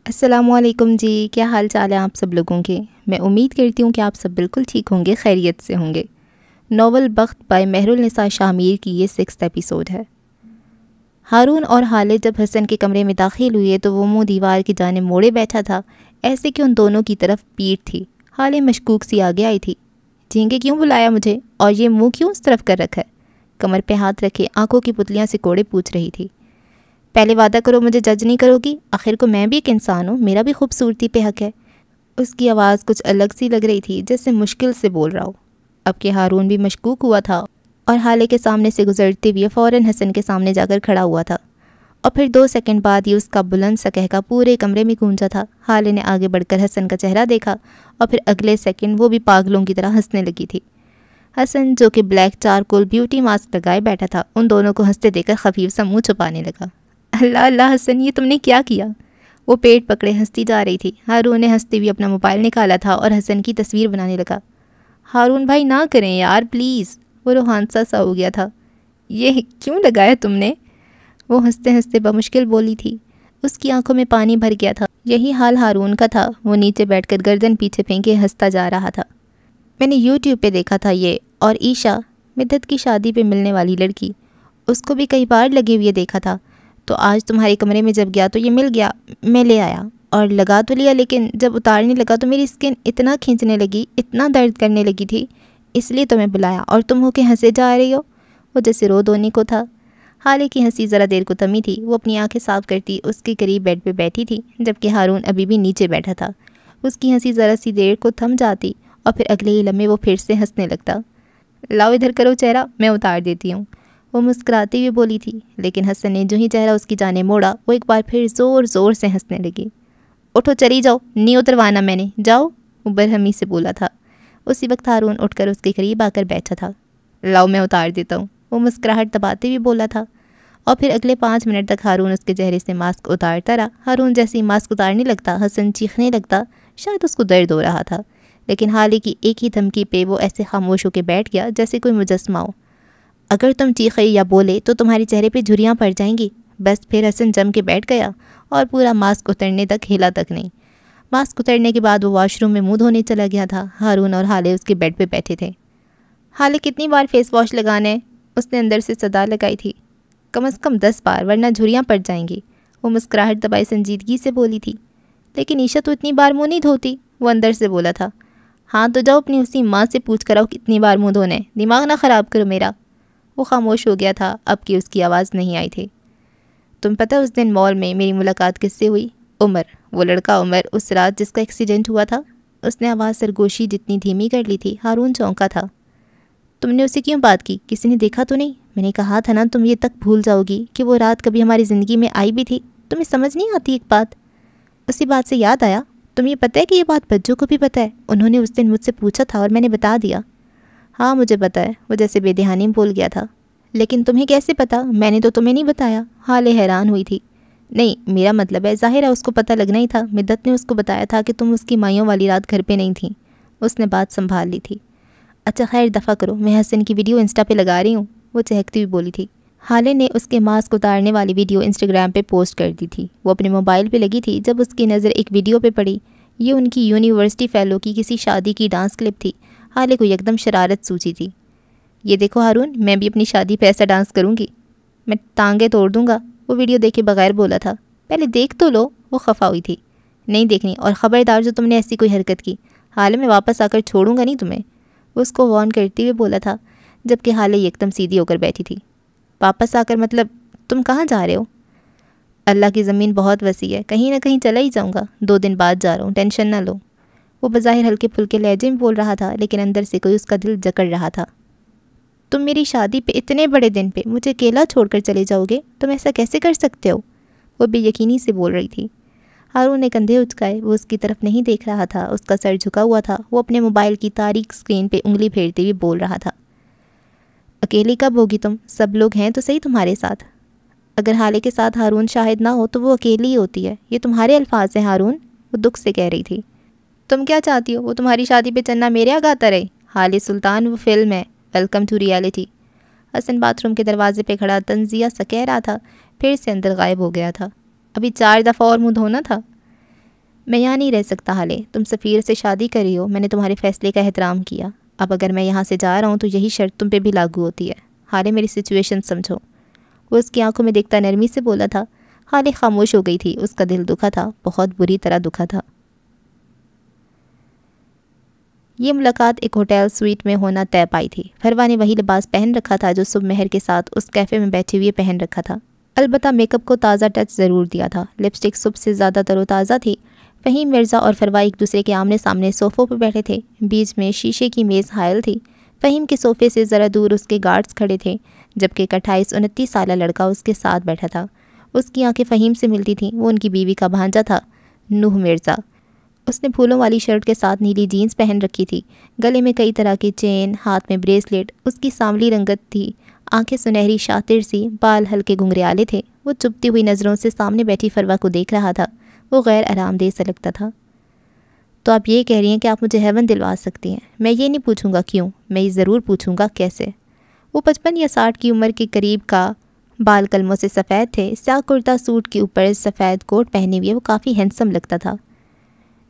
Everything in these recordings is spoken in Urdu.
السلام علیکم جی، کیا حال چال ہے آپ سب لوگوں کے؟ میں امید کرتی ہوں کہ آپ سب بالکل ٹھیک ہوں گے، خیریت سے ہوں گے۔ ناول بخت بائی مہرالنساء شاہ میر کی یہ 6 ایپیسوڈ ہے۔ ہارون اور ہالے جب حسن کے کمرے میں داخل ہوئے تو وہ منہ دیوار کی جانب موڑے بیٹھا تھا، ایسے کہ ان دونوں کی طرف پیٹھ تھی۔ ہالے مشکوک سی آگے آئی تھی۔ جھینگے کیوں بلایا مجھے، اور یہ منہ کیوں اس طرف کر رکھا ہے؟ کمر پہ ہاتھ رکھے آنکھوں کی پتلیاں سے کوڑے پوچھ رہی تھی۔ پہلے وعدہ کرو مجھے جج نہیں کرو گی، آخر کو میں بھی ایک انسان ہوں، میرا بھی خوبصورتی پہ حق ہے۔ اس کی آواز کچھ الگ سی لگ رہی تھی، جیسے مشکل سے بول رہا ہو۔ اب کہ ہارون بھی مشکوک ہوا تھا اور ہالے کے سامنے سے گزرتے ہوئے فوراً حسن کے سامنے جا کر کھڑا ہوا تھا، اور پھر 2 سیکنڈ بعد ہی اس کا بلند سا کہکا پورے کمرے میں گونجا تھا۔ ہالے نے آگے بڑھ کر حسن کا چہرہ دیکھا اور پھر اگلے سیکنڈ وہ بھی پاگلوں کی طرح ہنسنے لگی تھی۔ حسن جو کہ بلیک چارکول بیوٹی ماسک لگائے بیٹھا تھا، ان دونوں کو ہنستے دیکھ کر خفیف سا منہ چھپانے لگا۔ اللہ اللہ حسن، یہ تم نے کیا کیا؟ وہ پیٹ پکڑے ہنستی جا رہی تھی۔ ہارون نے ہنستے ہوئے اپنا موبائل نکالا تھا اور حسن کی تصویر بنانے لگا۔ ہارون بھائی نہ کریں یار پلیز، وہ روحانسا سا ہو گیا تھا۔ یہ کیوں لگایا تم نے؟ وہ ہنستے ہنستے بمشکل بولی تھی۔ اس کی آنکھوں میں پانی بھر گیا تھا۔ یہی حال ہارون کا تھا۔ وہ نیچے بیٹھ کر گردن پیچھے پھینکے ہنستا جا رہا تھا۔ میں نے یوٹیوب پہ دیکھا تھا یہ، اور عیشا مدت کی شادی پہ ملنے والی لڑکی، اس کو بھی کئی بار لگے ہوئے دیکھا تھا، تو آج تمہارے کمرے میں جب گیا تو یہ مل گیا، میں لے آیا اور لگا تو لیا، لیکن جب اتارنے لگا تو میری اسکن اتنا کھینچنے لگی، اتنا درد کرنے لگی تھی، اس لیے تمہیں بلایا، اور تم ہو کے ہنسے جا رہی ہو۔ وہ جیسے رو دھونے کو تھا۔ حالے کی ہنسی ذرا دیر کو تھمی تھی۔ وہ اپنی آنکھیں صاف کرتی اس کے قریب بیڈ پہ بیٹھی تھی، جبکہ ہارون ابھی بھی نیچے بیٹھا تھا۔ اس کی ہنسی ذرا سی دیر کو تھم جاتی اور پھر اگلے ہی لمحے وہ پھر سے ہنسنے لگتا۔ لاؤ ادھر کرو چہرہ، میں اتار دیتی ہوں، وہ مسکراتی ہوئی بولی تھی، لیکن حسن نے جو ہی چہرہ اس کی جانب موڑا، وہ ایک بار پھر زور زور سے ہنسنے لگی۔ اٹھو چلی جاؤ، نہیں اتروانا میں نے، جاؤ، وہ برہمی سے بولا تھا۔ اسی وقت ہارون اٹھ کر اس کے قریب آ کر بیٹھا تھا۔ لاؤ میں اتار دیتا ہوں، وہ مسکراہٹ دباتے ہوئے بولا تھا، اور پھر اگلے 5 منٹ تک ہارون اس کے چہرے سے ماسک اتارتا رہا۔ ہارون جیسے ہی ماسک اتارنے لگتا، حسن چیخنے لگتا، شاید اس کو درد ہو رہا تھا، لیکن حالے کی ایک ہی دھمکی پہ وہ ایسے خاموش ہو کے بیٹھ گیا جیسے کوئی مجسمہ ہو۔ اگر تم چیخے یا بولے تو تمہارے چہرے پہ جھریاں پڑ جائیں گی۔ بس پھر حسن جم کے بیٹھ گیا اور پورا ماسک اترنے تک ہلا تک نہیں۔ ماسک اترنے کے بعد وہ واش روم میں منہ دھونے چلا گیا تھا۔ ہارون اور حالے اس کے بیڈ پہ بیٹھے تھے۔ حالے کتنی بار فیس واش لگانا ہے؟ اس نے اندر سے صدا لگائی تھی۔ کم از کم 10 بار، ورنہ جھریاں پڑ جائیں گی، وہ مسکراہٹ دبائی سنجیدگی سے بولی تھی۔ لیکن عیشا تو اتنی بار منہ نہیں دھوتی، وہ اندر سے بولا تھا۔ ہاں تو جاؤ اپنی اسی ماں سے پوچھ کر آؤ کتنی بار منہ دھونا ہے، دماغ نہ خراب کرو میرا۔ وہ خاموش ہو گیا تھا، اب کہ اس کی آواز نہیں آئی تھی۔ تم پتہ اس دن مال میں میری ملاقات کس سے ہوئی؟ عمر، وہ لڑکا عمر، اس رات جس کا ایکسیڈنٹ ہوا تھا۔ اس نے آواز سرگوشی جتنی دھیمی کر لی تھی۔ ہارون چونکا تھا۔ تم نے اسے کیوں بات کی؟ کسی نے دیکھا تو نہیں؟ میں نے کہا تھا نا تم یہ تک بھول جاؤ گی کہ وہ رات کبھی ہماری زندگی میں آئی بھی تھی۔ تمہیں سمجھ نہیں آتی ایک بات؟ اسی بات سے یاد آیا، تمہیں پتہ ہے کہ یہ بات بچوں کو بھی پتہ ہے؟ انہوں نے اس دن مجھ سے پوچھا تھا اور میں نے بتا دیا۔ ہاں مجھے پتہ ہے، وہ جیسے بے دہانی بول گیا تھا۔ لیکن تمہیں کیسے پتہ؟ میں نے تو تمہیں نہیں بتایا۔ حالے حیران ہوئی تھی۔ نہیں، میرا مطلب ہے ظاہر ہے اس کو پتہ لگنا ہی تھا، مدت نے اس کو بتایا تھا کہ تم اس کی مائیوں والی رات گھر پہ نہیں تھیں۔ اس نے بات سنبھال لی تھی۔ اچھا خیر دفع کرو، میں حسن کی ویڈیو انسٹا پہ لگا رہی ہوں، وہ چہکتی ہوئی بولی تھی۔ حالے نے اس کے ماسک اتارنے والی ویڈیو انسٹاگرام پہ پوسٹ کر دی تھی۔ وہ اپنے موبائل پہ لگی تھی جب اس کی نظر ایک ویڈیو پہ پڑی۔ یہ ان کی یونیورسٹی فیلو کی کسی شادی کی ڈانس کلپ تھی۔ حالے کو یکدم شرارت سوچی تھی۔ یہ دیکھو ہارون، میں بھی اپنی شادی پہ ایسا ڈانس کروں گی، میں ٹانگیں توڑ دوں گا، وہ ویڈیو دیکھے بغیر بولا تھا۔ پہلے دیکھ تو لو، وہ خفا ہوئی تھی۔ نہیں دیکھنی، اور خبردار جو تم نے ایسی کوئی حرکت کی، حالے میں واپس آ کر چھوڑوں گا نہیں تمہیں، وہ اس کو وارن کرتے ہوئے بولا تھا، جبکہ حالے یکدم سیدھی ہو کر بیٹھی تھی۔ واپس آ کر مطلب تم کہاں جا رہے ہو؟ اللہ کی زمین بہت وسیع ہے، کہیں نہ کہیں چلا ہی جاؤں گا، 2 دن بعد جا رہا ہوں، ٹینشن نہ لو۔ وہ بظاہر ہلکے پھلکے لہجے میں بول رہا تھا، لیکن اندر سے کوئی اس کا دل جکڑ رہا تھا۔ تم میری شادی پہ اتنے بڑے دن پہ مجھے اکیلا چھوڑ کر چلے جاؤ گے؟ تم ایسا کیسے کر سکتے ہو؟ وہ بے یقینی سے بول رہی تھی۔ ہارون نے کندھے اچکائے، وہ اس کی طرف نہیں دیکھ رہا تھا، اس کا سر جھکا ہوا تھا۔ وہ اپنے موبائل کی تاریک اسکرین پہ انگلی پھیرتے ہوئے بول رہا تھا، اکیلی کب ہوگی تم؟ سب لوگ ہیں تو صحیح تمہارے ساتھ۔ اگر حالے کے ساتھ ہارون شاہد نہ ہو تو وہ اکیلی ہی ہوتی ہے، یہ تمہارے الفاظ ہیں ہارون، وہ دکھ سے کہہ رہی تھی۔ تم کیا چاہتی ہو وہ تمہاری شادی پہ چلنا میرے آگے آتا رہے؟ حالے سلطان وہ فلم ہے، welcome to reality. Hasan bathroom کے دروازے پہ کھڑا تنزیہ سا کہہ رہا تھا، پھر سے اندر غائب ہو گیا تھا۔ ابھی 4 دفعہ اور منہ دھونا تھا۔ میں یہاں نہیں رہ سکتا حالے، تم سفیر سے شادی کر رہی ہو، میں نے تمہارے فیصلے کا احترام کیا، اب اگر میں یہاں سے جا رہا ہوں تو یہی شرط تم پہ بھی لاگو ہوتی ہے، حالے میری سچویشن سمجھو۔ وہ اس کی آنکھوں میں دیکھتا نرمی سے بولا تھا۔ حالے خاموش ہو گئی تھی، اس کا دل دکھا تھا، بہت بری طرح دکھا تھا۔ یہ ملاقات ایک ہوٹل سویٹ میں ہونا طے پائی تھی۔ فروا نے وہی لباس پہن رکھا تھا جو صبح مہر کے ساتھ اس کیفے میں بیٹھے ہوئے پہن رکھا تھا، البتہ میک اپ کو تازہ ٹچ ضرور دیا تھا۔ لپسٹک صبح سے زیادہ تر و تازہ تھی۔ فہیم مرزا اور فروا ایک دوسرے کے آمنے سامنے صوفوں پہ بیٹھے تھے، بیچ میں شیشے کی میز حائل تھی۔ فہیم کے صوفے سے ذرا دور اس کے گارڈز کھڑے تھے، جبکہ ایک 28-29 سالہ لڑکا اس کے ساتھ بیٹھا تھا۔ اس کی آنکھیں فہیم سے ملتی تھیں، وہ ان کی بیوی کا بھانجا تھا، نوح مرزا۔ اس نے پھولوں والی شرٹ کے ساتھ نیلی جینز پہن رکھی تھی، گلے میں کئی طرح کے چین، ہاتھ میں بریسلیٹ، اس کی سانولی رنگت تھی، آنکھیں سنہری شاطر سی، بال ہلکے گھنگریالے تھے۔ وہ چبھتی ہوئی نظروں سے سامنے بیٹھی فروا کو دیکھ رہا تھا، وہ غیر آرام دہ سا لگتا تھا۔ تو آپ یہ کہہ رہی ہیں کہ آپ مجھے ہیون دلوا سکتی ہیں؟ میں یہ نہیں پوچھوں گا کیوں، میں یہ ضرور پوچھوں گا کیسے۔ وہ 55 یا 60 کی عمر کے قریب کا، بال قلموں سے سفید تھے، سیاہ کرتا سوٹ کے اوپر سفید کوٹ پہنے ہوئے وہ کافی ہینڈسم لگتا تھا۔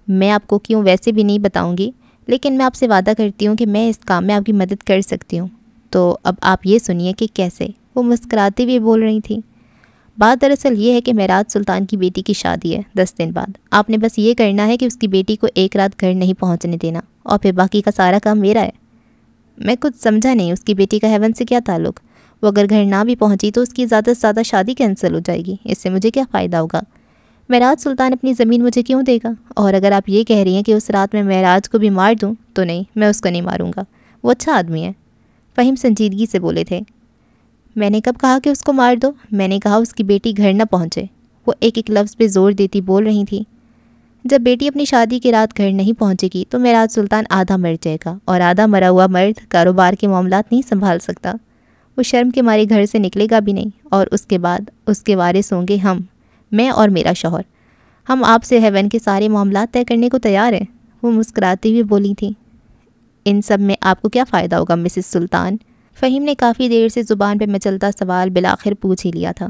میں آپ کو کیوں ویسے بھی نہیں بتاؤں گی، لیکن میں آپ سے وعدہ کرتی ہوں کہ میں اس کام میں آپ کی مدد کر سکتی ہوں۔ تو اب آپ یہ سنیے کہ کیسے۔ وہ مسکراتے ہوئے بول رہی تھیں۔ بات دراصل یہ ہے کہ معراج سلطان کی بیٹی کی شادی ہے 10 دن بعد۔ آپ نے بس یہ کرنا ہے کہ اس کی بیٹی کو ایک رات گھر نہیں پہنچنے دینا، اور پھر باقی کا سارا کام میرا ہے۔ میں کچھ سمجھا نہیں، اس کی بیٹی کا ہیون سے کیا تعلق؟ وہ اگر گھر نہ بھی پہنچی تو اس کی زیادہ سے زیادہ شادی کینسل ہو جائے گی، اس سے مجھے کیا فائدہ ہوگا؟ معراج سلطان اپنی زمین مجھے کیوں دے گا؟ اور اگر آپ یہ کہہ رہی ہیں کہ اس رات میں معراج کو بھی مار دوں تو نہیں، میں اس کو نہیں ماروں گا، وہ اچھا آدمی ہے۔ فہیم سنجیدگی سے بولے تھے۔ میں نے کب کہا کہ اس کو مار دو؟ میں نے کہا اس کی بیٹی گھر نہ پہنچے۔ وہ ایک ایک لفظ پہ زور دیتی بول رہی تھی۔ جب بیٹی اپنی شادی کی رات گھر نہیں پہنچے گی تو معراج سلطان آدھا مر جائے گا، اور آدھا مرا ہوا مرد کاروبار کے معاملات نہیں سنبھال سکتا۔ وہ شرم کے مارے گھر سے نکلے گا بھی نہیں، اور اس کے بعد اس کے وارث ہوں گے ہم، میں اور میرا شوہر۔ ہم آپ سے ہیون کے سارے معاملات طے کرنے کو تیار ہیں۔ وہ مسکراتے ہوئے بولی تھیں۔ ان سب میں آپ کو کیا فائدہ ہوگا مسز سلطان؟ فہیم نے کافی دیر سے زبان پہ مچلتا سوال بالآخر پوچھ ہی لیا تھا۔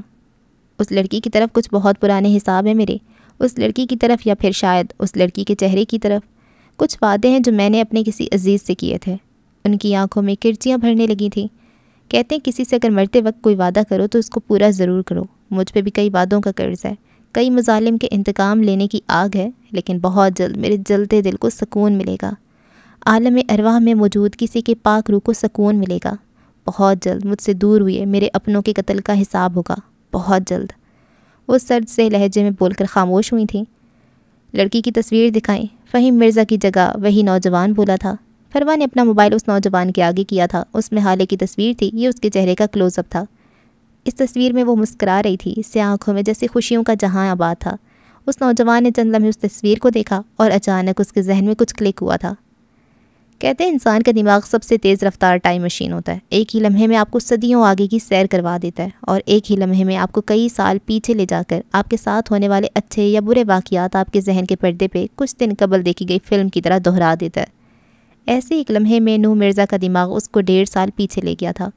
اس لڑکی کی طرف کچھ بہت پرانے حساب ہیں میرے، اس لڑکی کی طرف، یا پھر شاید اس لڑکی کے چہرے کی طرف۔ کچھ وعدے ہیں جو میں نے اپنے کسی عزیز سے کیے تھے۔ ان کی آنکھوں میں کرچیاں بھرنے لگی تھیں۔ کہتے ہیں کسی سے اگر مرتے وقت کوئی وعدہ کرو تو اس کو پورا ضرور کرو۔ مجھ پہ بھی کئی وعدوں کا قرض ہے، کئی مظالم کے انتقام لینے کی آگ ہے، لیکن بہت جلد میرے جلتے دل کو سکون ملے گا۔ عالم ارواح میں موجود کسی کے پاک روح کو سکون ملے گا۔ بہت جلد مجھ سے دور ہوئے میرے اپنوں کے قتل کا حساب ہوگا، بہت جلد۔ وہ سرد سے لہجے میں بول کر خاموش ہوئی تھیں۔ لڑکی کی تصویر دکھائیں۔ فہیم مرزا کی جگہ وہی نوجوان بولا تھا۔ فروا نے اپنا موبائل اس نوجوان کے آگے کیا تھا، اس میں حالے کی تصویر تھی، یہ اس کے چہرے کا کلوز اپ تھا۔ اس تصویر میں وہ مسکرا رہی تھی، سیاہ آنکھوں میں جیسے خوشیوں کا جہاں آباد تھا۔ اس نوجوان نے چند لمحے اس تصویر کو دیکھا اور اچانک اس کے ذہن میں کچھ کلک ہوا تھا۔ کہتے ہیں انسان کا دماغ سب سے تیز رفتار ٹائم مشین ہوتا ہے، ایک ہی لمحے میں آپ کو صدیوں آگے کی سیر کروا دیتا ہے، اور ایک ہی لمحے میں آپ کو کئی سال پیچھے لے جا کر آپ کے ساتھ ہونے والے اچھے یا برے واقعات آپ کے ذہن کے پردے پہ کچھ دن قبل دیکھی گئی فلم کی طرح دہرا دیتا ہے۔ ایسے ایک لمحے میں نوح مرزا کا دماغ اس کو 1.5 سال پیچھے لے گیا تھا۔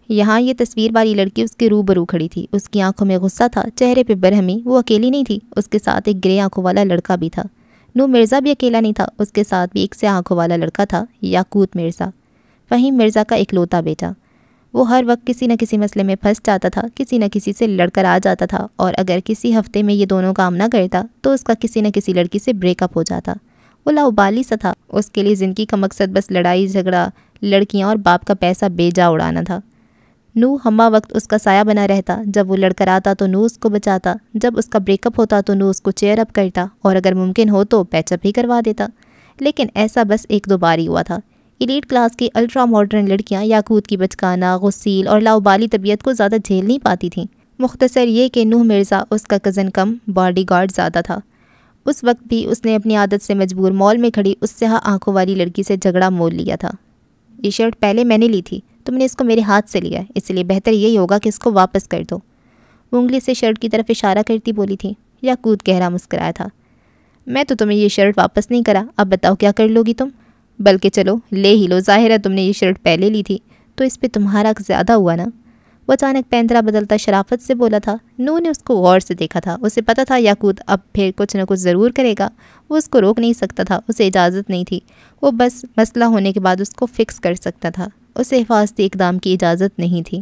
یہاں یہ تصویر والی لڑکی اس کے روبرو کھڑی تھی، اس کی آنکھوں میں غصہ تھا، چہرے پہ برہمی۔ وہ اکیلی نہیں تھی، اس کے ساتھ ایک گرے آنکھوں والا لڑکا بھی تھا۔ نوح مرزا بھی اکیلا نہیں تھا، اس کے ساتھ بھی ایک سیاہ آنکھوں والا لڑکا تھا، یاقوت مرزا، فہیم مرزا کا اکلوتا بیٹا۔ وہ ہر وقت کسی نہ کسی مسئلے میں پھنس جاتا تھا، کسی نہ کسی سے لڑ کر آ جاتا تھا، اور اگر کسی ہفتے میں یہ دونوں کام نہ کرتا تو اس کا کسی نہ کسی لڑکی سے بریک اپ ہو جاتا۔ وہ لاؤبالی سا تھا، اس کے لیے زندگی کا مقصد بس لڑائی جھگڑا، لڑکیاں اور باپ کا پیسہ بے جا اڑانا تھا۔ نوح ہمہ وقت اس کا سایہ بنا رہتا، جب وہ لڑ کر آتا تو نوح اس کو بچاتا، جب اس کا بریک اپ ہوتا تو نوح اس کو چیئر اپ کرتا، اور اگر ممکن ہو تو پیچ اپ ہی کروا دیتا۔ لیکن ایسا بس 1-2 بار ہی ہوا تھا۔ ایلیٹ کلاس کی الٹرا ماڈرن لڑکیاں یاقوت کی بچکانہ، غسیل اور لاؤبالی طبیعت کو زیادہ جھیل نہیں پاتی تھیں۔ مختصر یہ کہ نوح مرزا اس کا کزن کم باڈی گارڈ زیادہ تھا۔ اس وقت بھی اس نے اپنی عادت سے مجبور مال میں کھڑی اس سیاہ آنکھوں والی لڑکی سے جھگڑا مول لیا تھا۔ یہ شرٹ پہلے میں نے لی تھی، تم نے اس کو میرے ہاتھ سے لیا ہے، اس لیے بہتر یہی ہوگا کہ اس کو واپس کر دو۔ وہ انگلی سے شرٹ کی طرف اشارہ کرتی بولی تھی۔ یاقوت گہرا مسکرایا تھا۔ میں تو تمہیں یہ شرٹ واپس نہیں کرا، اب بتاؤ کیا کر لو گی تم؟ بلکہ چلو لے ہی لو، ظاہر ہے تم نے یہ شرٹ پہلے لی تھی تو اس پہ تمہارا حق زیادہ ہوا نا۔ وہ اچانک پینترا بدلتا شرافت سے بولا تھا۔ نو نے اس کو غور سے دیکھا تھا۔ اسے پتہ تھا یاقوت اب پھر کچھ نہ کچھ ضرور کرے گا۔ وہ اس کو روک نہیں سکتا تھا، اسے اجازت نہیں تھی۔ وہ بس مسئلہ ہونے کے بعد اس کو فکس کر سکتا تھا، اسے حفاظتی اقدام کی اجازت نہیں تھی۔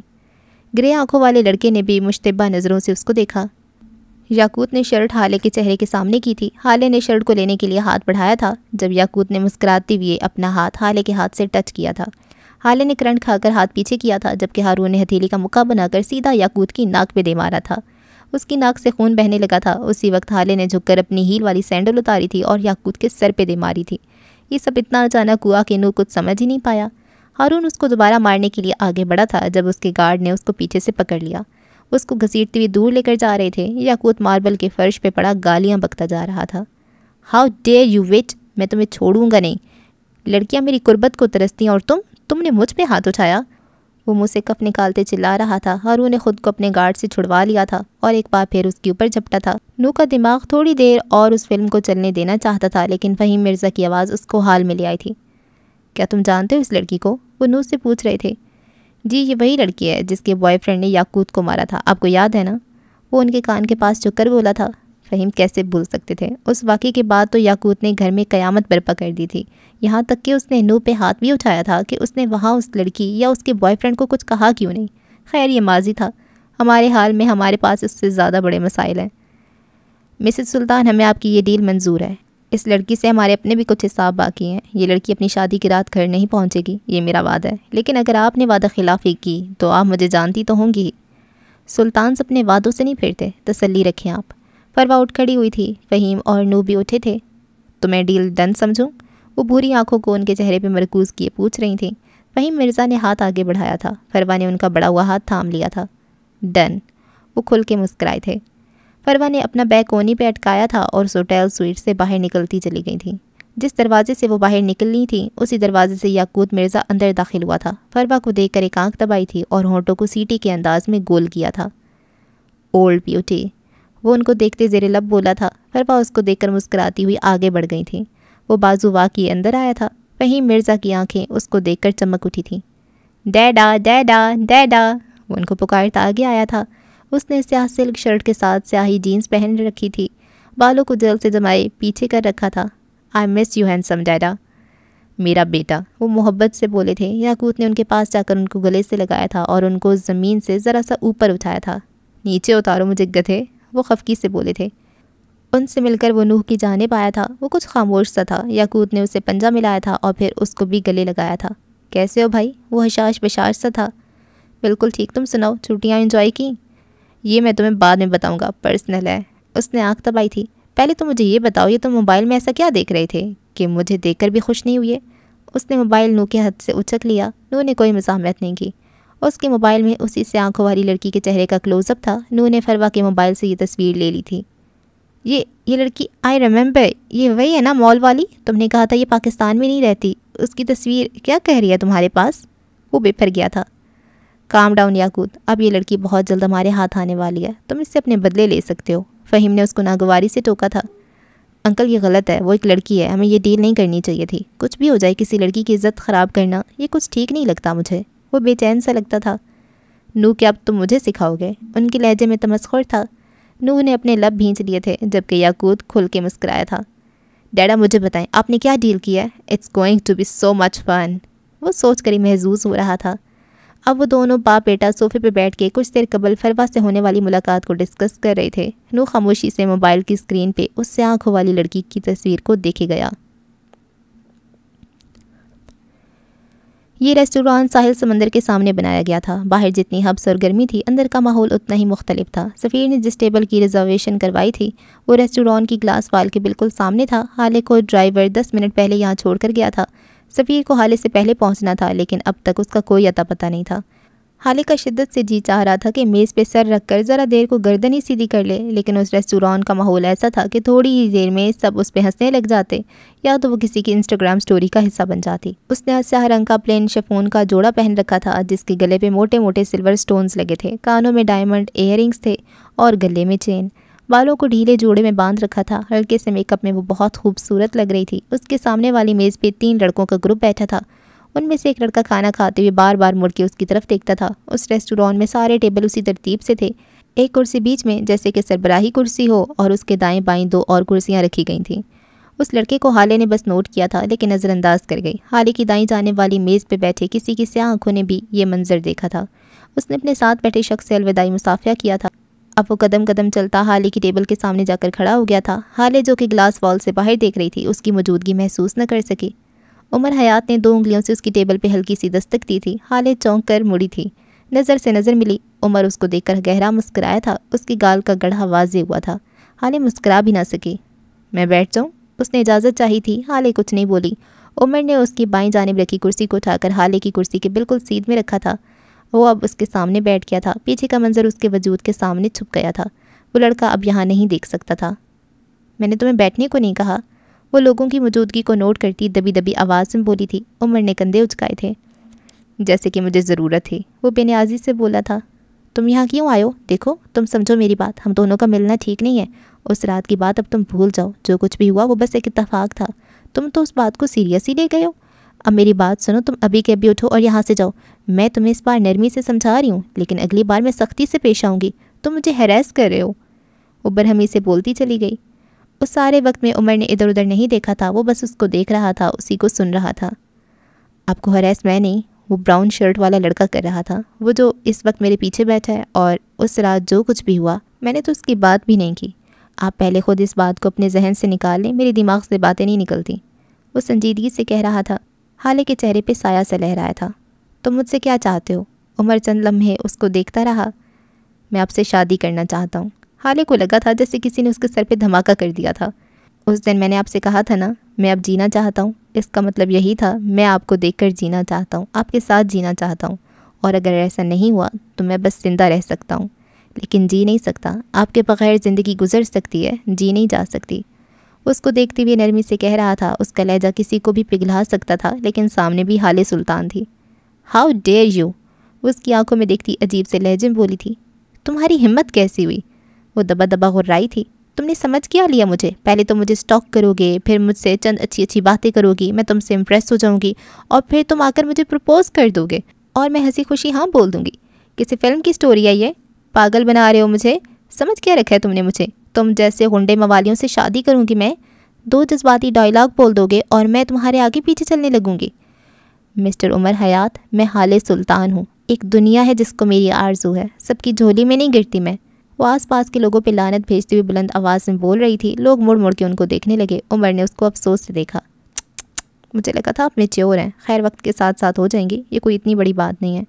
گرے آنکھوں والے لڑکے نے بھی مشتبہ نظروں سے اس کو دیکھا۔ یاقوت نے شرٹ ہالے کے چہرے کے سامنے کی تھی۔ ہالے نے شرٹ کو لینے کے لیے ہاتھ بڑھایا تھا جب یاقوت نے مسکراتے ہوئے اپنا ہاتھ ہالے کے ہاتھ سے ٹچ کیا تھا۔ ہالے نے کرنٹ کھا کر ہاتھ پیچھے کیا تھا جبکہ ہارون نے ہتھیلی کا مکہ بنا کر سیدھا یاقوت کی ناک پہ دے مارا تھا۔ اس کی ناک سے خون بہنے لگا تھا۔ اسی وقت ہالے نے جھک کر اپنی ہیل والی سینڈل اتاری تھی اور یاقوت کے سر پہ دے ماری تھی۔ یہ سب اتنا اچانک ہوا کہ نو کچھ سمجھ ہی نہیں پایا۔ ہارون اس کو دوبارہ مارنے کے لیے آگے بڑھا تھا جب اس کے گارڈ نے اس کو پیچھے سے پکڑ لیا۔ اس کو گھسیٹتے ہوئے دور لے کر جا رہے تھے۔ یاقوت ماربل کے فرش پہ پڑا گالیاں بکتا جا رہا تھا۔ ہاؤ ڈیئر یو وٹ، میں تمہیں چھوڑوں گا نہیں۔ لڑکیاں میری قربت کو ترستی ہیں اور تم نے مجھ پہ ہاتھ اٹھایا۔ وہ منہ سے کف نکالتے چلا رہا تھا۔ ہارون نے خود کو اپنے گارڈ سے چھڑوا لیا تھا اور ایک بار پھر اس کے اوپر جھپٹا تھا۔ نو کا دماغ تھوڑی دیر اور اس فلم کو چلنے دینا چاہتا تھا لیکن فہیم مرزا کی آواز اس کو حال میں لے آئی تھی۔ کیا تم جانتے ہو اس لڑکی کو؟ وہ نو سے پوچھ رہے تھے۔ جی یہ وہی لڑکی ہے جس کے بوائے فرینڈ نے یاقوت کو مارا تھا، آپ کو یاد ہے نا؟ وہ ان کے کان کے پاس جھک کر بولا تھا۔ فہیم کیسے بھول سکتے تھے؟ اس واقعے کے بعد تو یاقوت نے گھر میں قیامت برپا کر دی تھی، یہاں تک کہ اس نے نو پہ ہاتھ بھی اٹھایا تھا کہ اس نے وہاں اس لڑکی یا اس کے بوائے فرینڈ کو کچھ کہا کیوں نہیں۔ خیر یہ ماضی تھا، ہمارے حال میں ہمارے پاس اس سے زیادہ بڑے مسائل ہیں۔ مسز سلطان، ہمیں آپ کی یہ ڈیل منظور ہے۔ اس لڑکی سے ہمارے اپنے بھی کچھ حساب باقی ہیں۔ یہ لڑکی اپنی شادی کی رات گھر نہیں پہنچے گی، یہ میرا وعدہ ہے، لیکن اگر آپ نے وعدہ خلافی کی تو آپ مجھے جانتی تو ہوں گی ہی۔ سلطان اپنے وعدوں سے نہیں پھرتے، تسلی رکھیں آپ۔ فروا اٹھ کھڑی ہوئی تھی، فہیم اور نو بھی اٹھے تھے۔ تو میں ڈیل ڈن سمجھوں؟ وہ بھوری آنکھوں کو ان کے چہرے پہ مرکوز کیے پوچھ رہی تھیں۔ فہیم مرزا نے ہاتھ آگے بڑھایا تھا، فروا نے ان کا بڑا ہوا ہاتھ تھام لیا تھا۔ ڈن، وہ کھل کے مسکرائے تھے۔ فروا نے اپنا بیگ کونی پہ اٹکایا تھا اور ہوٹل سوئٹ سے باہر نکلتی چلی گئی تھیں۔ جس دروازے سے وہ باہر نکلنی تھیں اسی دروازے سے یاقوت مرزا اندر داخل ہوا تھا۔ فروا کو دیکھ کر ایک آنکھ دبائی تھی اور ہونٹوں کو سیٹی کے انداز میں گول کیا تھا۔ اولڈ بیوٹی، وہ ان کو دیکھتے زیر لب بولا تھا۔ فروا اس کو دیکھ کر مسکراتی ہوئی آگے بڑھ گئی تھیں۔ وہ بازو واقعی اندر آیا تھا۔ فہیم مرزا کی آنکھیں اس کو دیکھ کر چمک اٹھی تھیں۔ ڈیڈا ڈیڈا ڈیڈا، وہ ان کو پکارتا آگے آیا تھا۔ اس نے سیاہ سلک شرٹ کے ساتھ سیاہی جینس پہن رکھی تھی، بالوں کو جل سے جمائے پیچھے کر رکھا تھا۔ آئی مس یو ہینڈسم ڈیڈا، میرا بیٹا، وہ محبت سے بولے تھے۔ یاقوت نے ان کے پاس جا کر ان کو گلے سے لگایا تھا اور ان کو زمین سے ذرا سا اوپر اٹھایا تھا۔ نیچے اتارو مجھے گدھے، وہ خفگی سے بولے تھے۔ ان سے مل کر وہ نوح کی جانب آیا تھا۔ وہ کچھ خاموش سا تھا۔ یاقوت نے اسے پنجہ ملایا تھا اور پھر اس کو بھی گلے لگایا تھا۔ کیسے ہو بھائی؟ وہ حشاش بشاش سا تھا۔ بالکل ٹھیک، تم سناؤ، چھٹیاں انجوائے کی؟ یہ میں تمہیں بعد میں بتاؤں گا، پرسنل ہے۔ اس نے آنکھ دبائی تھی۔ پہلے تو مجھے یہ بتاؤ، یہ تم موبائل میں ایسا کیا دیکھ رہے تھے کہ مجھے دیکھ کر بھی خوش نہیں ہوئے؟ اس نے موبائل نو کے ہاتھ سے اچک لیا۔ نو نے کوئی مزاحمت نہیں کی۔ اس کے موبائل میں اسی سے آنکھوں والی لڑکی کے چہرے کا کلوز اپ تھا۔ نو نے فروا کے موبائل سے یہ تصویر لے لی تھی۔ یہ لڑکی، آئی ریممبر، یہ وہی ہے نا مال والی؟ تم نے کہا تھا یہ پاکستان میں نہیں رہتی۔ اس کی تصویر کیا کہہ رہی ہے تمہارے پاس؟ وہ بے پھر گیا تھا۔ کام ڈاؤن یاقوت، اب یہ لڑکی بہت جلد ہمارے ہاتھ آنے والی ہے، تم اس سے اپنے بدلے لے سکتے ہو۔ فہیم نے اس کو ناگواری سے ٹوکا تھا۔ انکل یہ غلط ہے، وہ ایک لڑکی ہے، ہمیں یہ ڈیل نہیں کرنی چاہیے تھی۔ کچھ بھی ہو جائے، کسی لڑکی کی عزت خراب کرنا یہ کچھ ٹھیک نہیں لگتا مجھے۔ وہ بے چین سا لگتا تھا۔ نو کیا اب تم مجھے سکھاؤ گے؟ ان کے لہجے میں تمسخر تھا۔ نو نے اپنے لب بھینچ لیے تھے جبکہ یاقوت کھل کے مسکرایا تھا۔ ڈیڈا مجھے بتائیں آپ نے کیا ڈیل کیا ہے؟ اٹس گوئنگ ٹو بی سو مچ فن۔ وہ سوچ کر ہی محظوظ ہو رہا تھا۔ اب وہ دونوں باپ بیٹا صوفے پہ بیٹھ کے کچھ دیر قبل فروا سے ہونے والی ملاقات کو ڈسکس کر رہے تھے۔ نو خاموشی سے موبائل کی اسکرین پہ اس سے آنکھوں والی لڑکی کی تصویر کو دیکھے گیا۔ یہ ریسٹوران ساحل سمندر کے سامنے بنایا گیا تھا۔ باہر جتنی حبس اور گرمی تھی، اندر کا ماحول اتنا ہی مختلف تھا۔ سفیر نے جس ٹیبل کی ریزرویشن کروائی تھی وہ ریسٹوران کی گلاس وال کے بالکل سامنے تھا۔ حالے کو ڈرائیور 10 منٹ پہلے یہاں چھوڑ کر گیا تھا۔ سفیر کو حالے سے پہلے پہنچنا تھا لیکن اب تک اس کا کوئی اتا پتہ نہیں تھا۔ حالے کا شدت سے جی چاہ رہا تھا کہ میز پہ سر رکھ کر ذرا دیر کو گردن ہی سیدھی کر لے، لیکن اس ریسٹوران کا ماحول ایسا تھا کہ تھوڑی ہی دیر میں سب اس پہ ہنسنے لگ جاتے یا تو وہ کسی کی انسٹاگرام سٹوری کا حصہ بن جاتی۔ اس نے سیاہ رنگ کا پلین شفون کا جوڑا پہن رکھا تھا جس کے گلے پہ موٹے موٹے سلور سٹونز لگے تھے، کانوں میں ڈائمنڈ ایئر رنگز تھے اور گلے میں چین۔ بالوں کو ڈھیلے جوڑے میں باندھ رکھا تھا۔ ہلکے سے میک اپ میں وہ بہت خوبصورت لگ رہی تھی۔ اس کے سامنے والی میز پہ 3 لڑکوں کا گروپ بیٹھا تھا۔ ان میں سے ایک لڑکا کھانا کھاتے ہوئے بار بار مڑ کے اس کی طرف دیکھتا تھا۔ اس ریسٹوران میں سارے ٹیبل اسی ترتیب سے تھے، ایک کرسی بیچ میں جیسے کہ سربراہی کرسی ہو، اور اس کے دائیں بائیں 2 اور کرسیاں رکھی گئی تھیں۔ اس لڑکے کو حالے نے بس نوٹ کیا تھا لیکن نظر انداز کر گئی۔ حالے کی دائیں جانب والی میز پہ بیٹھے کسی کی سیاہ آنکھوں نے بھی یہ منظر دیکھا تھا۔ اس نے اپنے ساتھ بیٹھے شخص سے الوداعی مصافحہ کیا تھا۔ اب وہ قدم قدم چلتا حالے کی ٹیبل کے سامنے جا کر کھڑا ہو گیا تھا۔ حالے جو کہ گلاس وال سے باہر دیکھ رہی تھی اس کی موجودگی محسوس نہ کر سکی۔ عمر حیات نے 2 انگلیوں سے اس کی ٹیبل پہ ہلکی سی دستک دی تھی۔ حالے چونک کر مڑی تھی، نظر سے نظر ملی۔ عمر اس کو دیکھ کر گہرا مسکرایا تھا، اس کی گال کا گڑھا واضح ہوا تھا۔ حالے مسکرا بھی نہ سکی۔ میں بیٹھ جاؤں؟ اس نے اجازت چاہی تھی۔ حالے کچھ نہیں بولی۔ عمر نے اس کی بائیں جانب رکھی کرسی کو اٹھا کر حالے کی کرسی کے بالکل سیدھ میں رکھا تھا۔ وہ اب اس کے سامنے بیٹھ گیا تھا۔ پیچھے کا منظر اس کے وجود کے سامنے چھپ گیا تھا۔ وہ لڑکا اب یہاں نہیں دیکھ سکتا تھا۔ میں نے تمہیں بیٹھنے کو نہیں کہا، وہ لوگوں کی موجودگی کو نوٹ کرتی دبی دبی آواز میں بولی تھی۔ عمر نے کندھے اچکائے تھے۔ جیسے کہ مجھے ضرورت تھی، وہ بے نیازی سے بولا تھا۔ تم یہاں کیوں آئے ہو؟ دیکھو تم سمجھو میری بات، ہم دونوں کا ملنا ٹھیک نہیں ہے۔ اس رات کی بات اب تم بھول جاؤ، جو کچھ بھی ہوا وہ بس ایک اتفاق تھا۔ تم تو اس بات کو سیریس ہی لے گئے ہو۔ اب میری بات سنو، تم ابھی کے ابھی اٹھو اور یہاں سے جاؤ۔ میں تمہیں اس بار نرمی سے سمجھا رہی ہوں، لیکن اگلی بار میں سختی سے پیش آؤں گی۔ تم مجھے ہیراس کر رہے ہو۔ وہ برہمی سے بولتی چلی گئی۔ اس سارے وقت میں عمر نے ادھر ادھر نہیں دیکھا تھا، وہ بس اس کو دیکھ رہا تھا، اسی کو سن رہا تھا۔ آپ کو ہیراس میں نہیں، وہ براؤن شرٹ والا لڑکا کر رہا تھا، وہ جو اس وقت میرے پیچھے بیٹھا ہے، اور اس رات جو کچھ بھی ہوا میں نے تو اس کی بات بھی نہیں کی۔ آپ پہلے خود اس بات کو اپنے ذہن سے نکال لیں، میری دماغ سے باتیں نہیں نکلتی۔ وہ سنجیدگی سے کہہ رہا تھا۔ حالے کے چہرے پہ سایہ سا لہرایا تھا۔ تم مجھ سے کیا چاہتے ہو؟ عمر چند لمحے اس کو دیکھتا رہا۔ میں آپ سے شادی کرنا چاہتا ہوں۔ حالے کو لگا تھا جیسے کسی نے اس کے سر پہ دھماکہ کر دیا تھا۔ اس دن میں نے آپ سے کہا تھا نا، میں اب جینا چاہتا ہوں، اس کا مطلب یہی تھا، میں آپ کو دیکھ کر جینا چاہتا ہوں، آپ کے ساتھ جینا چاہتا ہوں، اور اگر ایسا نہیں ہوا تو میں بس زندہ رہ سکتا ہوں، لیکن جی نہیں سکتا۔ آپ کے بغیر زندگی گزر سکتی ہے، جی نہیں جا سکتی۔ اس کو دیکھتے ہوئے نرمی سے کہہ رہا تھا۔ اس کا لہجہ کسی کو بھی پگھلا سکتا تھا، لیکن سامنے بھی حالے سلطان تھی۔ ہاؤ ڈیئر یو، وہ اس کی آنکھوں میں دیکھتی عجیب سے لہجے میں بولی تھی۔ تمہاری ہمت کیسی ہوئی؟ وہ دبا دبا غرائی تھی۔ تم نے سمجھ کیا لیا مجھے؟ پہلے تو مجھے سٹاک کرو گے، پھر مجھ سے چند اچھی اچھی باتیں کرو گی، میں تم سے امپریس ہو جاؤں گی، اور پھر تم آ کر مجھے پرپوز کر دو گے، اور میں ہنسی خوشی ہاں بول دوں گی۔ کسی فلم کی سٹوری ہے یہ؟ پاگل بنا رہے ہو مجھے؟ سمجھ کیا رکھا ہے تم نے مجھے؟ تم جیسے غنڈے موالیوں سے شادی کروں گی میں؟ 2 جذباتی ڈائلاگ بول دو گے اور میں تمہارے آگے پیچھے چلنے لگوں گی۔ مسٹر عمر حیات، میں حالے سلطان ہوں، ایک دنیا ہے جس کو میری آرزو ہے، سب کی جھولی میں نہیں گرتی میں۔ وہ آس پاس کے لوگوں پہ لعنت بھیجتے ہوئے بلند آواز میں بول رہی تھی۔ لوگ مڑ مڑ کے ان کو دیکھنے لگے۔ عمر نے اس کو افسوس سے دیکھا۔ مجھے لگا تھا آپ میچیور ہیں، خیر وقت کے ساتھ ساتھ ہو جائیں گی، یہ کوئی اتنی بڑی بات نہیں ہے۔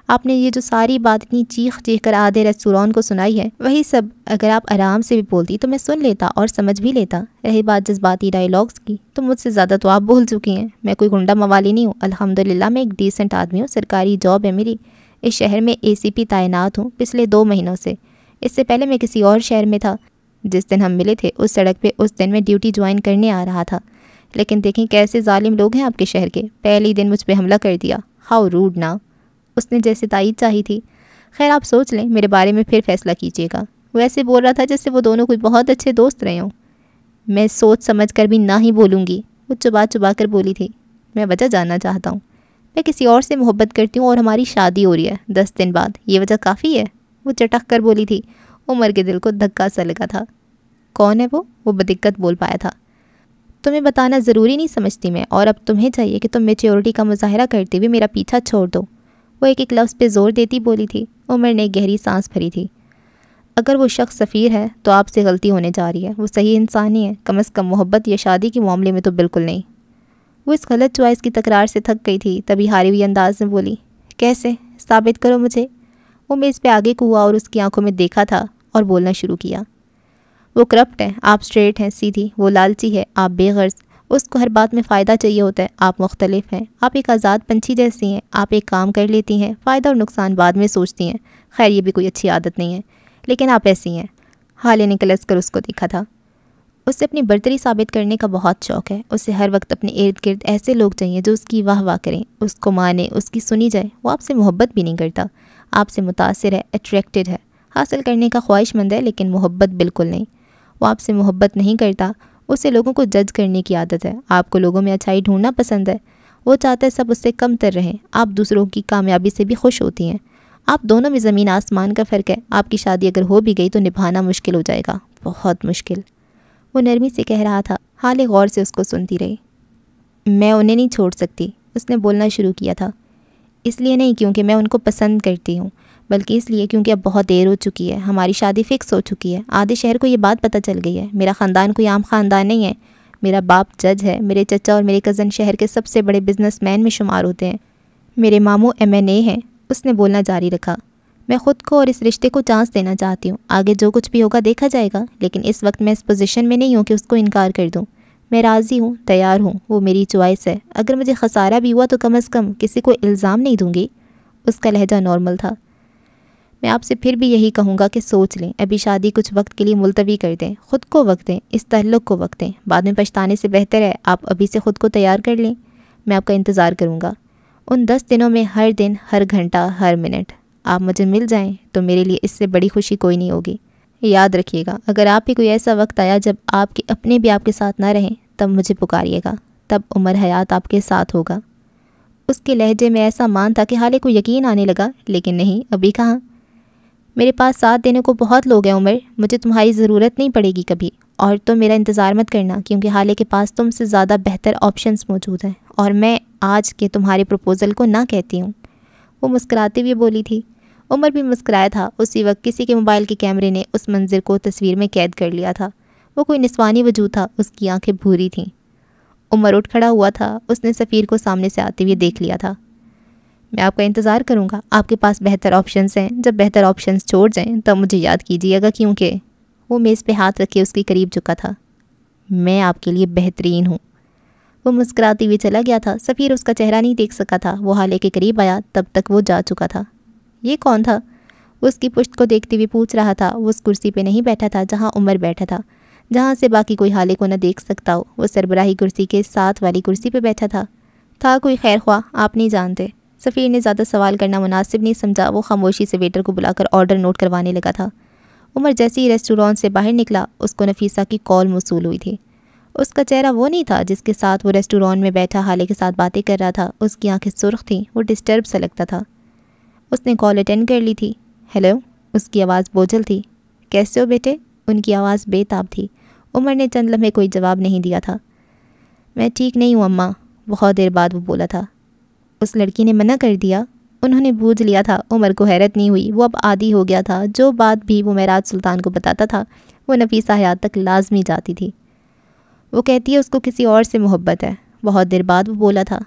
آپ نے یہ جو ساری بات اتنی چیخ چیخ کر آدھے ریسٹوران کو سنائی ہے، وہی سب اگر آپ آرام سے بھی بولتی تو میں سن لیتا اور سمجھ بھی لیتا۔ رہی بات جذباتی ڈائلاگس کی، تو مجھ سے زیادہ تو آپ بول چکی ہیں۔ میں کوئی گنڈا موالی نہیں ہوں، الحمدللہ میں ایک ڈیسنٹ آدمی ہوں، سرکاری جاب ہے میری، اس شہر میں ACP تعینات ہوں پچھلے 2 مہینوں سے۔ اس سے پہلے میں کسی اور شہر میں تھا۔ جس دن ہم ملے تھے اس سڑک پہ اس دن میں ڈیوٹی جوائن کرنے آ رہا تھا، لیکن دیکھیں کیسے ظالم لوگ ہیں آپ کے شہر کے، پہلے ہی دن مجھ پہ حملہ کر دیا۔ ہاؤ روڈ نا، اس نے جیسے تائید چاہی تھی۔ خیر آپ سوچ لیں، میرے بارے میں پھر فیصلہ کیجیے گا۔ وہ ایسے بول رہا تھا جیسے وہ دونوں کوئی بہت اچھے دوست رہے ہوں۔ میں سوچ سمجھ کر بھی نہ ہی بولوں گی، وہ چبا چبا کر بولی تھی۔ میں وجہ جاننا چاہتا ہوں۔ میں کسی اور سے محبت کرتی ہوں اور ہماری شادی ہو رہی ہے 10 دن بعد، یہ وجہ کافی ہے؟ وہ چٹک کر بولی تھی۔ عمر کے دل کو دھکا سا لگا تھا۔ کون ہے وہ بدقت بول پایا تھا۔ تمہیں بتانا ضروری نہیں سمجھتی میں، اور اب تمہیں چاہیے کہ تم میچیورٹی کا مظاہرہ کرتے ہوئے میرا پیچھا چھوڑ دو، وہ ایک ایک لفظ پہ زور دیتی بولی تھی۔ عمر نے گہری سانس بھری تھی۔ اگر وہ شخص سفیر ہے تو آپ سے غلطی ہونے جا رہی ہے، وہ صحیح انسان ہی ہے، کم از کم محبت یا شادی کے معاملے میں تو بالکل نہیں۔ وہ اس غلط چوائس کی تکرار سے تھک گئی تھی، تبھی ہاری ہوئی انداز میں بولی، کیسے؟ ثابت کرو مجھے۔ وہ میز پہ آگے کو ہوا اور اس کی آنکھوں میں دیکھا تھا اور بولنا شروع کیا۔ وہ کرپٹ ہے، آپ اسٹریٹ ہیں، سیدھی، وہ لالچی ہے، آپ بے غرض، اس کو ہر بات میں فائدہ چاہیے ہوتا ہے، آپ مختلف ہیں، آپ ایک آزاد پنچھی جیسی ہیں، آپ ایک کام کر لیتی ہیں، فائدہ اور نقصان بعد میں سوچتی ہیں، خیر یہ بھی کوئی اچھی عادت نہیں ہے، لیکن آپ ایسی ہیں۔ حالے نے کلس کر اس کو دیکھا تھا۔ اسے اپنی برتری ثابت کرنے کا بہت شوق ہے، اسے ہر وقت اپنے ارد گرد ایسے لوگ چاہیے جو اس کی واہ واہ کریں، اس کو مانیں، اس کی سنی جائے۔ وہ آپ سے محبت بھی نہیں کرتا، آپ سے متاثر ہے، اٹریکٹڈ ہے، حاصل کرنے کا خواہش مند ہے، لیکن محبت بالکل نہیں۔ وہ آپ سے محبت نہیں کرتا، اسے لوگوں کو جج کرنے کی عادت ہے، آپ کو لوگوں میں اچھائی ڈھونڈنا پسند ہے، وہ چاہتا ہے سب اس سے کم تر رہیں. آپ دوسروں کی کامیابی سے بھی خوش ہوتی ہیں. آپ دونوں میں زمین آسمان کا فرق ہے. آپ کی شادی اگر ہو بھی گئی تو نبھانا مشکل ہو جائے گا, بہت مشکل. وہ نرمی سے کہہ رہا تھا. حالے غور سے اس کو سنتی رہی. میں انہیں نہیں چھوڑ سکتی, اس نے بولنا شروع کیا تھا. اس لیے نہیں کیونکہ میں ان کو پسند کرتی ہوں, بلکہ اس لیے کیونکہ اب بہت دیر ہو چکی ہے. ہماری شادی فکس ہو چکی ہے. آدھے شہر کو یہ بات پتہ چل گئی ہے. میرا خاندان کوئی عام خاندان نہیں ہے. میرا باپ جج ہے. میرے چچا اور میرے کزن شہر کے سب سے بڑے بزنس مین میں شمار ہوتے ہیں. میرے ماموں MNA ہیں. اس نے بولنا جاری رکھا. میں خود کو اور اس رشتے کو چانس دینا چاہتی ہوں. آگے جو کچھ بھی ہوگا دیکھا جائے گا, لیکن اس وقت میں اس پوزیشن میں نہیں ہوں کہ اس کو انکار کر دوں. میں راضی ہوں, تیار ہوں. وہ میری چوائس ہے. اگر مجھے خسارہ بھی ہوا تو کم از کم کسی کو الزام نہیں دوں گی. اس کا لہجہ نارمل تھا. میں آپ سے پھر بھی یہی کہوں گا کہ سوچ لیں. ابھی شادی کچھ وقت کے لیے ملتوی کر دیں. خود کو وقت دیں, اس تعلق کو وقت دیں. بعد میں پچھتانے سے بہتر ہے آپ ابھی سے خود کو تیار کر لیں. میں آپ کا انتظار کروں گا. ان 10 دنوں میں ہر دن, ہر گھنٹہ, ہر منٹ آپ مجھے مل جائیں تو میرے لیے اس سے بڑی خوشی کوئی نہیں ہوگی. یاد رکھیے گا, اگر آپ بھی کوئی ایسا وقت آیا جب آپ کے اپنے بھی آپ کے ساتھ نہ رہیں, تب مجھے پکاریے گا. تب عمر حیات آپ کے ساتھ ہوگا. اس کے لہجے میں ایسا مان تھا کہ حالے کو یقین آنے لگا. لیکن نہیں, ابھی کہاں. میرے پاس ساتھ دینے کو بہت لوگ ہیں عمر. مجھے تمہاری ضرورت نہیں پڑے گی کبھی. اور تم میرا انتظار مت کرنا, کیونکہ حالے کے پاس تم سے زیادہ بہتر آپشنز موجود ہیں. اور میں آج کے تمہارے پروپوزل کو نہ کہتی ہوں. وہ مسکراتے ہوئے بولی تھی. عمر بھی مسکرایا تھا. اسی وقت کسی کے موبائل کے کیمرے نے اس منظر کو تصویر میں قید کر لیا تھا. وہ کوئی نسوانی وجود تھا. اس کی آنکھیں بھوری تھیں. عمر اٹھ کھڑا ہوا تھا. اس نے سفیر کو سامنے سے آتے ہوئے دیکھ لیا تھا. میں آپ کا انتظار کروں گا. آپ کے پاس بہتر آپشنز ہیں. جب بہتر آپشنز چھوڑ جائیں تب مجھے یاد کیجیے گا, کیونکہ وہ میز پہ ہاتھ رکھے اس کے قریب جھکا تھا. میں آپ کے لیے بہترین ہوں. وہ مسکراتی ہوئے چلا گیا تھا. سفیر اس کا چہرہ نہیں دیکھ سکا تھا. وہ حالے کے قریب آیا تب تک وہ جا چکا تھا. یہ کون تھا؟ وہ اس کی پشت کو دیکھتے ہوئے پوچھ رہا تھا. وہ اس کرسی پہ نہیں بیٹھا تھا جہاں عمر بیٹھا تھا, جہاں سے باقی کوئی حالے کو نہ دیکھ سکتا ہو. وہ سربراہی کرسی کے ساتھ والی کرسی پہ بیٹھا تھا کوئی خیر خواہ. آپ نہیں جانتے. سفیر نے زیادہ سوال کرنا مناسب نہیں سمجھا. وہ خاموشی سے ویٹر کو بلا کر آرڈر نوٹ کروانے لگا تھا. عمر جیسے ہی ریسٹورانٹ سے باہر نکلا, اس کو نفیسہ کی کال موصول ہوئی تھی. اس کا چہرہ وہ نہیں تھا جس کے ساتھ وہ ریسٹورانٹ میں بیٹھا حالے کے ساتھ باتیں کر رہا تھا. اس کی آنکھیں سرخ تھیں. وہ ڈسٹرب سا لگتا تھا. اس نے کال اٹینڈ کر لی تھی. ہیلو. اس کی آواز بوجھل تھی. کیسے ہو بیٹے؟ ان کی آواز بے تاب تھی. عمر نے چند لمحے کوئی جواب نہیں دیا تھا. میں ٹھیک نہیں ہوں اماں. بہت دیر بعد وہ بولا تھا. اس لڑکی نے منع کر دیا؟ انہوں نے بوجھ لیا تھا. عمر کو حیرت نہیں ہوئی. وہ اب عادی ہو گیا تھا. جو بات بھی وہ معراج سلطان کو بتاتا تھا وہ نفیسہ حیات تک لازمی جاتی تھی. وہ کہتی ہے اس کو کسی اور سے محبت ہے. بہت دیر بعد وہ بولا تھا.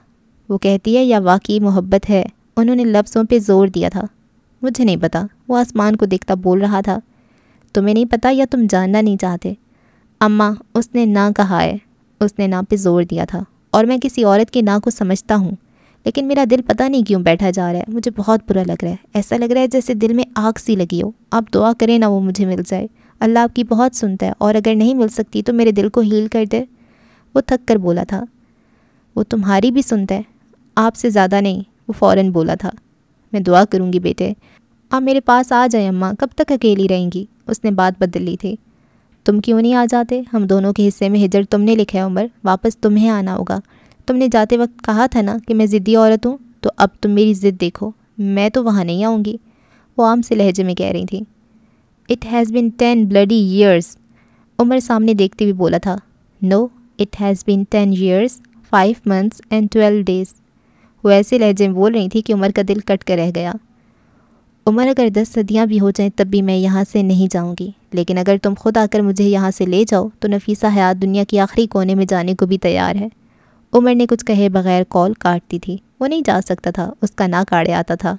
وہ کہتی ہے یا واقعی محبت ہے؟ انہوں نے لفظوں پہ زور دیا تھا. مجھے نہیں پتا. وہ آسمان کو دیکھتا بول رہا تھا. تمہیں نہیں پتا یا تم جاننا نہیں چاہتے؟ اماں, اس نے نہ کہا ہے. اس نے نہ پہ زور دیا تھا. اور میں کسی عورت کے نہ کو سمجھتا ہوں, لیکن میرا دل پتہ نہیں کیوں بیٹھا جا رہا ہے. مجھے بہت برا لگ رہا ہے. ایسا لگ رہا ہے جیسے دل میں آگ سی لگی ہو. آپ دعا کریں نا وہ مجھے مل جائے. اللہ آپ کی بہت سنتا ہے, اور اگر نہیں مل سکتی تو میرے دل کو ہیل کر دے. وہ تھک کر بولا تھا. وہ تمہاری بھی سنتا ہے, آپ سے زیادہ نہیں. وہ فوراً بولا تھا. میں دعا کروں گی بیٹے. آپ میرے پاس آ جائیں اماں. کب تک اکیلی رہیں گی؟ اس نے بات بدل لی تھی. تم کیوں نہیں آ جاتے؟ ہم دونوں کے حصے میں ہجر تم نے لکھا ہے عمر. واپس تمہیں آنا ہوگا. تم نے جاتے وقت کہا تھا نا کہ میں ضدی عورت ہوں, تو اب تم میری ضد دیکھو. میں تو وہاں نہیں آؤں گی. وہ عام سے لہجے میں کہہ رہی تھی. It has been 10 bloody years. عمر سامنے دیکھتے ہوئے بولا تھا. نو, it has been 10 years, 5 months and 12 days. وہ ایسے لہجے میں بول رہی تھی کہ عمر کا دل کٹ کر رہ گیا. عمر, اگر 10 صدیاں بھی ہو جائیں تب بھی میں یہاں سے نہیں جاؤں گی. لیکن اگر تم خود آ کر مجھے یہاں سے لے جاؤ تو نفیسہ حیات دنیا کی آخری کونے میں جانے کو بھی تیار ہے. عمر نے کچھ کہے بغیر کال کاٹتی تھی. وہ نہیں جا سکتا تھا. اس کا نہ کاڑے آتا تھا.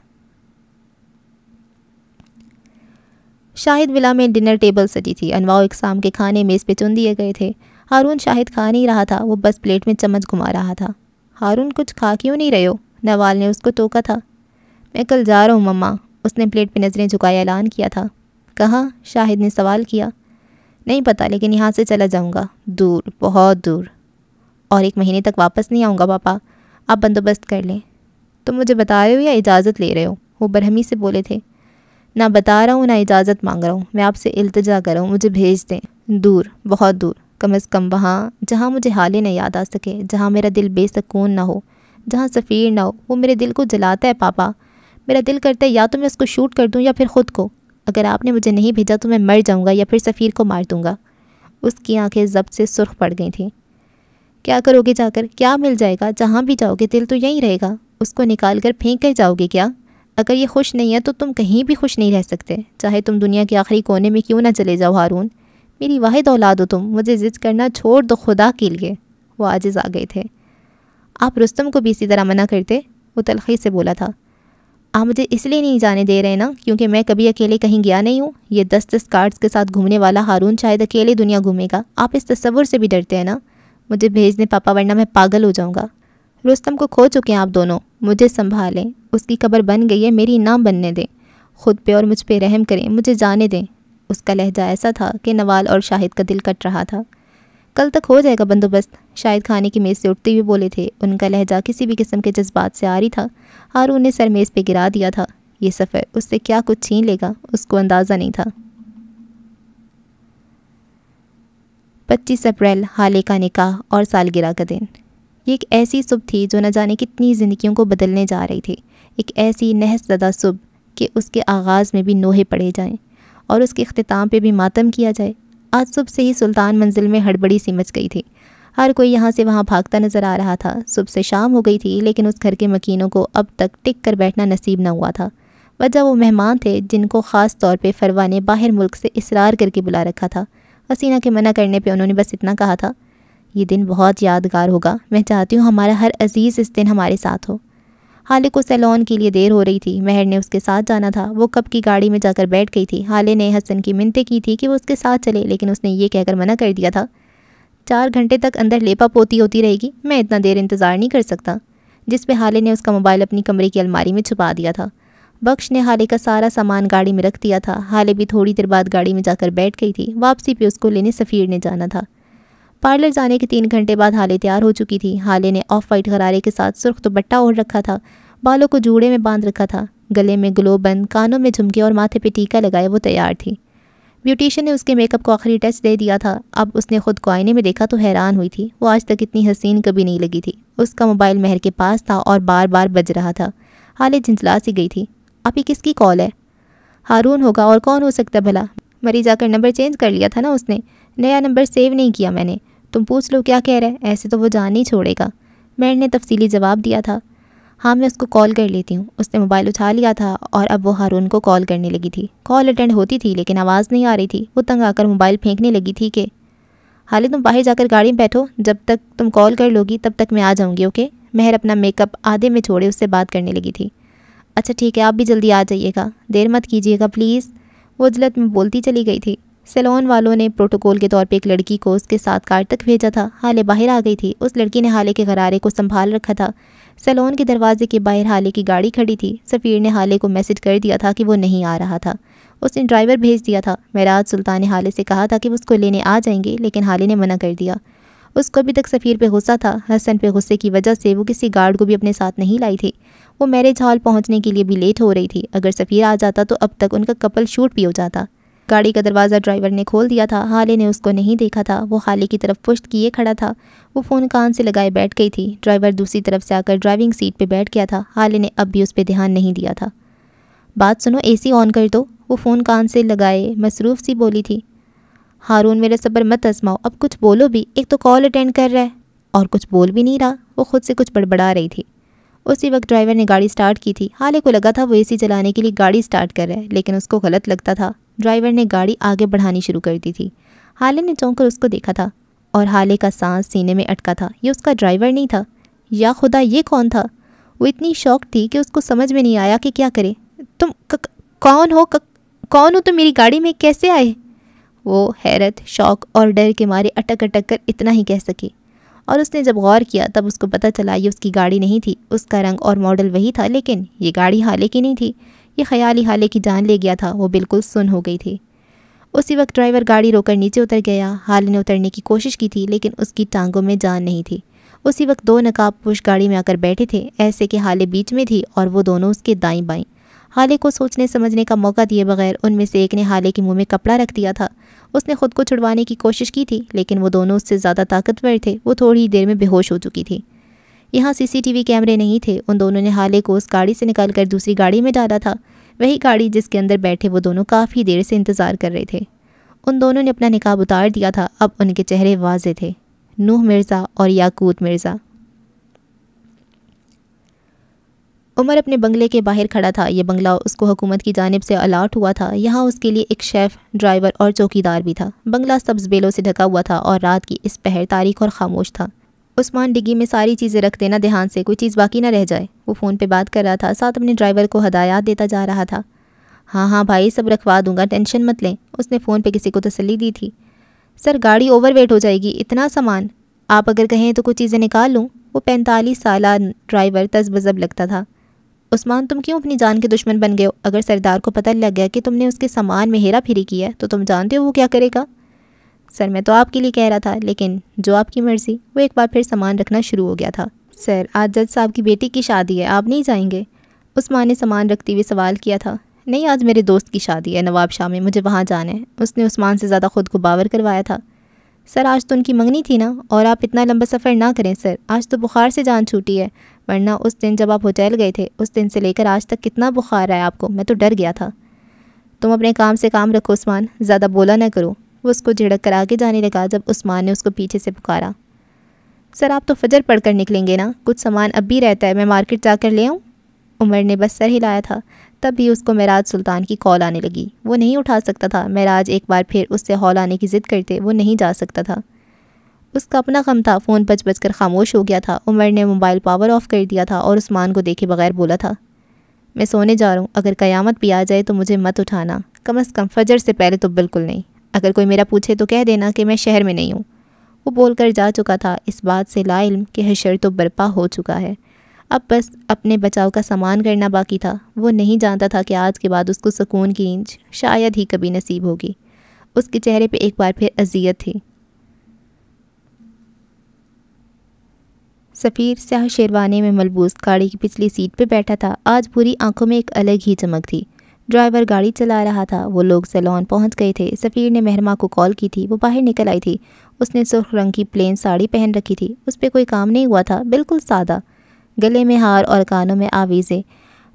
شاہد ولا میں ڈنر ٹیبل سجی تھی. انواع اقسام کے کھانے میز پہ چن دیے گئے تھے. ہارون شاہد کھا نہیں رہا تھا. وہ بس پلیٹ میں چمچ گھما رہا تھا. ہارون, کچھ کھا کیوں نہیں رہے ہو؟ نوال نے اس کو ٹوکا تھا. میں کل جا رہا ہوں مما. اس نے پلیٹ پہ نظریں جھکائے اعلان کیا تھا. کہاں؟ شاہد نے سوال کیا. نہیں پتہ, لیکن یہاں سے چلا جاؤں گا. دور, بہت دور. اور 1 مہینے تک واپس نہیں آؤں گا پاپا. آپ بندوبست کر لیں. تم مجھے بتا رہے ہو یا اجازت لے رہے ہو؟ وہ برہمی سے بولے تھے. نہ بتا رہا ہوں نہ اجازت مانگ رہا ہوں. میں آپ سے التجا کر رہا ہوں, مجھے بھیج دیں. دور, بہت دور. کم از کم وہاں جہاں مجھے حالے نہ یاد آ سکے, جہاں میرا دل بے سکون نہ ہو, جہاں سفیر نہ ہو وہ میرے دل کو جلاتا ہے پاپا. میرا دل کرتا ہے یا تو میں اس کو شوٹ کر دوں یا پھر خود کو. اگر آپ نے مجھے نہیں بھیجا تو میں مر جاؤں گا یا پھر سفیر کو مار دوں گا. اس کی آنکھیں ضبط سے سرخ پڑ گئی تھیں. کیا کرو گے جا کر؟ کیا مل جائے گا؟ جہاں بھی جاؤ گے دل تو یہیں رہے گا. اس کو نکال کر پھینک کر جاؤ گے کیا؟ اگر یہ خوش نہیں ہے تو تم کہیں بھی خوش نہیں رہ سکتے، چاہے تم دنیا کے آخری کونے میں کیوں نہ چلے جاؤ ہارون. میری واحد اولاد ہو تم، مجھے ضد کرنا چھوڑ دو خدا کے لیے. وہ عاجز آ گئے تھے. آپ رستم کو بھی اسی طرح منع کرتے؟ وہ تلخی سے بولا تھا. آپ مجھے اس لیے نہیں جانے دے رہے نا کیونکہ میں کبھی اکیلے کہیں گیا نہیں ہوں. یہ 10 کارڈز کے ساتھ گھومنے والا ہارون شاید اکیلے دنیا گھومے گا. آپ اس تصور سے بھی ڈرتے ہیں نا. مجھے بھیج دیں پاپا ورنہ میں پاگل ہو جاؤں گا. رستم کو کھو چکے ہیں آپ دونوں. مجھے سنبھالیں. اس کی قبر بن گئی ہے، میری نہ بننے دیں. خود پہ اور مجھ پہ رحم کریں، مجھے جانے دیں. اس کا لہجہ ایسا تھا کہ نوال اور شاہد کا دل کٹ رہا تھا. کل تک ہو جائے گا بندوبست. شاہد کھانے کی میز سے اٹھتے ہوئے بولے تھے. ان کا لہجہ کسی بھی قسم کے جذبات سے عاری تھا. ہارون نے سر میز پہ گرا دیا تھا. یہ سفر اس سے کیا کچھ چھین لے گا اس کو اندازہ نہیں تھا. 25 اپریل، حالے کا نکاح اور سالگرہ کا دن. یہ ایک ایسی صبح تھی جو نہ جانے کتنی زندگیوں کو بدلنے جا رہی تھی. ایک ایسی نحس زدہ صبح کہ اس کے آغاز میں بھی نوحے پڑے جائیں اور اس کے اختتام پہ بھی ماتم کیا جائے. آج صبح سے ہی سلطان منزل میں ہڑبڑی سی مچ گئی تھی. ہر کوئی یہاں سے وہاں بھاگتا نظر آ رہا تھا. صبح سے شام ہو گئی تھی لیکن اس گھر کے مکینوں کو اب تک ٹک کر بیٹھنا نصیب نہ ہوا تھا. وجہ وہ مہمان تھے جن کو خاص طور پہ فروا نے باہر ملک سے اصرار کر کے بلا رکھا تھا. حسینہ کے منع کرنے پہ انہوں نے بس اتنا کہا تھا، یہ دن بہت یادگار ہوگا. میں چاہتی ہوں ہمارا ہر عزیز اس دن ہمارے ساتھ ہو. حالے کو سیلون کے لیے دیر ہو رہی تھی. مہر نے اس کے ساتھ جانا تھا. وہ کب کی گاڑی میں جا کر بیٹھ گئی تھی. حالے نے حسن کی منتیں کی تھی کہ وہ اس کے ساتھ چلے لیکن اس نے یہ کہہ کر منع کر دیا تھا، 4 گھنٹے تک اندر لیپا پوتی ہوتی رہے گی، میں اتنا دیر انتظار نہیں کر سکتا. جس پہ حالے نے اس کا موبائل اپنی کمرے کی الماری میں چھپا دیا تھا. بخش نے حالے کا سارا سامان گاڑی میں رکھ دیا تھا. حالے بھی تھوڑی دیر بعد گاڑی میں جا کر بیٹھ گئی تھی. واپسی پہ اس کو لینے سفیر نے جانا تھا. پارلر جانے کے 3 گھنٹے بعد حالے تیار ہو چکی تھی. حالے نے آف وائٹ غرارے کے ساتھ سرخ دوپٹہ اوڑھ رکھا تھا. بالوں کو جوڑے میں باندھ رکھا تھا. گلے میں گلو بند، کانوں میں جھمکے اور ماتھے پہ ٹیکا لگائے وہ تیار تھی. بیوٹیشین نے اس کے میک اپ کو آخری ٹچ دے دیا تھا. اب اس نے خود کو آئینے میں دیکھا تو حیران ہوئی تھی. وہ آج تک اتنی حسین کبھی نہیں لگی تھی. اس کا موبائل مہر کے پاس تھا اور بار بار بج رہا تھا. حالے جھنجلا سی گئی تھی. آپ ہی کس کی کال ہے؟ ہارون ہوگا، اور کون ہو سکتا بھلا؟ مری جا کر نمبر چینج کر لیا تھا نا اس نے. نیا نمبر سیو نہیں کیا میں نے. تم پوچھ لو کیا کہہ رہا ہے، ایسے تو وہ جان نہیں چھوڑے گا. مہر نے تفصیلی جواب دیا تھا. ہاں میں اس کو کال کر لیتی ہوں. اس نے موبائل اٹھا لیا تھا اور اب وہ ہارون کو کال کرنے لگی تھی. کال اٹینڈ ہوتی تھی لیکن آواز نہیں آ رہی تھی. وہ تنگ آ کر موبائل پھینکنے لگی تھی کہ حالے تم باہر جا کر گاڑی میں بیٹھو، جب تک تم کال کر لو گی تب تک میں آ جاؤں گی، اوکے؟ مہر اپنا میک اپ آدھے میں چھوڑے اس سے بات کرنے لگی تھی. اچھا ٹھیک ہے، آپ بھی جلدی آ جائیے گا، دیر مت کیجیے گا پلیز. وہ جلد میں بولتی چلی گئی تھی. سیلون والوں نے پروٹوکول کے طور پہ ایک لڑکی کو اس کے ساتھ کار تک بھیجا تھا. حالے باہر آ گئی تھی. اس لڑکی نے حالے کے غرارے کو سنبھال رکھا تھا. سیلون کے دروازے کے باہر حالے کی گاڑی کھڑی تھی. سفیر نے حالے کو میسج کر دیا تھا کہ وہ نہیں آ رہا تھا. اس نے ڈرائیور بھیج دیا تھا. معراج سلطان نے حالے سے کہا تھا کہ وہ اس کو لینے آ جائیں گے لیکن حالے نے منع کر دیا. اس کو ابھی تک سفیر پہ غصہ تھا. حسن پہ غصے کی وجہ سے وہ کسی گارڈ کو بھی اپنے ساتھ نہیں لائی تھی. وہ میرج ہال پہنچنے کے لیے بھی لیٹ ہو رہی تھی. اگر سفیر آ جاتا تو اب تک ان کا کپل شوٹ بھی ہو جاتا. گاڑی کا دروازہ ڈرائیور نے کھول دیا تھا. حالے نے اس کو نہیں دیکھا تھا. وہ حالے کی طرف پشت کیے کھڑا تھا. وہ فون کان سے لگائے بیٹھ گئی تھی. ڈرائیور دوسری طرف سے آ کر ڈرائیونگ سیٹ پہ بیٹھ گیا تھا. حالے نے اب بھی اس پہ دھیان نہیں دیا تھا. بات سنو، اے سی آن کر دو. وہ فون کان سے لگائے مصروف سی بولی تھی. ہارون میرا صبر مت آزماؤ، اب کچھ بولو بھی. ایک تو کال اٹینڈ کر رہا ہے اور کچھ بول بھی نہیں رہا. وہ خود سے کچھ بڑبڑا رہی تھی. اسی وقت ڈرائیور نے گاڑی سٹارٹ کی تھی. حالے کو لگا تھا وہ اے سی چلانے کے لیے گاڑی سٹارٹ کر رہا ہے لیکن اس کو غلط لگتا تھا. ڈرائیور نے گاڑی آگے بڑھانی شروع کر دی تھی. حالے نے چونک کر اس کو دیکھا تھا اور حالے کا سانس سینے میں اٹکا تھا. یہ اس کا ڈرائیور نہیں تھا. یا خدا، یہ کون تھا؟ وہ اتنی شوق تھی کہ اس کو سمجھ میں نہیں آیا کہ کیا کرے. تم کون ہو؟ کون ہو تم؟ میری گاڑی میں کیسے آئے؟ وہ حیرت، شوق اور ڈر کے مارے اٹک اٹک کر اتنا ہی کہہ سکی. اور اس نے جب غور کیا تب اس کو پتہ چلا یہ اس کی گاڑی نہیں تھی. اس کا رنگ اور ماڈل وہی تھا لیکن یہ گاڑی حالے کی نہیں تھی. یہ خیال ہی حالے کی جان لے گیا تھا. وہ بالکل سن ہو گئی تھی. اسی وقت ڈرائیور گاڑی روک کر نیچے اتر گیا. حالے نے اترنے کی کوشش کی تھی لیکن اس کی ٹانگوں میں جان نہیں تھی. اسی وقت 2 نقاب پوش گاڑی میں آ کر بیٹھے تھے، ایسے کہ حالے بیچ میں تھی اور وہ دونوں اس کے دائیں بائیں. حالے کو سوچنے سمجھنے کا موقع دیے بغیر ان میں سے ایک نے حالے کے منہ میں کپڑا رکھ دیا تھا. اس نے خود کو چھڑوانے کی کوشش کی تھی لیکن وہ دونوں اس سے زیادہ طاقتور تھے. وہ تھوڑی دیر میں بے ہوش ہو چکی تھی. یہاں CCTV کیمرے نہیں تھے. ان دونوں نے حالے کو اس گاڑی سے نکال کر دوسری گاڑی میں ڈالا تھا, وہی گاڑی جس کے اندر بیٹھے وہ دونوں کافی دیر سے انتظار کر رہے تھے. ان دونوں نے اپنا نقاب اتار دیا تھا. اب ان کے چہرے واضح تھے, نوح مرزا اور یاقوت مرزا. عمر اپنے بنگلے کے باہر کھڑا تھا. یہ بنگلہ اس کو حکومت کی جانب سے الاٹ ہوا تھا. یہاں اس کے لیے ایک شیف, ڈرائیور اور چوکیدار بھی تھا. بنگلہ سبز بیلوں سے ڈھکا ہوا تھا اور رات کی اس پہر تاریک اور خاموش تھا. عثمان ڈگی میں ساری چیزیں رکھ دینا دھیان سے, کوئی چیز باقی نہ رہ جائے. وہ فون پہ بات کر رہا تھا, ساتھ اپنے ڈرائیور کو ہدایات دیتا جا رہا تھا. ہاں بھائی, سب رکھوا دوں گا, ٹینشن مت لیں. اس نے فون پہ کسی کو تسلی دی تھی. سر گاڑی اوور ویٹ ہو جائے گی, اتنا سامان. آپ اگر کہیں تو کچھ چیزیں نکال لوں. وہ 45 سالہ ڈرائیور تذبذب لگتا تھا. عثمان تم کیوں اپنی جان کے دشمن بن گئے ہو؟ اگر سردار کو پتہ لگ گیا کہ تم نے اس کے سامان میں ہیرا پھیری کی ہے تو تم جانتے ہو وہ کیا کرے گا. سر میں تو آپ کے لیے کہہ رہا تھا, لیکن جو آپ کی مرضی. وہ ایک بار پھر سامان رکھنا شروع ہو گیا تھا. سر آج جج صاحب کی بیٹی کی شادی ہے, آپ نہیں جائیں گے؟ عثمان نے سامان رکھتے ہوئے سوال کیا تھا. نہیں, آج میرے دوست کی شادی ہے نواب شاہ میں, مجھے وہاں جانا ہے. اس نے عثمان سے زیادہ خود کو باور کروایا تھا. سر آج تو ان کی منگنی تھی نا, اور آپ اتنا لمبا سفر نہ کریں سر, آج تو بخار سے جان چھوٹی ہے. ورنہ اس دن جب آپ ہوٹل گئے تھے, اس دن سے لے کر آج تک کتنا بخار ہے آپ کو, میں تو ڈر گیا تھا. تم اپنے کام سے کام رکھو عثمان, زیادہ بولا نہ کرو. وہ اس کو جھڑک کر آگے جانے لگا جب عثمان نے اس کو پیچھے سے پکارا. سر آپ تو فجر پڑھ کر نکلیں گے نا, کچھ سامان اب بھی رہتا ہے, میں مارکیٹ جا کر لے آؤں. عمر نے بس سر ہلایا تھا. تب بھی اس کو معراج سلطان کی کال آنے لگی. وہ نہیں اٹھا سکتا تھا. معراج ایک بار پھر اس سے ہال آنے کی ضد کرتے وہ نہیں جا سکتا تھا. اس کا اپنا غم تھا. فون بج بج کر خاموش ہو گیا تھا. عمر نے موبائل پاور آف کر دیا تھا اور عثمان کو دیکھے بغیر بولا تھا, میں سونے جا رہا ہوں, اگر قیامت بھی آ جائے تو مجھے مت اٹھانا, کم از کم فجر سے پہلے تو بالکل نہیں. اگر کوئی میرا پوچھے تو کہہ دینا کہ میں شہر میں نہیں ہوں. وہ بول کر جا چکا تھا, اس بات سے لا علم کہ حشر تو برپا ہو چکا ہے. اب بس اپنے بچاؤ کا سامان کرنا باقی تھا. وہ نہیں جانتا تھا کہ آج کے بعد اس کو سکون کی نیند شاید ہی کبھی نصیب ہوگی. اس کے چہرے پہ ایک بار پھر اذیت تھی. سفیر سیاہ شیروانے میں ملبوس گاڑی کی پچھلی سیٹ پہ بیٹھا تھا. آج پوری آنکھوں میں ایک الگ ہی چمک تھی. ڈرائیور گاڑی چلا رہا تھا. وہ لوگ سیلون پہنچ گئے تھے. سفیر نے مہرما کو کال کی تھی, وہ باہر نکل آئی تھی. اس نے سرخ رنگ کی پلین ساڑی پہن رکھی تھی. اس پہ کوئی کام نہیں ہوا تھا, بالکل سادہ. گلے میں ہار اور کانوں میں آویزیں.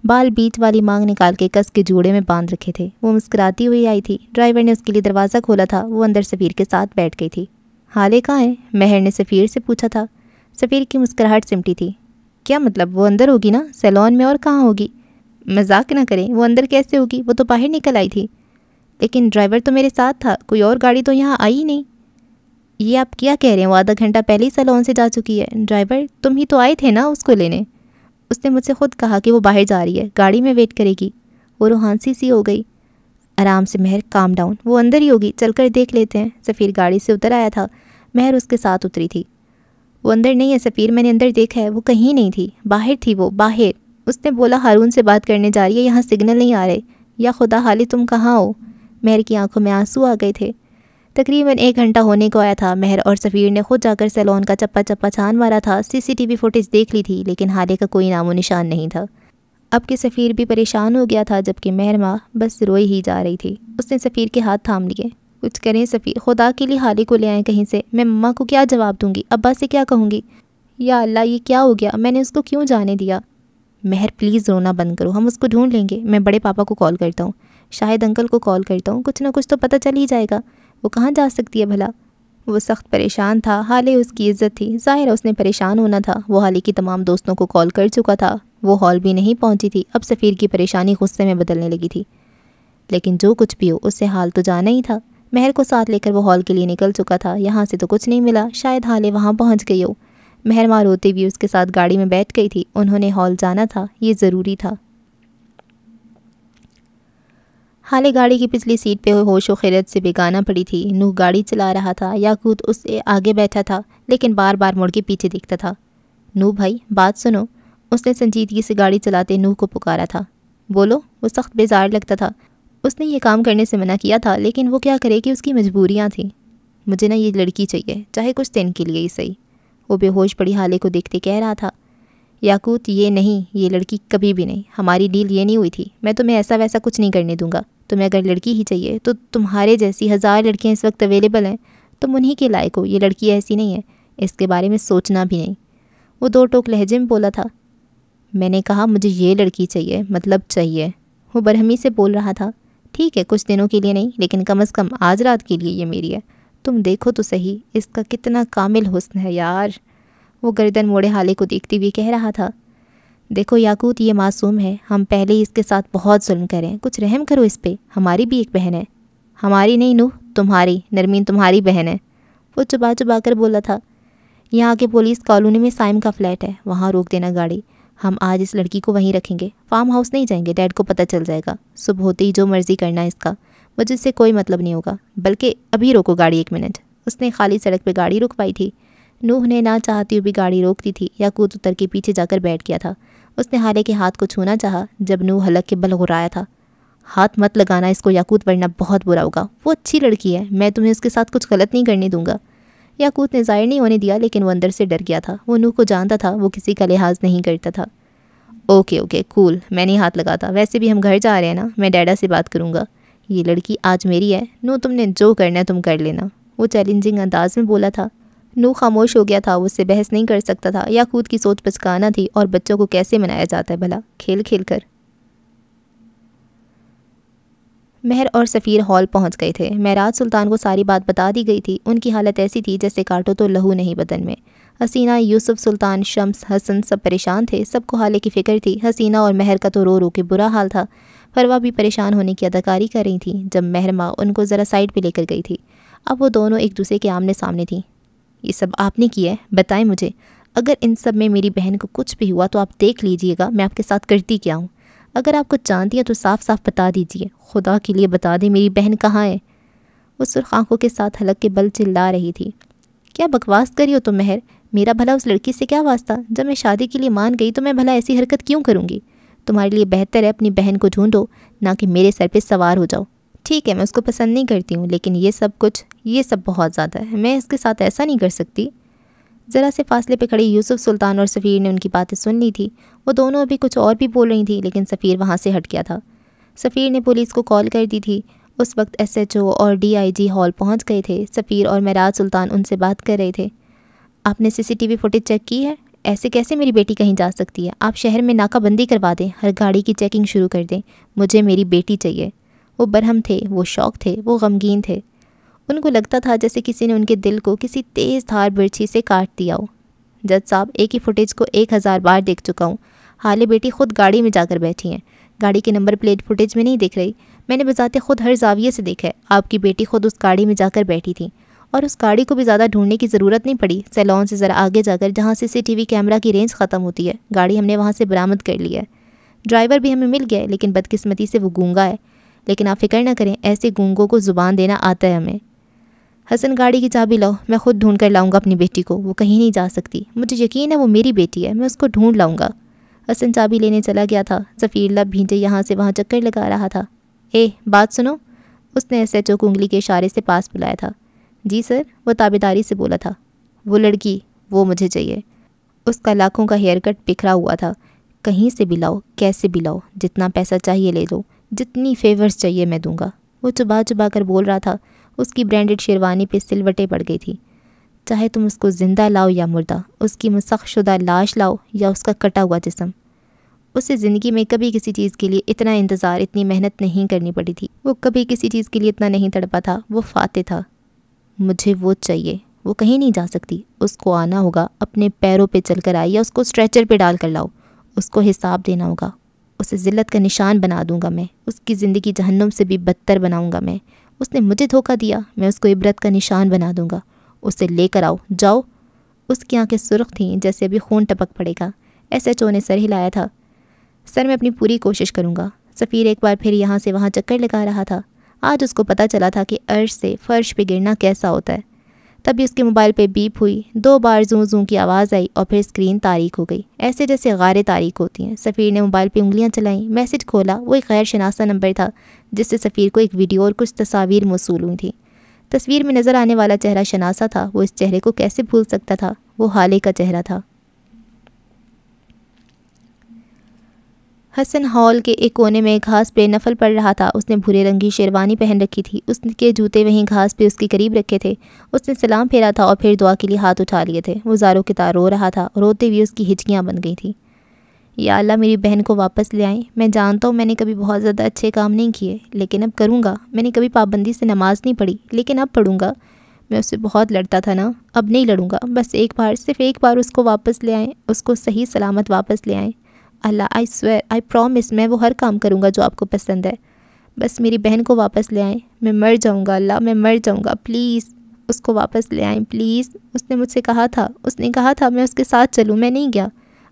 بال بیچ والی مانگ نکال کے کس کے جوڑے میں باندھ رکھے تھے. وہ مسکراتی ہوئی آئی تھی. ڈرائیور نے اس کے لیے دروازہ کھولا تھا. وہ اندر سفیر کے ساتھ بیٹھ گئی تھی. حالے کہاں ہے؟ مہر نے سفیر سے پوچھا تھا. سفیر کی مسکراہٹ سمٹی تھی. کیا مطلب؟ وہ اندر ہوگی نا, سیلون میں, اور کہاں ہوگی؟ مذاق نہ کریں, وہ اندر کیسے ہوگی؟ وہ تو باہر نکل آئی تھی. لیکن ڈرائیور تو میرے ساتھ تھا, کوئی اور گاڑی تو یہاں آئی نہیں. یہ آپ کیا کہہ رہے ہیں؟ وہ آدھا گھنٹہ پہلے ہی سیلون سے جا چکی ہے. ڈرائیور تم ہی تو آئے تھے نا اس کو لینے. اس نے مجھ سے خود کہا کہ وہ باہر جا رہی ہے, گاڑی میں ویٹ کرے گی. وہ روحانسی سی ہو گئی. آرام سے مہر, کام ڈاؤن, وہ اندر ہی ہوگی, چل کر دیکھ لیتے ہیں. سفیر گاڑی سے اتر آیا تھا. مہر اس کے ساتھ اتری تھی. وہ اندر نہیں ہے سفیر, میں نے اندر دیکھا ہے, وہ کہیں نہیں تھی, باہر تھی, وہ باہر. اس نے بولا ہارون سے بات کرنے جا رہی ہے, یہاں سگنل نہیں آ رہے. یا خدا حالی تم کہاں ہو؟ مہر کی آنکھوں میں آنسو آ گئے تھے. تقریباً 1 گھنٹہ ہونے کو آیا تھا. مہر اور سفیر نے خود جا کر سیلون کا چپا چپا چھان مارا تھا. CCTV فوٹیج دیکھ لی تھی, لیکن حالے کا کوئی نام و نشان نہیں تھا. اب کہ سفیر بھی پریشان ہو گیا تھا, جبکہ مہر ماں بس روئی ہی جا رہی تھی. اس نے سفیر کے ہاتھ تھام لیے. کچھ کریں سفیر, خدا کے لیے حالے کو لے آئیں کہیں سے. میں مما کو کیا جواب دوں گی, ابا سے کیا کہوں گی؟ یا اللہ, یہ کیا ہو گیا, میں نے اس کو کیوں جانے دیا؟ مہر پلیز رونا بند کرو, ہم اس کو ڈھونڈ لیں گے. میں بڑے پاپا کو کال کرتا ہوں, شاہد انکل کو کال کرتا ہوں, کچھ نہ کچھ تو پتہ چل ہی جائے گا. وہ کہاں جا سکتی ہے بھلا؟ وہ سخت پریشان تھا. حالے اس کی عزت تھی, ظاہر اس نے پریشان ہونا تھا. وہ حالے کی تمام دوستوں کو کال کر چکا تھا. وہ ہال بھی نہیں پہنچی تھی. اب سفیر کی پریشانی غصے میں بدلنے لگی تھی. لیکن جو کچھ بھی ہو, اس سے حال تو جانا ہی تھا. مہر کو ساتھ لے کر وہ ہال کے لیے نکل چکا تھا. یہاں سے تو کچھ نہیں ملا, شاید حالے وہاں پہنچ گئی ہو. مہر ماں روتے ہوئے اس کے ساتھ گاڑی میں بیٹھ گئی تھی. انہوں نے ہال جانا تھا, یہ ضروری تھا. حالے گاڑی کی پچھلی سیٹ پہ ہوش و خیرت سے بیگانہ پڑی تھی. نوح گاڑی چلا رہا تھا. یاقوت اس سے آگے بیٹھا تھا, لیکن بار بار مڑ کے پیچھے دیکھتا تھا. نوح بھائی بات سنو. اس نے سنجیدگی سے گاڑی چلاتے نوح کو پکارا تھا. بولو. وہ سخت بیزار لگتا تھا. اس نے یہ کام کرنے سے منع کیا تھا, لیکن وہ کیا کرے کہ اس کی مجبوریاں تھیں. مجھے نا یہ لڑکی چاہیے, چاہے کچھ دن کے لیے ہی صحیح. وہ بے ہوش پڑی حالے کو دیکھتے کہہ رہا تھا. یاقوت یہ نہیں, یہ لڑکی کبھی بھی نہیں. ہماری ڈیل یہ نہیں ہوئی تھی. میں تمہیں ایسا ویسا کچھ نہیں کرنے دوں گا. تمہیں اگر لڑکی ہی چاہیے تو تمہارے جیسی 1000 لڑکیاں اس وقت اویلیبل ہیں. تم انہی کے لائق ہو. یہ لڑکی ایسی نہیں ہے, اس کے بارے میں سوچنا بھی نہیں. وہ دو ٹوک لہجے میں بولا تھا۔ میں نے کہا مجھے یہ لڑکی چاہیے، مطلب چاہیے۔ وہ برہمی سے بول رہا تھا۔ ٹھیک ہے، کچھ دنوں کے لیے نہیں، لیکن کم از کم آج رات کے لیے یہ میری ہے۔ تم دیکھو تو صحیح، اس کا کتنا کامل حسن ہے یار۔ وہ گردن موڑے حالے کو دیکھتے ہوئے کہہ رہا تھا۔ دیکھو یاقوت، یہ معصوم ہے، ہم پہلے ہی اس کے ساتھ بہت ظلم کریں، کچھ رحم کرو اس پہ، ہماری بھی ایک بہن ہے۔ ہماری نہیں نوح، تمہاری، نرمین تمہاری بہن ہے۔ وہ چبا چبا کر بولا تھا۔ یہاں کے پولیس کالونی میں سائم کا فلیٹ ہے، وہاں روک دینا گاڑی، ہم آج اس لڑکی کو وہیں رکھیں گے، فارم ہاؤس نہیں جائیں گے، ڈیڈ کو پتہ چل جائے گا، صبح ہوتے ہی جو مرضی کرنا اس کا، مجھے سے کوئی مطلب نہیں ہوگا، بلکہ ابھی روکو گاڑی 1 منٹ۔ اس نے خالی سڑک پہ گاڑی رکوائی تھی۔ نوح نے نہ چاہتی ہوئی بھی گاڑی روک دی تھی۔ یاقوت اتر کے پیچھے جا کر بیٹھ گیا تھا۔ اس نے حالے کے ہاتھ کو چھونا چاہا جب نوح حلق کے بل غرایا تھا۔ ہاتھ مت لگانا اس کو یاقوت، ورنہ بہت برا ہوگا، وہ اچھی لڑکی ہے، میں تمہیں اس کے ساتھ کچھ غلط نہیں کرنے دوں گا۔ یاقوت نے ظاہر نہیں ہونے دیا، لیکن وہ اندر سے ڈر گیا تھا۔ وہ نوح کو جانتا تھا، وہ کسی کا لحاظ نہیں کرتا تھا۔ اوکے کول، میں نہیں ہاتھ لگاتا، ویسے بھی ہم گھر جا رہے ہیں نا، میں ڈیڈا سے بات کروں گا، یہ لڑکی آج میری ہے، نوح تم نے جو کرنا ہے تم کر لینا۔ وہ چیلنجنگ انداز میں بولا تھا۔ نوح خاموش ہو گیا تھا، وہ اس سے بحث نہیں کر سکتا تھا۔ یاقوت کی سوچ بچکانا تھی، اور بچوں کو کیسے منایا جاتا ہے بھلا، کھیل کھیل کر۔ مہر اور سفیر ہال پہنچ گئے تھے۔ معراج سلطان کو ساری بات بتا دی گئی تھی۔ ان کی حالت ایسی تھی جیسے کاٹو تو لہو نہیں بدن میں۔ حسینہ، یوسف، سلطان، شمس، حسن سب پریشان تھے، سب کو حالے کی فکر تھی۔ حسینہ اور مہر کا تو رو رو کے برا حال تھا۔ فروا بھی پریشان ہونے کی اداکاری کر رہی تھیں جب مہر ماں ان کو ذرا سائڈ پہ لے کر گئی تھی۔ اب وہ دونوں ایک دوسرے کے آمنے سامنے تھیں۔ یہ سب آپ نے کیا ہے، بتائیں مجھے، اگر ان سب میں میری بہن کو کچھ بھی ہوا تو آپ دیکھ لیجئے گا میں آپ کے ساتھ کرتی کیا ہوں۔ اگر آپ کو جانتی ہیں تو صاف صاف بتا دیجئے، خدا کے لیے بتا دیں میری بہن کہاں ہے۔ وہ سرخ آنکھوں کے ساتھ حلق کے بل چلا رہی تھی۔ کیا بکواس کری ہو تم مہر، میرا بھلا اس لڑکی سے کیا واسطہ، جب میں شادی کے لیے مان گئی تو میں بھلا ایسی حرکت کیوں کروں گی۔ تمہارے لیے بہتر ہے اپنی بہن کو ڈھونڈو، نہ کہ میرے سر پہ سوار ہو جاؤ۔ ٹھیک ہے میں اس کو پسند نہیں کرتی ہوں، لیکن یہ سب بہت زیادہ ہے، میں اس کے ساتھ ایسا نہیں کر سکتی۔ ذرا سے فاصلے پہ کھڑے یوسف، سلطان اور سفیر نے ان کی باتیں سن لی تھی۔ وہ دونوں ابھی کچھ اور بھی بول رہی تھیں، لیکن سفیر وہاں سے ہٹ گیا تھا۔ سفیر نے پولیس کو کال کر دی تھی۔ اس وقت SHO اور DIG ہال پہنچ گئے تھے۔ سفیر اور معراج سلطان ان سے بات کر رہے تھے۔ آپ نے CCTV فوٹیج چیک کی ہے؟ ایسے کیسے میری بیٹی کہیں جا سکتی ہے؟ آپ شہر میں ناکہ بندی کروا دیں، ہر گاڑی کی چیکنگ شروع کر دیں، مجھے میری بیٹی چاہیے۔ وہ برہم تھے، وہ شوق تھے، وہ غمگین تھے۔ ان کو لگتا تھا جیسے کسی نے ان کے دل کو کسی تیز دھار برچھی سے کاٹ دیا ہو۔ جج صاحب، ایک ہی فوٹیج کو 1000 بار دیکھ چکا ہوں۔ حالے بیٹی خود گاڑی میں جا کر بیٹھی ہیں، گاڑی کے نمبر پلیٹ فوٹیج میں نہیں دیکھ رہی، میں نے بذات خود ہر زاویے سے دیکھا ہے۔ آپ کی بیٹی خود اس گاڑی میں جا کر بیٹھی تھی، اور اس گاڑی کو بھی زیادہ ڈھونڈنے کی ضرورت نہیں پڑی۔ سیلون سے ذرا آگے جا کر جہاں CCTV کیمرہ کی رینج ختم ہوتی ہے، گاڑی ہم نے وہاں سے برآمد کر لی ہے۔ ڈرائیور بھی ہمیں مل گیا ہے، لیکن بدقسمتی سے وہ گونگا ہے۔ لیکن آپ فکر نہ کریں، ایسے گونگوں کو زبان دینا آتا ہے ہمیں۔ حسن، گاڑی کی چابی لاؤ، میں خود ڈھونڈ کر لاؤں گا اپنی بیٹی کو، وہ کہیں نہیں جا سکتی، مجھے یقین ہے وہ میری بیٹی ہے، میں اس کو ڈھونڈ لاؤں گا۔ حسن چابی لینے چلا گیا تھا۔ سفیر لب بھینچے یہاں سے وہاں چکر لگا رہا تھا۔ بات سنو، اس نے SHO کو انگلی کے اشارے سے پاس بلایا تھا۔ جی سر، وہ تابعداری سے بولا تھا۔ وہ لڑکی، وہ مجھے چاہیے۔ اس کا لاکھوں کا ہیئر کٹ بکھرا ہوا تھا۔ کہیں سے بھی لاؤ، کیسے بھی لاؤ، جتنا پیسہ چاہیے لے لو، جتنی فیورز چاہیے میں دوں گا۔ وہ چبا چبا کر بول رہا تھا۔ اس کی برانڈڈ شیروانی پہ سلوٹیں پڑ گئی تھی۔ چاہے تم اس کو زندہ لاؤ یا مردہ، اس کی مسخ شدہ لاش لاؤ یا اس کا کٹا ہوا جسم، اسے زندگی میں کبھی کسی چیز کے لیے اتنا انتظار، اتنی محنت نہیں کرنی پڑی تھی۔ وہ کبھی کسی چیز کے لیے اتنا نہیں تڑپا تھا۔ وہ فاتح تھا۔ مجھے وہ چاہیے، وہ کہیں نہیں جا سکتی، اس کو آنا ہوگا، اپنے پیروں پہ چل کر آئی یا اس کو اسٹریچر پہ ڈال کر لاؤ، اس کو حساب دینا ہوگا، اسے ذلت کا نشان بنا دوں گا میں، اس کی زندگی جہنم سے بھی بدتر بناؤں گا میں۔ اس نے مجھے دھوکہ دیا، میں اس کو عبرت کا نشان بنا دوں گا۔ اسے لے کر آؤ، جاؤ۔ اس کی آنکھیں سرخ تھیں جیسے ابھی خون ٹپک پڑے گا۔ SHO نے سر ہلایا تھا۔ سر، میں اپنی پوری کوشش کروں گا۔ سفیر ایک بار پھر یہاں سے وہاں چکر لگا رہا تھا۔ آج اس کو پتہ چلا تھا کہ عرش سے فرش پہ گرنا کیسا ہوتا ہے۔ تبھی اس کے موبائل پہ بیپ ہوئی، 2 بار زوں زوں کی آواز آئی اور پھر اسکرین تاریک ہو گئی، ایسے جیسے غاریں تاریک ہوتی ہیں۔ سفیر نے موبائل پہ انگلیاں چلائیں، میسج کھولا۔ وہ ایک غیر شناسا نمبر تھا جس سے سفیر کو ایک ویڈیو اور کچھ تصاویر موصول ہوئی تھیں۔ تصویر میں نظر آنے والا چہرہ شناسا تھا۔ وہ اس چہرے کو کیسے بھول سکتا تھا؟ وہ حالے کا چہرہ تھا۔ حسن ہال کے ایک کونے میں گھاس پہ نفل پڑ رہا تھا۔ اس نے بھورے رنگ کی شیروانی پہن رکھی تھی، اس کے جوتے وہیں گھاس پہ اس کے قریب رکھے تھے۔ اس نے سلام پھیرا تھا اور پھر دعا کے لیے ہاتھ اٹھا لیے تھے۔ وہ زاروں کی طرح رو رہا تھا، روتے ہوئے اس کی ہچکیاں بن گئی تھیں۔ یا اللہ میری بہن کو واپس لے آئیں۔ میں جانتا ہوں میں نے کبھی بہت زیادہ اچھے کام نہیں کیے، لیکن اب کروں گا۔ میں نے کبھی پابندی سے نماز نہیں پڑھی، لیکن اب پڑھوں گا۔ میں اس سے بہت لڑتا تھا نا، اب نہیں لڑوں گا۔ بس ایک بار، صرف ایک بار اس کو واپس لے آئیں، اس کو صحیح سلامت واپس لے آئیں۔ اللہ، آئی سویئر، آئی پرومس، میں وہ ہر کام کروں گا جو آپ کو پسند ہے۔ بس میری بہن کو واپس لے آئیں۔ میں مر جاؤں گا اللہ، میں مر جاؤں گا، پلیز اس کو واپس لے آئیں پلیز۔ اس نے مجھ سے کہا تھا، اس نے کہا تھا میں اس کے ساتھ چلوں، میں نہیں گیا۔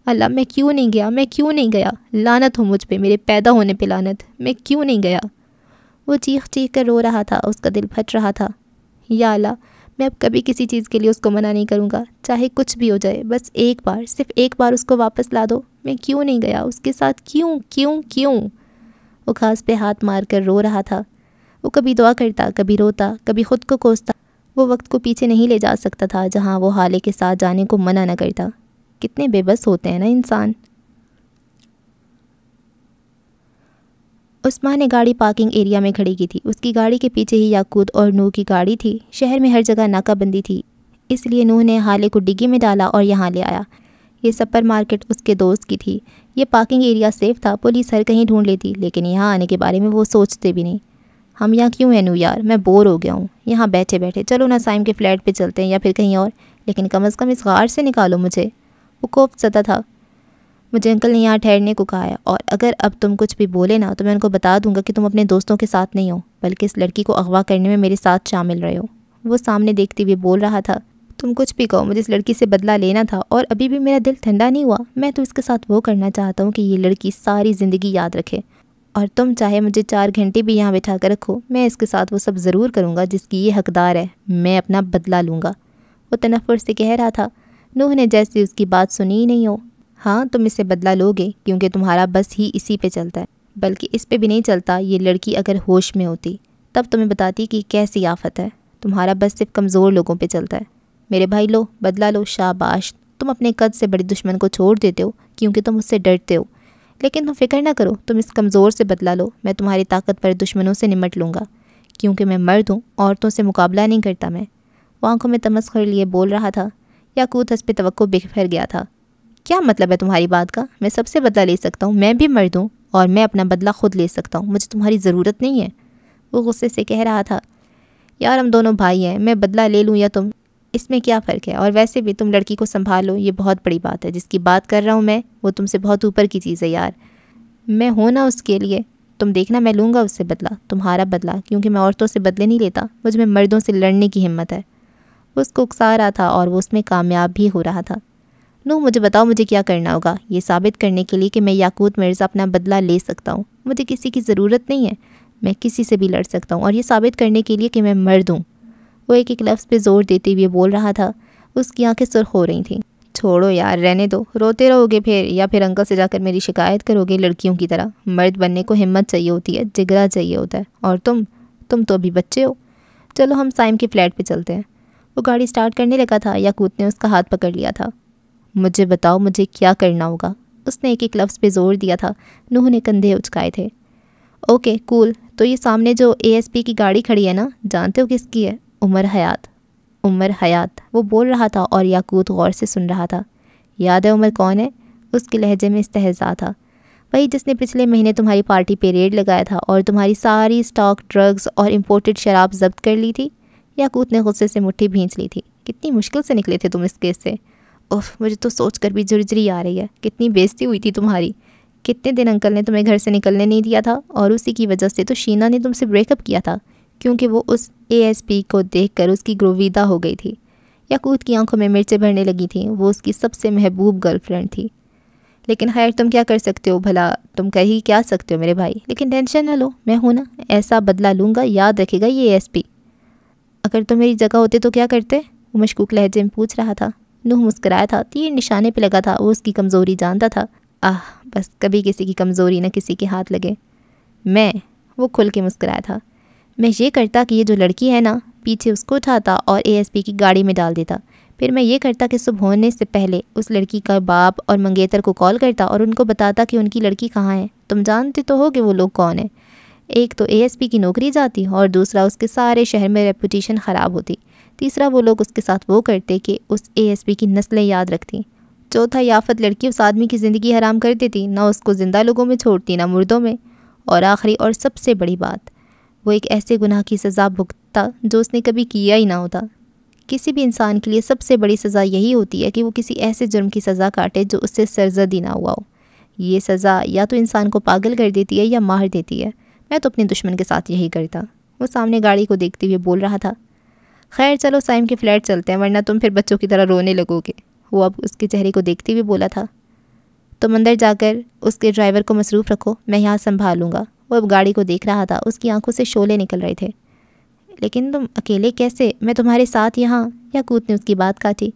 اللہ میں کیوں نہیں گیا، میں کیوں نہیں گیا؟ لعنت ہو مجھ پہ، میرے پیدا ہونے پہ لعنت، میں کیوں نہیں گیا؟ وہ چیخ چیخ کر رو رہا تھا، اس کا دل پھٹ رہا تھا۔ یا اللہ میں اب کبھی کسی چیز کے لیے اس کو منع نہیں کروں گا، چاہے کچھ بھی ہو جائے، بس ایک بار، صرف ایک بار اس کو واپس لا دو۔ میں کیوں نہیں گیا اس کے ساتھ، کیوں کیوں کیوں؟ وہ گھاس پہ ہاتھ مار کر رو رہا تھا۔ وہ کبھی دعا کرتا، کبھی روتا، کبھی خود کو کوستا۔ وہ وقت کو پیچھے نہیں لے جا سکتا تھا جہاں وہ حالے کے ساتھ جانے کو منع نہ کرتا۔ کتنے بے بس ہوتے ہیں نا انسان۔ عثمان نے گاڑی پارکنگ ایریا میں کھڑی کی تھی۔ اس کی گاڑی کے پیچھے ہی یاقوت اور نوح کی گاڑی تھی۔ شہر میں ہر جگہ ناکہ بندی تھی، اس لیے نوح نے حالے کو ڈگی میں ڈالا اور یہاں لے آیا۔ یہ سپر مارکیٹ اس کے دوست کی تھی۔ یہ پارکنگ ایریا سیف تھا، پولیس ہر کہیں ڈھونڈ لیتی، لیکن یہاں آنے کے بارے میں وہ سوچتے بھی نہیں۔ ہم یہاں کیوں ہیں نوح یار؟ میں بور ہو گیا ہوں یہاں بیٹھے بیٹھے۔ چلو نا سائم کے فلیٹ پہ چلتے ہیں یا پھر کہیں اور، لیکن کم از کم اس غار سے نکالو مجھے۔ وہ خوف زدہ تھا۔ مجھے انکل نے یہاں ٹھہرنے کو کہا ہے، اور اگر اب تم کچھ بھی بولے نا تو میں ان کو بتا دوں گا کہ تم اپنے دوستوں کے ساتھ نہیں ہو، بلکہ اس لڑکی کو اغوا کرنے میں میرے ساتھ شامل رہے ہو۔ وہ سامنے دیکھتے ہوئے بول رہا تھا، تم کچھ بھی کہو، مجھے اس لڑکی سے بدلہ لینا تھا اور ابھی بھی میرا دل ٹھنڈا نہیں ہوا۔ میں تو اس کے ساتھ وہ کرنا چاہتا ہوں کہ یہ لڑکی ساری زندگی یاد رکھے، اور تم چاہے مجھے 4 گھنٹے بھی یہاں بٹھا کر رکھو، میں اس کے ساتھ وہ سب ضرور کروں گا جس کی یہ حقدار ہے۔ میں اپنا بدلہ لوں گا، وہ تنفر سے کہہ رہا تھا۔ نوح نے جیسے اس کی بات سنی ہی نہیں ہو۔ ہاں تم اس سے بدلہ لوگے کیونکہ تمہارا بس ہی اسی پہ چلتا ہے، بلکہ اس پہ بھی نہیں چلتا۔ یہ لڑکی اگر ہوش میں ہوتی تب تمہیں بتاتی کہ کیسی آفت ہے۔ تمہارا بس صرف کمزور لوگوں پہ چلتا ہے۔ میرے بھائی لو بدلہ لو، شاباش۔ تم اپنے قد سے بڑے دشمن کو چھوڑ دیتے ہو کیونکہ تم اس سے ڈرتے ہو، لیکن تم فکر نہ کرو، تم اس کمزور سے بدلہ لو۔ میں تمہاری طاقت پر دشمنوں سے نمٹ لوں گا کیونکہ میں مرد ہوں، عورتوں سے مقابلہ نہیں کرتا میں۔ وہ آنکھوں میں تمسخر لیے بول رہا تھا۔ یاقوت ہنس پہ توقع بکھر گیا تھا۔ کیا مطلب ہے تمہاری بات کا؟ میں سب سے بدلہ لے سکتا ہوں، میں بھی مرد ہوں اور میں اپنا بدلہ خود لے سکتا ہوں، مجھے تمہاری ضرورت نہیں ہے۔ وہ غصے سے کہہ رہا تھا، یار ہم دونوں بھائی ہیں، میں بدلہ لے لوں یا تم، اس میں کیا فرق ہے؟ اور ویسے بھی تم لڑکی کو سنبھالو، یہ بہت بڑی بات ہے۔ جس کی بات کر رہا ہوں میں، وہ تم سے بہت اوپر کی چیز ہے یار۔ میں ہوں نا اس کے لیے، تم دیکھنا میں لوں گا اس سے بدلہ، تمہارا بدلہ، کیونکہ میں عورتوں سے بدلے نہیں لیتا، مجھ میں مردوں سے لڑنے کی ہمت ہے۔ وہ اس کو اکسا رہا تھا اور وہ اس میں کامیاب بھی ہو رہا تھا۔ نو مجھے بتاؤ مجھے کیا کرنا ہوگا یہ ثابت کرنے کے لیے کہ میں یاقوت مرزا اپنا بدلہ لے سکتا ہوں۔ مجھے کسی کی ضرورت نہیں ہے، میں کسی سے بھی لڑ سکتا ہوں، اور یہ ثابت کرنے کے لیے کہ میں مرد ہوں۔ وہ ایک ایک لفظ پہ زور دیتے ہوئے بول رہا تھا۔ اس کی آنکھیں سرخ ہو رہی تھیں۔ چھوڑو یار، رہنے دو، روتے رہو گے پھر، یا پھر انکل سے جا کر میری شکایت کرو گے۔ لڑکیوں کی طرح مرد بننے کو ہمت چاہیے ہوتی ہے، جگرا چاہیے ہوتا ہے، اور تم تو ابھی بچے ہو۔ چلو ہم سائم کے فلیٹ پہ چلتے ہیں۔ وہ گاڑی سٹارٹ کرنے لگا تھا، یاقوت نے اس کا ہاتھ پکڑ لیا تھا۔ مجھے بتاؤ مجھے کیا کرنا ہوگا، اس نے ایک ایک لفظ پہ زور دیا تھا۔ نوح نے کندھے اچکائے تھے۔ اوکے کول، تو یہ سامنے جو ASP کی گاڑی کھڑی ہے نا، جانتے ہو کس کی ہے؟ عمر حیات۔ عمر حیات، وہ بول رہا تھا اور یاقوت غور سے سن رہا تھا۔ یاد ہے عمر کون ہے؟ اس کے لہجے میں استہزاء تھا۔ وہی جس نے پچھلے مہینے تمہاری پارٹی پہ ریڈ لگایا تھا اور تمہاری ساری سٹاک، ڈرگز اور امپورٹڈ شراب ضبط کر لی تھی۔ یاقوت نے غصے سے مٹھی بھینچ لی تھی۔ کتنی مشکل سے نکلے تھے تم اس کیس سے۔ اوف، مجھے تو سوچ کر بھی جھرجھری آ رہی ہے۔ کتنی بےزتی ہوئی تھی تمہاری۔ کتنے دن انکل نے تمہیں گھر سے نکلنے نہیں دیا تھا، اور اسی کی وجہ سے تو شینا نے تم سے بریک اپ کیا تھا، کیونکہ وہ اس ASP کو دیکھ کر اس کی گرویدہ ہو گئی تھی۔ یاقوت کی آنکھوں میں مرچیں بھرنے لگی تھیں۔ وہ اس کی سب سے محبوب گرل فرینڈ تھی۔ لیکن خیر تم کیا کر سکتے ہو بھلا، تم کر ہی کیا سکتے ہو میرے بھائی۔ لیکن ٹینشن نہ لو، میں ہوں نا، ایسا بدلہ لوں گا، یاد رکھے گا یہ ASP۔ اگر تم میری جگہ ہوتے تو کیا کرتے؟ وہ مشکوک لہجے میں پوچھ رہا تھا۔ نوح مسکرایا تھا، تیر نشانے پہ لگا تھا۔ وہ اس کی کمزوری جانتا تھا۔ بس کبھی کسی کی کمزوری نہ کسی کے ہاتھ لگے۔ وہ کھل کے مسکرایا تھا، میں یہ کرتا کہ یہ جو لڑکی ہے نا، پیچھے اس کو اٹھاتا اور ASP کی گاڑی میں ڈال دیتا، پھر میں یہ کرتا کہ صبح ہونے سے پہلے اس لڑکی کا باپ اور منگیتر کو کال کرتا اور ان کو بتاتا کہ ان کی لڑکی کہاں ہے۔ تم جانتے تو ہو کہ وہ لوگ کون ہیں۔ ایک تو ASP کی نوکری جاتی اور دوسرا اس کے سارے شہر میں ریپوٹیشن خراب ہوتی، تیسرا وہ لوگ اس کے ساتھ وہ کرتے کہ اس ASP کی نسلیں یاد رکھتی، چوتھا یافت لڑکی اس آدمی کی زندگی حرام کر دیتی، نہ اس کو زندہ لوگوں میں چھوڑتی نہ مردوں میں، اور آخری اور سب سے بڑی بات، وہ ایک ایسے گناہ کی سزا بھگتتا جو اس نے کبھی کیا ہی نہ ہوتا۔ کسی بھی انسان کے لیے سب سے بڑی سزا یہی ہوتی ہے کہ وہ کسی ایسے جرم کی سزا کاٹے جو اس سے سرزد ہی نہ ہوا ہو۔ یہ سزا یا تو انسان کو پاگل کر دیتی ہے یا مار دیتی ہے۔ میں تو اپنے دشمن کے ساتھ یہی کرتا۔ وہ سامنے گاڑی کو دیکھتے ہوئے بول رہا تھا، خیر چلو سائم کے فلیٹ چلتے ہیں ورنہ تم پھر بچوں کی طرح رونے لگو گے۔ وہ اب اس کے چہرے کو دیکھتے ہوئے بولا تھا، تم اندر جا کر اس کے ڈرائیور کو مصروف رکھو، میں یہاں سنبھالوں گا۔ وہ اب گاڑی کو دیکھ رہا تھا، اس کی آنکھوں سے شعلے نکل رہے تھے۔ لیکن تم اکیلے کیسے؟ میں تمہارے ساتھ یہاں۔ یاقوت نے اس کی بات کاٹی،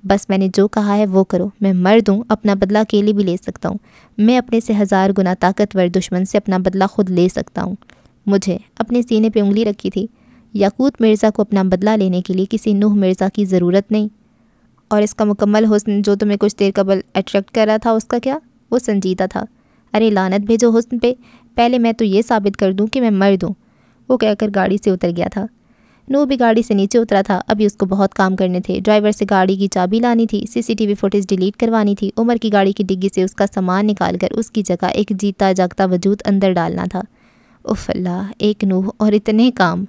بس میں نے جو کہا ہے وہ کرو، میں مرد ہوں، اپنا بدلہ اکیلے بھی لے سکتا ہوں، میں اپنے سے 1000 گنا طاقتور دشمن سے اپنا بدلہ خود لے سکتا ہوں۔ مجھے اپنے سینے پہ انگلی رکھی تھی، یاقوت مرزا کو اپنا بدلہ لینے کے لیے کسی نوح مرزا کی ضرورت نہیں۔ اور اس کا مکمل حسن جو تمہیں کچھ دیر قبل اٹریکٹ کر رہا تھا، اس کا کیا؟ وہ سنجیدہ تھا۔ ارے لعنت بھیجو حسن پہ، پہلے میں تو یہ ثابت کر دوں کہ میں مرد ہوں۔ وہ کہہ کر گاڑی سے اتر گیا تھا۔ نو بھی گاڑی سے نیچے اترا تھا، ابھی اس کو بہت کام کرنے تھے۔ ڈرائیور سے گاڑی کی چابی لانی تھی، CCTV فوٹیج ڈیلیٹ کروانی تھی، عمر کی گاڑی کی ڈگی سے اس کا سامان نکال کر اس کی جگہ ایک جیتا جاگتا وجود اندر ڈالنا تھا۔ اف اللہ، ایک نوح اور اتنے کام۔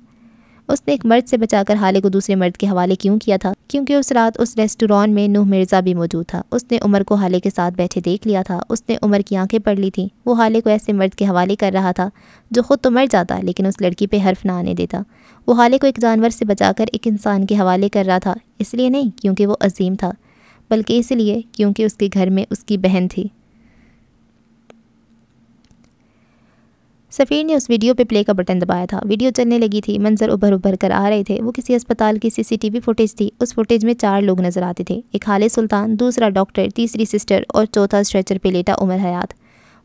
اس نے ایک مرد سے بچا کر حالے کو دوسرے مرد کے حوالے کیوں کیا تھا؟ کیونکہ اس رات اس ریسٹوران میں نوح مرزا بھی موجود تھا۔ اس نے عمر کو حالے کے ساتھ بیٹھے دیکھ لیا تھا، اس نے عمر کی آنکھیں پڑھ لی تھیں۔ وہ حالے کو ایسے مرد کے حوالے کر رہا تھا جو خود تو مر جاتا لیکن اس لڑکی پہ حرف نہ آنے دیتا۔ وہ حالے کو ایک جانور سے بچا کر ایک انسان کے حوالے کر رہا تھا، اس لیے نہیں کیونکہ وہ عظیم تھا، بلکہ اس لیے کیونکہ اس کے گھر میں اس کی بہن تھی۔ سفیر نے اس ویڈیو پہ پلے کا بٹن دبایا تھا، ویڈیو چلنے لگی تھی، منظر ابھر ابھر کر آ رہے تھے۔ وہ کسی اسپتال کی CCTV فوٹیج تھی۔ اس فوٹیج میں 4 لوگ نظر آتے تھے، ایک حالے سلطان، دوسرا ڈاکٹر، تیسری سسٹر اور چوتھا اسٹریچر پہ لیٹا عمر حیات۔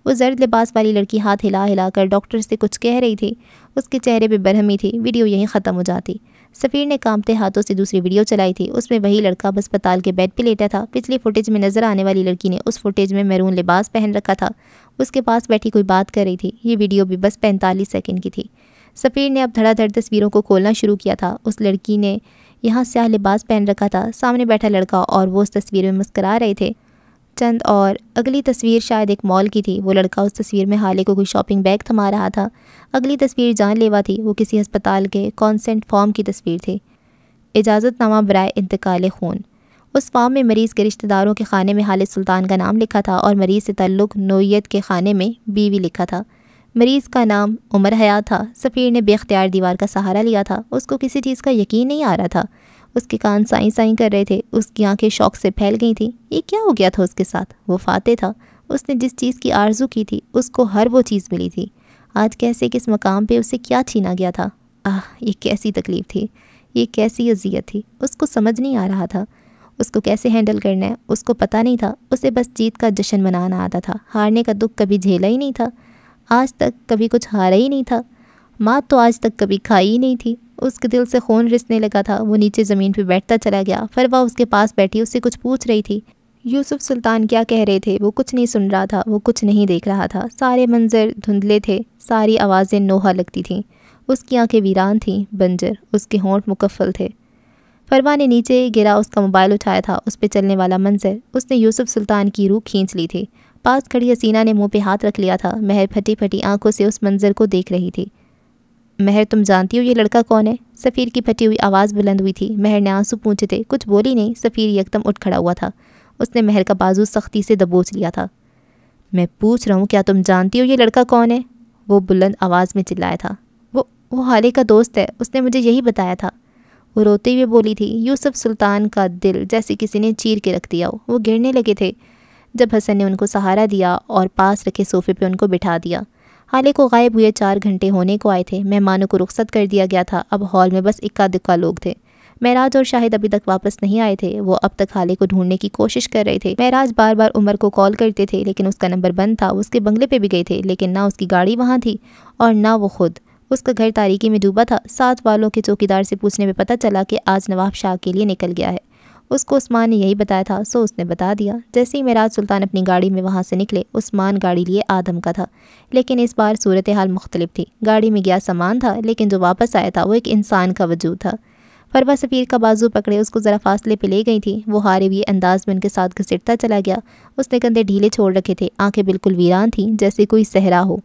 وہ زرد لباس والی لڑکی ہاتھ ہلا ہلا کر ڈاکٹر سے کچھ کہہ رہی تھی، اس کے چہرے پہ برہمی تھی۔ ویڈیو یہیں ختم ہو جاتی۔ سفیر نے کانپتے ہاتھوں سے دوسری ویڈیو چلائی تھی، اس میں وہی لڑکا اسپتال کے بیڈ پہ لیٹا تھا۔ پچھلی فوٹیج میں نظر آنے والی لڑکی نے اس فوٹیج میں میرون لباس پہن رکھا تھا، اس کے پاس بیٹھی کوئی بات کر رہی تھی۔ یہ ویڈیو بھی بس 45 سیکنڈ کی تھی۔ سفیر نے اب دھڑا دھڑ تصویروں کو کھولنا شروع کیا تھا۔ اس لڑکی نے یہاں سیاہ لباس پہن رکھا تھا، سامنے بیٹھا لڑکا اور وہ اس تصویر میں مسکرا رہے تھے۔ چند اور اگلی تصویر شاید ایک مال کی تھی، وہ لڑکا اس تصویر میں حالے کو کوئی شاپنگ بیگ تھما رہا تھا۔ اگلی تصویر جان لیوا تھی، وہ کسی ہسپتال کے کانسنٹ فارم کی تصویر تھی، اجازت نامہ برائے انتقال خون۔ اس فارم میں مریض کے رشتہ داروں کے خانے میں حالے سلطان کا نام لکھا تھا اور مریض سے تعلق نوعیت کے خانے میں بیوی لکھا تھا۔ مریض کا نام عمر حیات تھا۔ سفیر نے بے اختیار دیوار کا سہارا لیا تھا، اس کو کسی چیز کا یقین نہیں آ رہا تھا۔ اس کے کان سائیں سائیں کر رہے تھے، اس کی آنکھیں شوق سے پھیل گئی تھیں۔ یہ کیا ہو گیا تھا اس کے ساتھ؟ وہ فاتح تھا، اس نے جس چیز کی آرزو کی تھی اس کو ہر وہ چیز ملی تھی۔ آج کیسے کس مقام پہ اسے کیا چھینا گیا تھا؟ یہ کیسی تکلیف تھی، یہ کیسی اذیت تھی، اس کو سمجھ نہیں آ رہا تھا۔ اس کو کیسے ہینڈل کرنا ہے اس کو پتہ نہیں تھا۔ اسے بس جیت کا جشن منانا آتا تھا، ہارنے کا دکھ کبھی جھیلا ہی نہیں تھا۔ آج تک کبھی کچھ ہارا ہی نہیں تھا، مات تو آج تک کبھی کھائی ہی نہیں تھی۔ اس کے دل سے خون رسنے لگا تھا۔ وہ نیچے زمین پہ بیٹھتا چلا گیا۔ فروا اس کے پاس بیٹھی اس سے کچھ پوچھ رہی تھی۔ یوسف سلطان کیا کہہ رہے تھے وہ کچھ نہیں سن رہا تھا، وہ کچھ نہیں دیکھ رہا تھا۔ سارے منظر دھندلے تھے، ساری آوازیں نوحہ لگتی تھیں۔ اس کی آنکھیں ویران تھیں، بنجر، اس کے ہونٹ مکفل تھے۔ فروا نے نیچے گرا اس کا موبائل اٹھایا تھا، اس پہ چلنے والا منظر، اس نے یوسف سلطان کی روح کھینچ لی تھی۔ پاس کھڑی حسینہ نے منہ پہ ہاتھ رکھ لیا تھا۔ مہر پھٹی پھٹی آنکھوں سے اس منظر کو دیکھ رہی تھی۔ مہر تم جانتی ہو یہ لڑکا کون ہے؟ سفیر کی پھٹی ہوئی آواز بلند ہوئی تھی۔ مہر نے آنسو پونچھے تھے، کچھ بولی نہیں۔ سفیر یکدم اٹھ کھڑا ہوا تھا، اس نے مہر کا بازو سختی سے دبوچ لیا تھا۔ میں پوچھ رہا ہوں کیا تم جانتی ہو یہ لڑکا کون ہے؟ وہ بلند آواز میں چلایا تھا۔ وہ حالے کا دوست ہے، اس نے مجھے یہی بتایا تھا۔ وہ روتے ہوئے بولی تھی۔ یوسف سلطان کا دل جیسے کسی نے چیر کے رکھ دیا ہو، وہ گرنے لگے تھے جب حسن نے ان کو سہارا دیا اور پاس رکھے صوفے پہ ان کو بٹھا دیا۔ حالے کو غائب ہوئے 4 گھنٹے ہونے کو آئے تھے، مہمانوں کو رخصت کر دیا گیا تھا، اب ہال میں بس اکا دکا لوگ تھے۔ معراج اور شاہد ابھی تک واپس نہیں آئے تھے، وہ اب تک حالے کو ڈھونڈنے کی کوشش کر رہے تھے۔ معراج بار بار عمر کو کال کرتے تھے لیکن اس کا نمبر بند تھا۔ اس کے بنگلے پہ بھی گئے تھے لیکن نہ اس کی گاڑی وہاں تھی اور نہ وہ خود۔ اس کا گھر تاریکی میں ڈوبا تھا۔ ساتھ والوں کے چوکیدار سے پوچھنے میں پتہ چلا کہ آج نواب شاہ کے لیے نکل گیا ہے۔ اس کو عثمان نے یہی بتایا تھا، سو اس نے بتا دیا۔ جیسے ہی معراج سلطان اپنی گاڑی میں وہاں سے نکلے، عثمان گاڑی لیے آدم کا تھا، لیکن اس بار صورتحال مختلف تھی۔ گاڑی میں گیا سامان تھا، لیکن جو واپس آیا تھا وہ ایک انسان کا وجود تھا۔ فروا سفیر کا بازو پکڑے اس کو ذرا فاصلے پہ لے گئی تھی۔ وہ ہارے ہوئے انداز میں ان کے ساتھ گھسٹتا چلا گیا۔ اس نے کندھے ڈھیلے چھوڑ رکھے تھے، آنکھیں بالکل ویران تھیں، جیسے کوئی صحرا ہو۔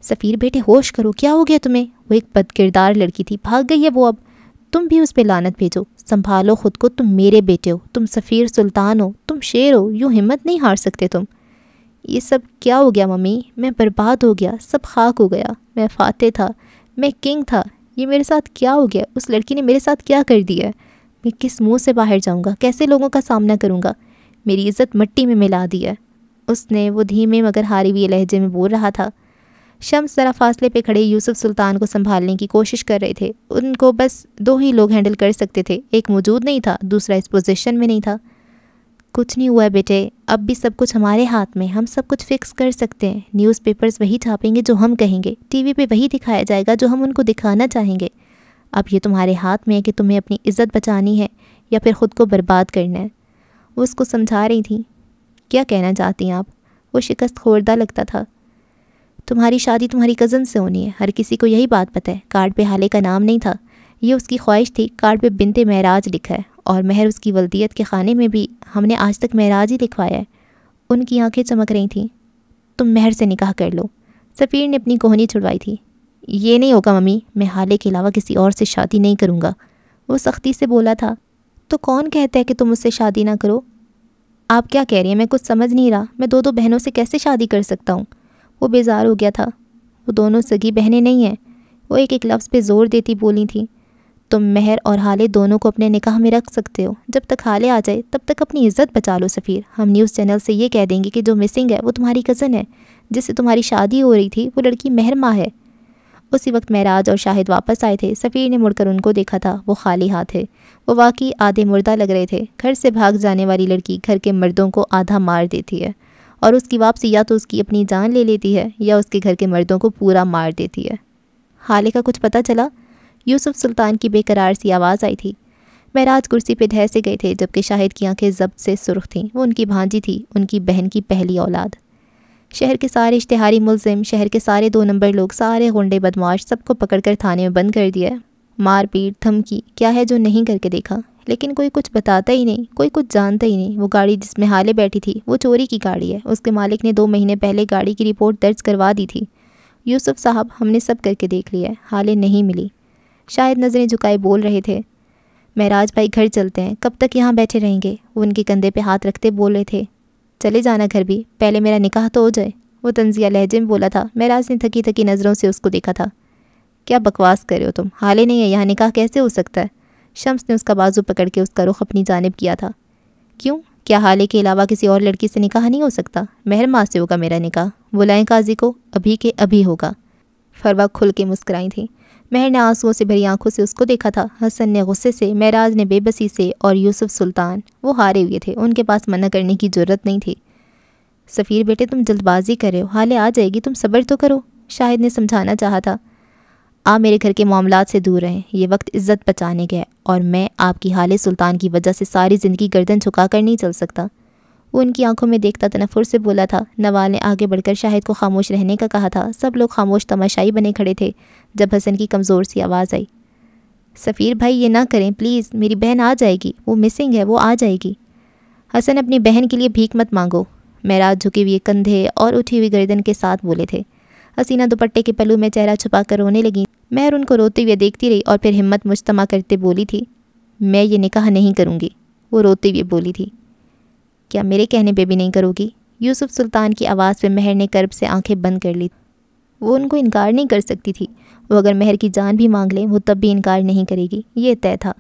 سفیر بیٹے ہوش کرو، کیا ہو گیا تمہیں؟ وہ ایک بد کردار لڑکی تھی، بھاگ گئی ہے وہ اب۔ تم بھی اس پہ لعنت بھیجو، سنبھالو خود کو، تم میرے بیٹے ہو، تم سفیر سلطان ہو، تم شیر ہو، یوں ہمت نہیں ہار سکتے تم۔ یہ سب کیا ہو گیا ممی؟ میں برباد ہو گیا، سب خاک ہو گیا۔ میں فاتح تھا، میں کنگ تھا، یہ میرے ساتھ کیا ہو گیا؟ اس لڑکی نے میرے ساتھ کیا کر دیا ہے؟ میں کس منہ سے باہر جاؤں گا؟ کیسے لوگوں کا سامنا کروں گا؟ میری عزت مٹی میں ملا دی ہے۔ اس نے وہ دھیمے مگر ہاری ہوئے لہجے میں بول رہا تھا۔ شمس ذرا فاصلے پہ کھڑے یوسف سلطان کو سنبھالنے کی کوشش کر رہے تھے۔ ان کو بس 2 ہی لوگ ہینڈل کر سکتے تھے، ایک موجود نہیں تھا، دوسرا اس پوزیشن میں نہیں تھا۔ کچھ نہیں ہوا ہے بیٹے، اب بھی سب کچھ ہمارے ہاتھ میں، ہم سب کچھ فکس کر سکتے ہیں۔ نیوز پیپرز وہی چھاپیں گے جو ہم کہیں گے، ٹی وی پہ وہی دکھایا جائے گا جو ہم ان کو دکھانا چاہیں گے۔ اب یہ تمہارے ہاتھ میں ہے کہ تمہیں اپنی عزت بچانی ہے یا پھر خود کو برباد کرنا ہے۔ وہ اس کو سمجھا رہی تھیں۔ کیا کہنا چاہتی ہیں آپ؟ وہ شکست خوردہ لگتا تھا۔ تمہاری شادی تمہاری کزن سے ہونی ہے، ہر کسی کو یہی بات پتہ ہے۔ کارڈ پہ حالے کا نام نہیں تھا، یہ اس کی خواہش تھی۔ کارڈ پہ بنت معراج لکھا ہے، اور مہر اس کی ولدیت کے خانے میں بھی ہم نے آج تک معراج ہی لکھوایا ہے۔ ان کی آنکھیں چمک رہی تھیں۔ تم مہر سے نکاح کر لو۔ سفیر نے اپنی کوہنی چھڑوائی تھی۔ یہ نہیں ہوگا ممی، میں حالے کے علاوہ کسی اور سے شادی نہیں کروں گا، وہ سختی سے بولا تھا۔ تو کون کہتا ہے کہ تم اس سے شادی نہ کرو؟ آپ کیا کہہ رہی ہیں؟ میں کچھ سمجھ نہیں رہا، میں 2 بہنوں سے کیسے شادی کر سکتا ہوں؟ وہ بیزار ہو گیا تھا۔ وہ دونوں سگی بہنیں نہیں ہیں، وہ ایک ایک لفظ پہ زور دیتی بولی تھیں۔ تم مہر اور حالے دونوں کو اپنے نکاح میں رکھ سکتے ہو، جب تک حالے آ جائے تب تک اپنی عزت بچا لو سفیر۔ ہم نیوز چینل سے یہ کہہ دیں گے کہ جو مسنگ ہے وہ تمہاری کزن ہے، جس سے تمہاری شادی ہو رہی تھی، وہ لڑکی مہر ماں ہے۔ اسی وقت معراج اور شاہد واپس آئے تھے۔ سفیر نے مڑ کر ان کو دیکھا تھا، وہ خالی ہاتھ تھے۔ وہ واقعی آدھے مردہ لگ رہے تھے۔ گھر سے بھاگ جانے والی لڑکی گھر کے مردوں کو آدھا مار دیتی ہے، اور اس کی واپسی یا تو اس کی اپنی جان لے لیتی ہے یا اس کے گھر کے مردوں کو پورا مار دیتی ہے۔ حالے کا کچھ پتہ چلا؟ یوسف سلطان کی بے قرار سی آواز آئی تھی۔ معراج کرسی پہ دھہ سے گئے تھے، جبکہ شاہد کی آنکھیں ضبط سے سرخ تھیں۔ وہ ان کی بھانجی تھی، ان کی بہن کی پہلی اولاد۔ شہر کے سارے اشتہاری ملزم، شہر کے سارے 2 نمبر لوگ، سارے غنڈے بدماش، سب کو پکڑ کر تھانے میں بند کر دیا ہے۔ مار پیٹ، دھمکی، کیا ہے جو نہیں کر کے دیکھا؟ لیکن کوئی کچھ بتاتا ہی نہیں، کوئی کچھ جانتا ہی نہیں۔ وہ گاڑی جس میں حالے بیٹھی تھی وہ چوری کی گاڑی ہے، اس کے مالک نے 2 مہینے پہلے گاڑی کی رپورٹ درج کروا دی تھی۔ یوسف صاحب، ہم نے سب کر کے دیکھ لیا ہے، حالے نہیں ملی۔ شاید نظریں جھکائے بول رہے تھے۔ معراج بھائی گھر چلتے ہیں، کب تک یہاں بیٹھے رہیں گے؟ وہ ان کے کندھے پہ ہاتھ رکھتے بول رہے تھے۔ چلے جانا گھر بھی، پہلے میرا نکاح تو ہو جائے، وہ طنزیہ لہجے میں بولا تھا۔ معراج نے تھکی تھکی نظروں سے اس کو دیکھا تھا۔ کیا بکواس کر رہے ہو تم؟ حالے نہیں ہے یہاں، نکاح کیسے ہو سکتا ہے؟ شمس نے اس کا بازو پکڑ کے اس کا رخ اپنی جانب کیا تھا۔ کیوں؟ کیا حالے کے علاوہ کسی اور لڑکی سے نکاح نہیں ہو سکتا؟ مہر ماں سے ہوگا میرا نکاح، بلائیں قاضی کو، ابھی کے ابھی ہوگا۔ فروا کھل کے مسکرائی تھی۔ مہر نے آنسوؤں سے بھری آنکھوں سے اس کو دیکھا تھا۔ حسن نے غصے سے، معراج نے بے بسی سے، اور یوسف سلطان، وہ ہارے ہوئے تھے، ان کے پاس منع کرنے کی جرت نہیں تھی۔ سفیر بیٹے، تم جلد بازی کر رہے ہو، حالے آ جائے گی، تم صبر تو کرو، شاہد نے سمجھانا چاہا تھا۔ آپ میرے گھر کے معاملات سے دور رہیں، یہ وقت عزت بچانے کا ہے، اور میں آپ کی حالے سلطان کی وجہ سے ساری زندگی گردن چھکا کر نہیں چل سکتا۔ وہ ان کی آنکھوں میں دیکھتا تنفر سے بولا تھا۔ نوال نے آگے بڑھ کر شاہد کو خاموش رہنے کا کہا تھا۔ سب لوگ خاموش تماشائی بنے کھڑے تھے جب حسن کی کمزور سی آواز آئی۔ سفیر بھائی، یہ نہ کریں پلیز، میری بہن آ جائے گی، وہ مسنگ ہے، وہ آ جائے گی۔ حسن، اپنی بہن کے لیے بھیک مت مانگو، معراج جھکے ہوئے کندھے اور اٹھی ہوئی گردن کے ساتھ بولے تھے۔ حسینہ دوپٹے کے پلو میں چہرہ چھپا کر رونے لگی۔ مہر ان کو روتے ہوئے دیکھتی رہی اور پھر ہمت مجتمع کرتے بولی تھی، میں یہ نکاح نہیں کروں گی۔ وہ روتے ہوئے بولی تھی۔ کیا میرے کہنے پہ بھی نہیں کرو گی؟ یوسف سلطان کی آواز پہ مہر نے کرب سے آنکھیں بند کر لی۔ وہ ان کو انکار نہیں کر سکتی تھی، وہ اگر مہر کی جان بھی مانگ لیں وہ تب بھی انکار نہیں کرے گی، یہ طے تھا۔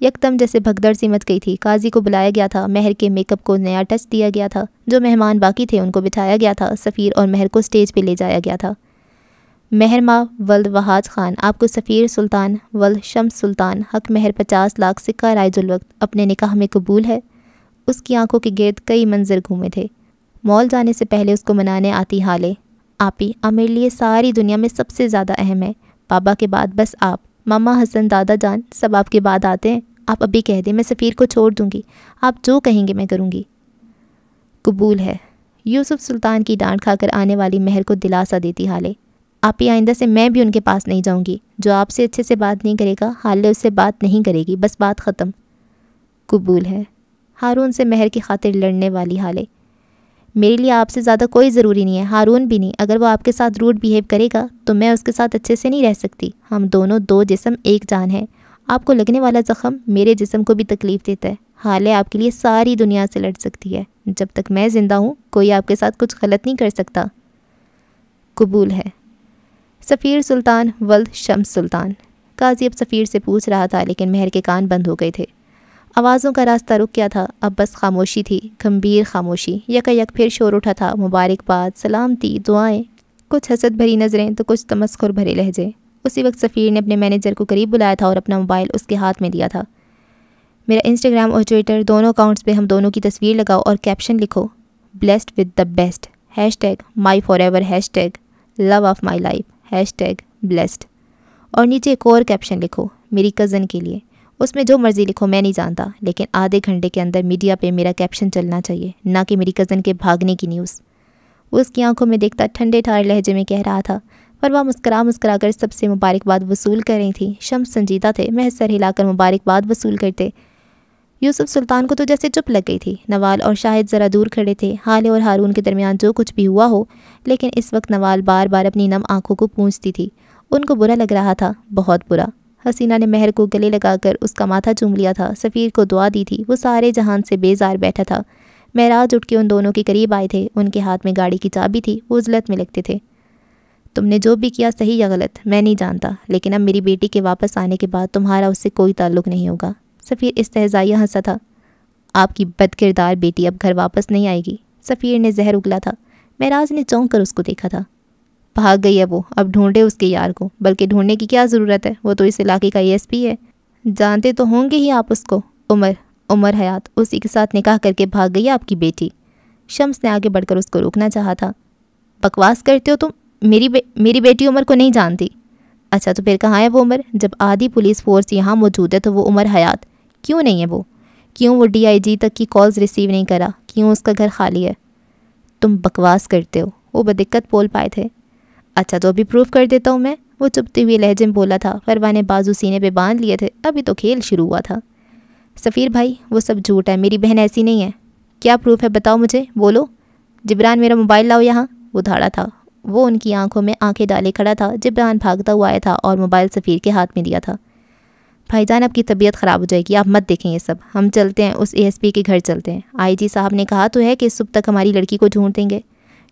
یکدم جیسے بھگدڑ سی مچ گئی تھی۔ قاضی کو بلایا گیا تھا، مہر کے میک اپ کو نیا ٹچ دیا گیا تھا، جو مہمان باقی تھے ان کو بٹھایا گیا تھا، سفیر اور مہر کو سٹیج پہ لے جایا گیا تھا۔ مہر ماں ولد وہاج خان، آپ کو سفیر سلطان ولد شمس سلطان حق مہر 50 لاکھ سکہ رائج الوقت اپنے نکاح میں قبول ہے؟ اس کی آنکھوں کے گرد کئی منظر گھومے تھے۔ مال جانے سے پہلے اس کو منانے آتی حالے، آپی، آپ میرے لیے ساری دنیا میں سب سے زیادہ اہم ہے، بابا کے بعد بس آپ، ماما، حسن، دادا جان، سب آپ کے بعد آتے ہیں، آپ ابھی کہہ دیں، میں سفیر کو چھوڑ دوں گی، آپ جو کہیں گے میں کروں گی۔ قبول ہے، یوسف سلطان کی ڈانٹ کھا کر آنے والی مہر کو دلاسا دیتی حالے۔ آپ ہی آئندہ سے میں بھی ان کے پاس نہیں جاؤں گی۔ جو آپ سے اچھے سے بات نہیں کرے گا، حالے اس سے بات نہیں کرے گی، بس بات ختم۔ قبول ہے، ہارون سے مہر کی خاطر لڑنے والی حالے۔ میرے لیے آپ سے زیادہ کوئی ضروری نہیں ہے، ہارون بھی نہیں۔ اگر وہ آپ کے ساتھ روڈ بیہیو کرے گا تو میں اس کے ساتھ اچھے سے نہیں رہ سکتی۔ ہم دونوں دو جسم ایک جان ہیں۔ آپ کو لگنے والا زخم میرے جسم کو بھی تکلیف دیتا ہے۔ حالے آپ کے لیے ساری دنیا سے لڑ سکتی ہے، جب تک میں زندہ ہوں کوئی آپ کے ساتھ کچھ غلط نہیں کر سکتا۔ قبول ہے، سفیر سلطان ولد شمس سلطان۔ قاضی اب سفیر سے پوچھ رہا تھا لیکن مہر کے کان بند ہو گئے تھے۔ آوازوں کا راستہ رک گیا تھا، اب بس خاموشی تھی، گمبھیر خاموشی۔ یکا یک پھر شور اٹھا تھا، مبارکباد، سلامتی، دعائیں، کچھ حسد بھری نظریں تو کچھ تمسخر بھرے لہجے۔ اسی وقت سفیر نے اپنے مینیجر کو قریب بلایا تھا اور اپنا موبائل اس کے ہاتھ میں دیا تھا۔ میرا انسٹاگرام اور ٹویٹر دونوں اکاؤنٹس پہ ہم دونوں کی تصویر لگاؤ اور کیپشن لکھو، blessed with the best, #my forever ایور، #love of my life, #blessed. اور نیچے ایک اور کیپشن لکھو، میری کزن کے لیے۔ اس میں جو مرضی لکھو، میں نہیں جانتا، لیکن آدھے گھنٹے کے اندر میڈیا پہ میرا کیپشن چلنا چاہیے، نہ کہ میری کزن کے بھاگنے کی نیوز۔ وہ اس کی آنکھوں میں دیکھتا ٹھنڈے ٹھار لہجے میں کہہ رہا تھا، پر وہ مسکرا کر سب سے مبارکباد وصول کر رہی تھی۔ شمس سنجیدہ تھے، محض سر ہلا کر مبارکباد وصول کرتے۔ یوسف سلطان کو تو جیسے چپ لگ گئی تھی۔ نوال اور شاہد ذرا دور کھڑے تھے، حالے اور ہارون کے درمیان جو کچھ بھی ہوا ہو، لیکن اس وقت نوال بار بار اپنی نم آنکھوں کو پونچھتی تھی۔ ان کو برا لگ رہا تھا، بہت برا۔ حسینہ نے مہر کو گلے لگا کر اس کا ماتھا چوم لیا تھا، سفیر کو دعا دی تھی۔ وہ سارے جہان سے بیزار بیٹھا تھا۔ معراج اٹھ کے ان دونوں کے قریب آئے تھے، ان کے ہاتھ میں گاڑی کی چابی تھی، وہ عزلت میں لگتے تھے۔ تم نے جو بھی کیا صحیح یا غلط میں نہیں جانتا، لیکن اب میری بیٹی کے واپس آنے کے بعد تمہارا اس سے کوئی تعلق نہیں ہوگا۔ سفیر استہزائیہ ہنسا تھا۔ آپ کی بد کردار بیٹی اب گھر واپس نہیں آئے گی، سفیر نے زہر اگلا تھا۔ معراج نے چونک کر اس کو دیکھا تھا۔ بھاگ گئی ہے وہ، اب ڈھونڈے اس کے یار کو، بلکہ ڈھونڈنے کی کیا ضرورت ہے، وہ تو اس علاقے کا ESP ہے، جانتے تو ہوں گے ہی آپ اس کو۔ عمر حیات، اسی کے ساتھ نکاح کر کے بھاگ گئی ہے آپ کی بیٹی۔ شمس نے آگے بڑھ کر اس کو روکنا چاہا تھا۔ بکواس کرتے ہو تم، میری بیٹی عمر کو نہیں جانتی۔ اچھا تو پھر کہاں ہے وہ عمر؟ جب آدھی پولیس فورس یہاں موجود ہے تو وہ عمر حیات کیوں نہیں ہے؟ کیوں وہ DIG تک کی کالز ریسیو نہیں کرا؟ کیوں اس کا گھر خالی ہے؟ تم بکواس کرتے ہو، وہ بدقت بول پائے تھے۔ اچھا تو ابھی پروف کر دیتا ہوں میں، وہ چپتے ہوئے لہجے میں بولا تھا۔ فروا نے بازو سینے پہ باندھ لیے تھے، ابھی تو کھیل شروع ہوا تھا۔ سفیر بھائی وہ سب جھوٹ ہے، میری بہن ایسی نہیں ہے۔ کیا پروف ہے بتاؤ مجھے، بولو۔ جبران میرا موبائل لاؤ یہاں، وہ دھاڑا تھا۔ وہ ان کی آنکھوں میں آنکھیں ڈالے کھڑا تھا۔ جبران بھاگتا ہوا آیا تھا اور موبائل سفیر کے ہاتھ میں دیا تھا۔ بھائی جان آپ کی طبیعت خراب ہو جائے گی، آپ مت دیکھیں یہ سب، ہم چلتے ہیں، اس ASP کے گھر چلتے ہیں۔ IG صاحب نے کہا تو ہے کہ صبح تک ہماری لڑکی کو ڈھونڈ دیں گے۔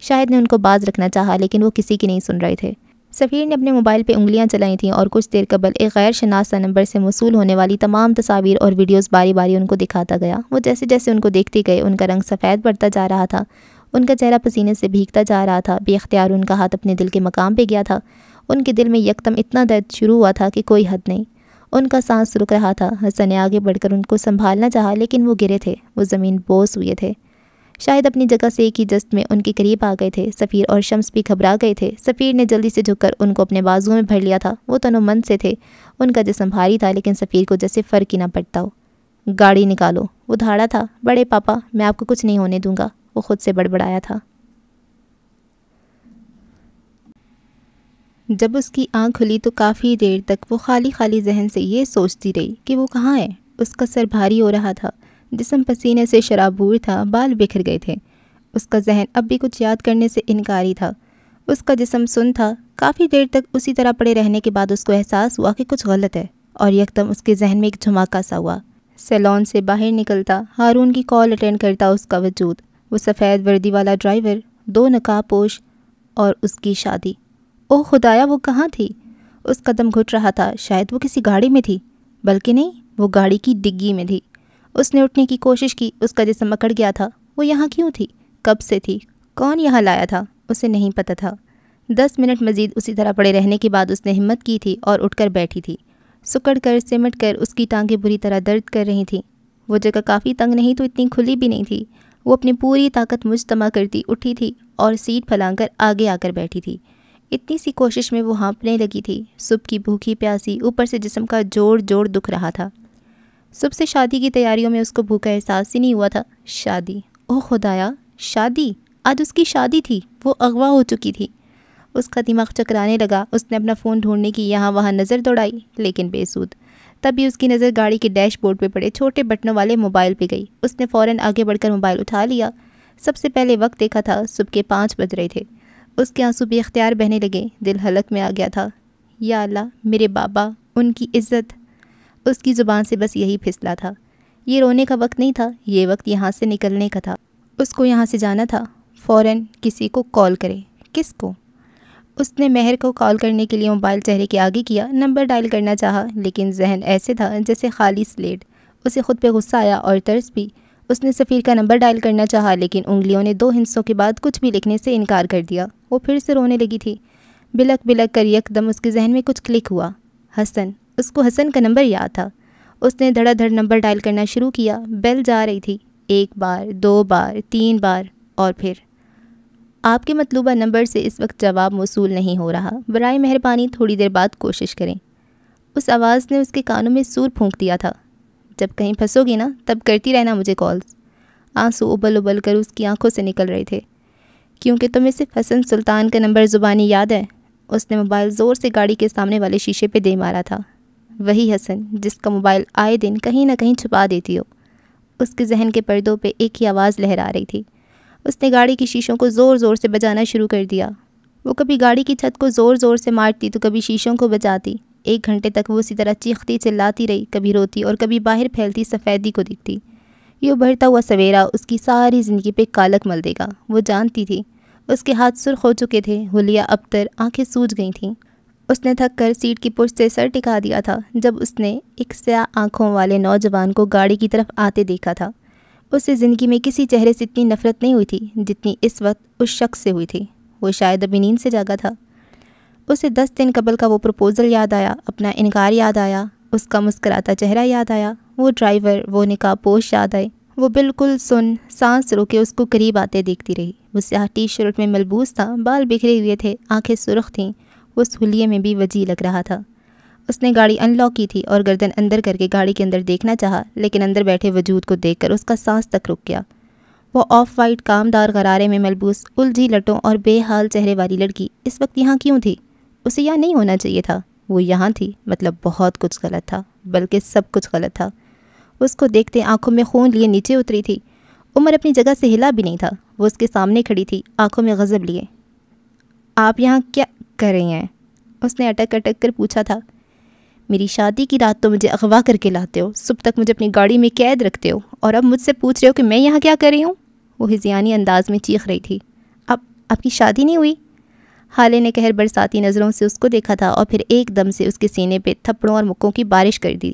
شاہد نے ان کو باز رکھنا چاہا لیکن وہ کسی کی نہیں سن رہے تھے۔ سفیر نے اپنے موبائل پہ انگلیاں چلائی تھیں اور کچھ دیر قبل ایک غیر شناسا نمبر سے موصول ہونے والی تمام تصاویر اور ویڈیوز باری باری ان کو دکھاتا گیا۔ وہ جیسے جیسے ان کو دیکھتے گئے ان کا رنگ سفید بڑھتا جا رہا تھا، ان کا چہرہ پسینے سے بھیگتا جا رہا تھا۔ بے اختیار ان کا ہاتھ اپنے دل کے مقام پہ گیا تھا۔ ان کے دل میں یکدم اتنا درد شروع ہوا تھا کہ کوئی حد نہیں۔ ان کا سانس رک رہا تھا۔ حسن نے آگے بڑھ کر ان کو سنبھالنا چاہا لیکن وہ گرے تھے، وہ زمین بوس ہوئے تھے۔ شاید اپنی جگہ سے ایک ہی جست میں ان کے قریب آ گئے تھے۔ سفیر اور شمس بھی گھبرا گئے تھے۔ سفیر نے جلدی سے جھک کر ان کو اپنے بازوؤں میں بھر لیا تھا۔ وہ تن و من سے تھے، ان کا جسم بھاری تھا لیکن سفیر کو جیسے فرق ہی نہ پڑتا ہو۔ گاڑی نکالو، وہ دھاڑا تھا۔ بڑے پاپا میں آپ کو کچھ نہیں ہونے دوں گا، وہ خود سے بڑبڑایا تھا۔ جب اس کی آنکھ کھلی تو کافی دیر تک وہ خالی خالی ذہن سے یہ سوچتی رہی کہ وہ کہاں ہے۔ اس کا سر بھاری ہو رہا تھا، جسم پسینے سے شرابور تھا، بال بکھر گئے تھے۔ اس کا ذہن اب بھی کچھ یاد کرنے سے انکاری تھا۔ اس کا جسم سن تھا۔ کافی دیر تک اسی طرح پڑے رہنے کے بعد اس کو احساس ہوا کہ کچھ غلط ہے، اور یکدم اس کے ذہن میں ایک دھماکہ سا ہوا۔ سیلون سے باہر نکلتا، ہارون کی کال اٹینڈ کرتا اس کا وجود، وہ سفید وردی والا ڈرائیور، 2 نقاب پوش، اور اس کی شادی۔ اوہ خدایا وہ کہاں تھی؟ اس کا دم گھٹ رہا تھا۔ شاید وہ کسی گاڑی میں تھی، بلکہ نہیں، وہ گاڑی کی ڈگی میں تھی۔ اس نے اٹھنے کی کوشش کی، اس کا جسم اکڑ گیا تھا۔ وہ یہاں کیوں تھی؟ کب سے تھی؟ کون یہاں لایا تھا؟ اسے نہیں پتہ تھا۔ 10 منٹ مزید اسی طرح پڑے رہنے کے بعد اس نے ہمت کی تھی اور اٹھ کر بیٹھی تھی۔ سکڑ کر سمٹ کر اس کی ٹانگیں بری طرح درد کر رہی تھیں۔ وہ جگہ کافی تنگ نہیں تو اتنی کھلی بھی نہیں تھی۔ وہ اپنی پوری طاقت مجتمع کرتی اٹھی تھی اور سیٹ پھلانگ کر آگے آ کر بیٹھی تھی۔ اتنی سی کوشش میں وہ ہانپنے لگی تھی۔ صبح کی بھوکی پیاسی، اوپر سے جسم کا جوڑ دکھ رہا تھا۔ صبح سے شادی کی تیاریوں میں اس کو بھوک کا احساس ہی نہیں ہوا تھا۔ شادی، اوہ خدایا، شادی! آج اس کی شادی تھی، وہ اغوا ہو چکی تھی۔ اس کا دماغ چکرانے لگا۔ اس نے اپنا فون ڈھونڈنے کی یہاں وہاں نظر دوڑائی، لیکن بے سود۔ تبھی اس کی نظر گاڑی کے ڈیش بورڈ پہ پڑے چھوٹے بٹنوں والے موبائل پہ گئی۔ اس نے فوراً آگے بڑھ کر موبائل اٹھا لیا۔ سب سے پہلے وقت دیکھا تھا، صبح کے 5 بج رہے تھے۔ اس کے آنسو بے اختیار بہنے لگے، دل حلق میں آ گیا تھا۔ یا اللہ، میرے بابا، ان کی عزت۔ اس کی زبان سے بس یہی پھسلا تھا۔ یہ رونے کا وقت نہیں تھا، یہ وقت یہاں سے نکلنے کا تھا۔ اس کو یہاں سے جانا تھا۔ فوراً کسی کو کال کرے۔ کس کو؟ اس نے مہر کو کال کرنے کے لیے موبائل چہرے کے آگے کیا، نمبر ڈائل کرنا چاہا، لیکن ذہن ایسے تھا جیسے خالی سلیٹ۔ اسے خود پہ غصہ آیا اور ترس بھی۔ اس نے سفیر کا نمبر ڈائل کرنا چاہا، لیکن انگلیوں نے 2 ہندسوں کے بعد کچھ بھی لکھنے سے انکار کر دیا۔ وہ پھر سے رونے لگی تھی۔ بلک بلک کر یک دم اس کے ذہن میں کچھ کلک ہوا۔ حسن، اس کو حسن کا نمبر یاد تھا۔ اس نے دھڑا دھڑ نمبر ڈائل کرنا شروع کیا۔ بیل جا رہی تھی، 1 بار، 2 بار، 3 بار، اور پھر آپ کے مطلوبہ نمبر سے اس وقت جواب موصول نہیں ہو رہا، برائے مہربانی تھوڑی دیر بعد کوشش کریں۔ اس آواز نے اس کے کانوں میں سور پھونک دیا تھا۔ جب کہیں پھنسو گی نا، تب کرتی رہنا مجھے کالز۔ آنسو ابل ابل کر اس کی آنکھوں سے نکل رہے تھے۔ کیونکہ تمہیں صرف حسن سلطان کا نمبر زبانی یاد ہے۔ اس نے موبائل زور سے گاڑی کے سامنے والے شیشے پہ دے مارا تھا۔ وہی حسن جس کا موبائل آئے دن کہیں نہ کہیں چھپا دیتی ہو۔ اس کے ذہن کے پردوں پہ ایک ہی آواز لہرا رہی تھی۔ اس نے گاڑی کی شیشوں کو زور زور سے بجانا شروع کر دیا۔ وہ کبھی گاڑی کی چھت کو زور زور سے مارتی تو کبھی شیشوں کو بجاتی۔ 1 گھنٹے تک وہ اسی طرح چیختی چلاتی رہی، کبھی روتی اور کبھی باہر پھیلتی سفیدی کو دیکھتی۔ یہ ابھرتا ہوا سویرا اس کی ساری زندگی پہ کالک مل دے گا، وہ جانتی تھی۔ اس کے ہاتھ سرخ ہو چکے تھے، حلیہ ابتر، آنکھیں سوج گئی تھیں۔ اس نے تھک کر سیٹ کی پشت سے سر ٹکا دیا تھا جب اس نے ایک سیاہ آنکھوں والے نوجوان کو گاڑی کی طرف آتے دیکھا تھا۔ اسے زندگی میں کسی چہرے سے اتنی نفرت نہیں ہوئی تھی جتنی اس وقت اس شخص سے ہوئی تھی۔ وہ شاید ابھی نیند سے جاگا تھا۔ اسے 10 دن قبل کا وہ پروپوزل یاد آیا، اپنا انکار یاد آیا، اس کا مسکراتا چہرہ یاد آیا، وہ ڈرائیور، وہ نقاب پوش یاد آئے۔ وہ بالکل سن، سانس روکے اس کو قریب آتے دیکھتی رہی۔ وہ سیاہ ٹی شرٹ میں ملبوس تھا، بال بکھرے ہوئے تھے، آنکھیں سرخ تھیں۔ وہ اس حلیے میں بھی وجیح لگ رہا تھا۔ اس نے گاڑی ان لاک کی تھی اور گردن اندر کر کے گاڑی کے اندر دیکھنا چاہا، لیکن اندر بیٹھے وجود کو دیکھ کر اس کا سانس تک رک گیا۔ وہ آف وائٹ کامدار غرارے میں ملبوس، الجھی لٹوں اور بے حال چہرے والی لڑکی اس وقت یہاں کیوں تھی؟ اسے یہاں نہیں ہونا چاہیے تھا۔ وہ یہاں تھی، مطلب بہت کچھ غلط تھا، بلکہ سب کچھ غلط تھا۔ اس کو دیکھتے آنکھوں میں خون لیے نیچے اتری تھی۔ عمر اپنی جگہ سے ہلا بھی نہیں تھا۔ وہ اس کے سامنے کھڑی تھی، آنکھوں میں غضب لیے۔ آپ یہاں کیا کر رہی ہیں؟ اس نے اٹک اٹک کر پوچھا تھا۔ میری شادی کی رات تو مجھے اغوا کر کے لاتے ہو، صبح تک مجھے اپنی گاڑی میں قید رکھتے ہو، اور اب مجھ سے پوچھ رہے ہو کہ میں یہاں کیا کر رہی ہوں؟ وہ ہذیانی انداز میں چیخ رہی تھی۔ اب آپ کی شادی نہیں ہوئی؟ حالے نے قہر برساتی نظروں سے اس کو دیکھا تھا اور پھر ایک دم سے اس کے سینے پہ تھپڑوں اور مکوں کی بارش کر دی۔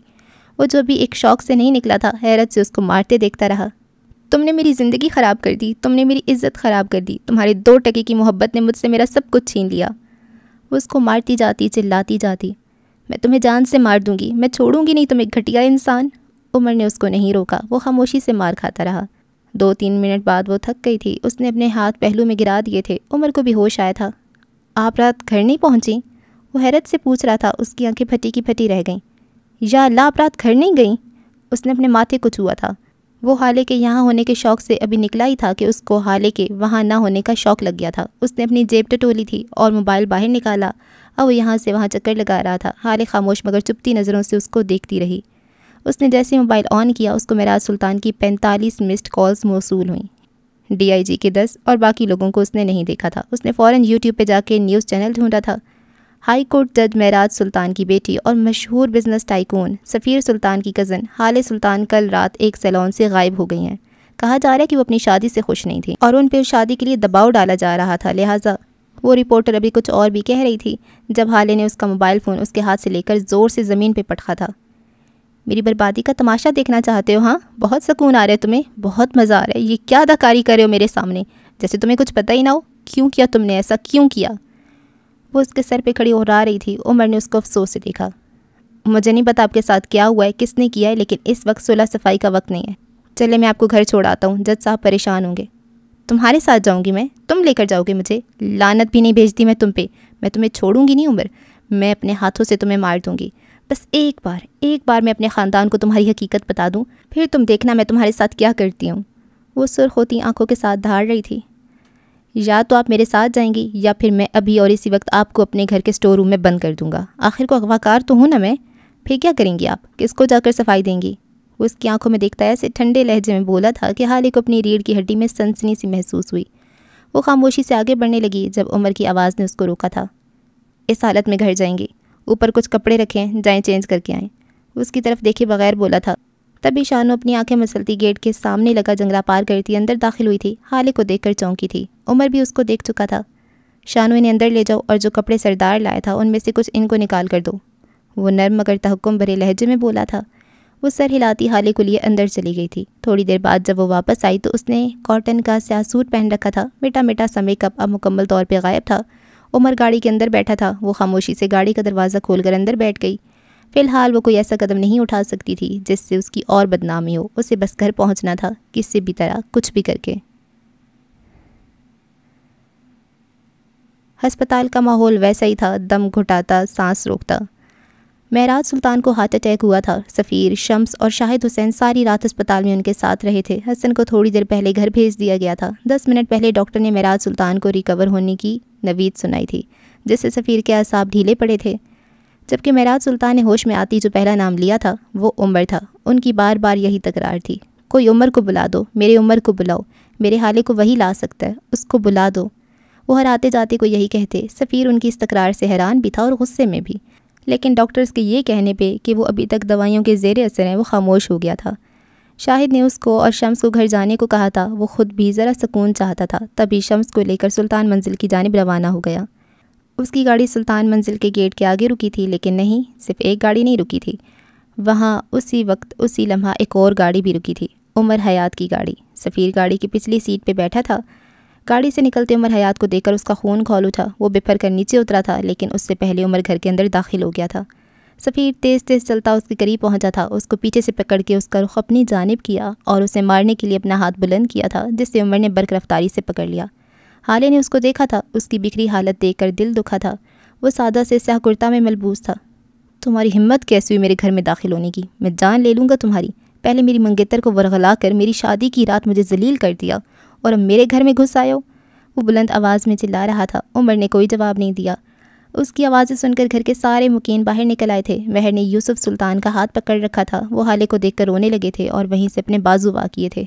وہ جو بھی ایک شوق سے نہیں نکلا تھا، حیرت سے اس کو مارتے دیکھتا رہا۔ تم نے میری زندگی خراب کر دی، تم نے میری عزت خراب کر دی، تمہارے 2 ٹکے کی محبت نے مجھ سے میرا سب کچھ چھین لیا۔ وہ اس کو مارتی جاتی، چلاتی جاتی۔ میں تمہیں جان سے مار دوں گی، میں چھوڑوں گی نہیں تمہیں گھٹیا انسان۔ عمر نے اس کو نہیں روکا، وہ خاموشی سے مار کھاتا رہا۔ 2-3 منٹ بعد وہ تھک گئی تھی۔ اس نے اپنے ہاتھ پہلو میں گرا دیے تھے۔ عمر کو بھی ہوش آیا تھا۔ آپ رات گھر نہیں پہنچی؟ وہ حیرت سے پوچھ رہا تھا۔ اس کی آنکھیں پھٹی کی پھٹی رہ گئیں۔ یا اللہ، آپ رات گھر نہیں گئیں؟ اس نے اپنے ماتھے کو چھوا تھا۔ وہ حالے کے یہاں ہونے کے شوق سے ابھی نکلا ہی تھا کہ اس کو حالے کے وہاں نہ ہونے کا شوق لگ گیا تھا۔ اس نے اپنی جیب ٹٹولی تھی اور موبائل باہر نکالا، اور وہ یہاں سے وہاں چکر لگا رہا تھا۔ حالے خاموش مگر چپتی نظروں سے اس کو دیکھتی رہی۔ اس نے جیسے موبائل آن کیا، اس کو معراج سلطان کی 45 مسڈ کالز موصول ہوئیں۔ DIG کے 10 اور باقی لوگوں کو اس نے نہیں دیکھا تھا۔ اس نے فوراً YouTube پہ جا کے نیوز چینل ڈھونڈا تھا۔ ہائی کورٹ جج معراج سلطان کی بیٹی اور مشہور بزنس ٹائکون سفیر سلطان کی کزن حالے سلطان کل رات ایک سیلون سے غائب ہو گئی ہیں۔ کہا جا رہا ہے کہ وہ اپنی شادی سے خوش نہیں تھی اور ان پہ شادی کے لیے دباؤ ڈالا جا رہا تھا، لہٰذا وہ رپورٹر ابھی کچھ اور بھی کہہ رہی تھی جب حالے نے اس کا موبائل فون اس کے ہاتھ سے لے کر زور سے زمین پہ پٹکا تھا۔ میری بربادی کا تماشا دیکھنا چاہتے ہو؟ ہاں، بہت سکون آ رہا ہے تمہیں، بہت مزہ آ رہا ہے۔ یہ کیا اداکاری کر رہے ہو میرے سامنے، جیسے تمہیں کچھ پتہ ہی نہ ہو۔ کیوں کیا تم نے ایسا، کیوں کیا؟ وہ اس کے سر پہ کھڑی ہو رہی تھی۔ عمر نے اس کو افسوس سے دیکھا۔ مجھے نہیں پتا آپ کے ساتھ کیا ہوا ہے، کس نے کیا ہے، لیکن اس وقت صلح صفائی کا وقت نہیں ہے۔ چلے میں آپ کو گھر چھوڑ آتا ہوں، جج صاحب پریشان ہوں گے۔ تمہارے ساتھ جاؤں گی میں؟ تم لے کر جاؤ گے مجھے؟ لعنت بھی نہیں بھیجتی میں تم پہ، میں تمہیں چھوڑوں گی نہیں عمر، میں اپنے ہاتھوں سے تمہیں مار دوں گی۔ بس ایک بار میں اپنے خاندان کو تمہاری حقیقت بتا دوں، پھر تم دیکھنا میں تمہارے ساتھ کیا کرتی ہوں۔ وہ سرخ ہوتی آنکھوں کے ساتھ دھاڑ رہی تھی۔ یا تو آپ میرے ساتھ جائیں گی یا پھر میں ابھی اور اسی وقت آپ کو اپنے گھر کے اسٹور روم میں بند کر دوں گا۔ آخر کو اغوا کار تو ہوں نا میں۔ پھر کیا کریں گی آپ؟ کس کو جا کر صفائی دیں گی؟ وہ اس کی آنکھوں میں دیکھتا ایسے ٹھنڈے لہجے میں بولا تھا کہ حالے کو اپنی ریڑھ کی ہڈی میں سنسنی سی محسوس ہوئی۔ وہ خاموشی سے آگے بڑھنے لگی جب عمر کی آواز نے اس کو روکا تھا۔ اس حالت میں گھر جائیں گی، اوپر کچھ کپڑے رکھیں، جائیں چینج کر کے آئیں۔ وہ اس کی طرف دیکھے بغیر بولا تھا۔ تبھی شانو اپنی آنکھیں مسلتی گیٹ کے سامنے لگا جنگلہ پار کرتی اندر داخل ہوئی تھی۔ حالے کو دیکھ کر چونکی تھی۔ عمر بھی اس کو دیکھ چکا تھا۔ شانو انہیں اندر لے جاؤ اور جو کپڑے سردار لایا تھا ان میں سے کچھ ان کو نکال کر دو، وہ نرم مگر تحکم بھرے لہجے میں بولا تھا۔ وہ سر ہلاتی حالے کو لیے اندر چلی گئی تھی۔ تھوڑی دیر بعد جب وہ واپس آئی تو اس نے کاٹن کا سیاہ سوٹ پہن رکھا تھا۔ میٹا میٹا سا میک اپ اب مکمل طور پہ غائب تھا۔ عمر گاڑی کے اندر بیٹھا تھا۔ وہ خاموشی سے گاڑی کا دروازہ کھول کر اندر بیٹھ گئی۔ فی الحال وہ کوئی ایسا قدم نہیں اٹھا سکتی تھی جس سے اس کی اور بدنامی ہو۔ اسے بس گھر پہنچنا تھا، کسی بھی طرح کچھ بھی کر کے۔ ہسپتال کا ماحول ویسا ہی تھا، دم گھٹاتا، سانس روکتا۔ معراج سلطان کو ہارٹ اٹیک ہوا تھا۔ سفیر، شمس اور شاہد حسین ساری رات ہسپتال میں ان کے ساتھ رہے تھے۔ حسن کو تھوڑی دیر پہلے گھر بھیج دیا گیا تھا۔ 10 منٹ پہلے ڈاکٹر نے معراج سلطان کو ریکور ہونے کی نوید سنائی تھی، جس سے سفیر کے اعصاب ڈھیلے پڑے تھے۔ جبکہ معراج سلطان نے ہوش میں آتی جو پہلا نام لیا تھا وہ عمر تھا۔ ان کی بار بار یہی تکرار تھی، کوئی عمر کو بلا دو، میرے عمر کو بلاؤ، میرے حالے کو وہی لا سکتا ہے، اس کو بلا دو۔ وہ ہر آتے جاتے کو یہی کہتے۔ سفیر ان کی اس تکرار سے حیران بھی تھا اور غصے میں بھی، لیکن ڈاکٹرز کے یہ کہنے پہ کہ وہ ابھی تک دوائیوں کے زیر اثر ہیں وہ خاموش ہو گیا تھا۔ شاہد نے اس کو اور شمس کو گھر جانے کو کہا تھا۔ وہ خود بھی ذرا سکون چاہتا تھا۔ تبھی شمس کو لے کر سلطان منزل کی جانب روانہ ہو گیا۔ اس کی گاڑی سلطان منزل کے گیٹ کے آگے رکی تھی، لیکن نہیں، صرف ایک گاڑی نہیں رکی تھی، وہاں اسی وقت اسی لمحہ ایک اور گاڑی بھی رکی تھی، عمر حیات کی گاڑی۔ سفیر گاڑی کی پچھلی سیٹ پہ بیٹھا تھا۔ گاڑی سے نکلتے عمر حیات کو دیکھ کر اس کا خون کھول اٹھا۔ وہ بپھر کر نیچے اترا تھا، لیکن اس سے پہلے عمر گھر کے اندر داخل ہو گیا تھا۔ سفیر تیز تیز چلتا اس کے قریب پہنچا تھا، اس کو پیچھے سے پکڑ کے اس کا رخ اپنی جانب کیا اور اسے مارنے کے لیے اپنا ہاتھ بلند کیا تھا، جس سے عمر نے برق رفتاری سے پکڑ لیا۔ حالے نے اس کو دیکھا تھا۔ اس کی بکھری حالت دیکھ کر دل دکھا تھا۔ وہ سادہ سے سیاہ کرتا میں ملبوس تھا۔ تمہاری ہمت کیسی ہوئی میرے گھر میں داخل ہونے کی؟ میں جان لے لوں گا تمہاری۔ پہلے میری منگیتر کو ورغلا کر میری شادی کی رات مجھے ذلیل کر دیا اور اب میرے گھر میں گھس آئے ہو۔ وہ بلند آواز میں چلا رہا تھا۔ عمر نے کوئی جواب نہیں دیا۔ اس کی آوازیں سن کر گھر کے سارے مکین باہر نکل آئے تھے۔ مہر نے یوسف سلطان کا ہاتھ پکڑ رکھا تھا۔ وہ حالے کو دیکھ کر رونے لگے تھے اور وہیں سے اپنے بازو وا کیے تھے۔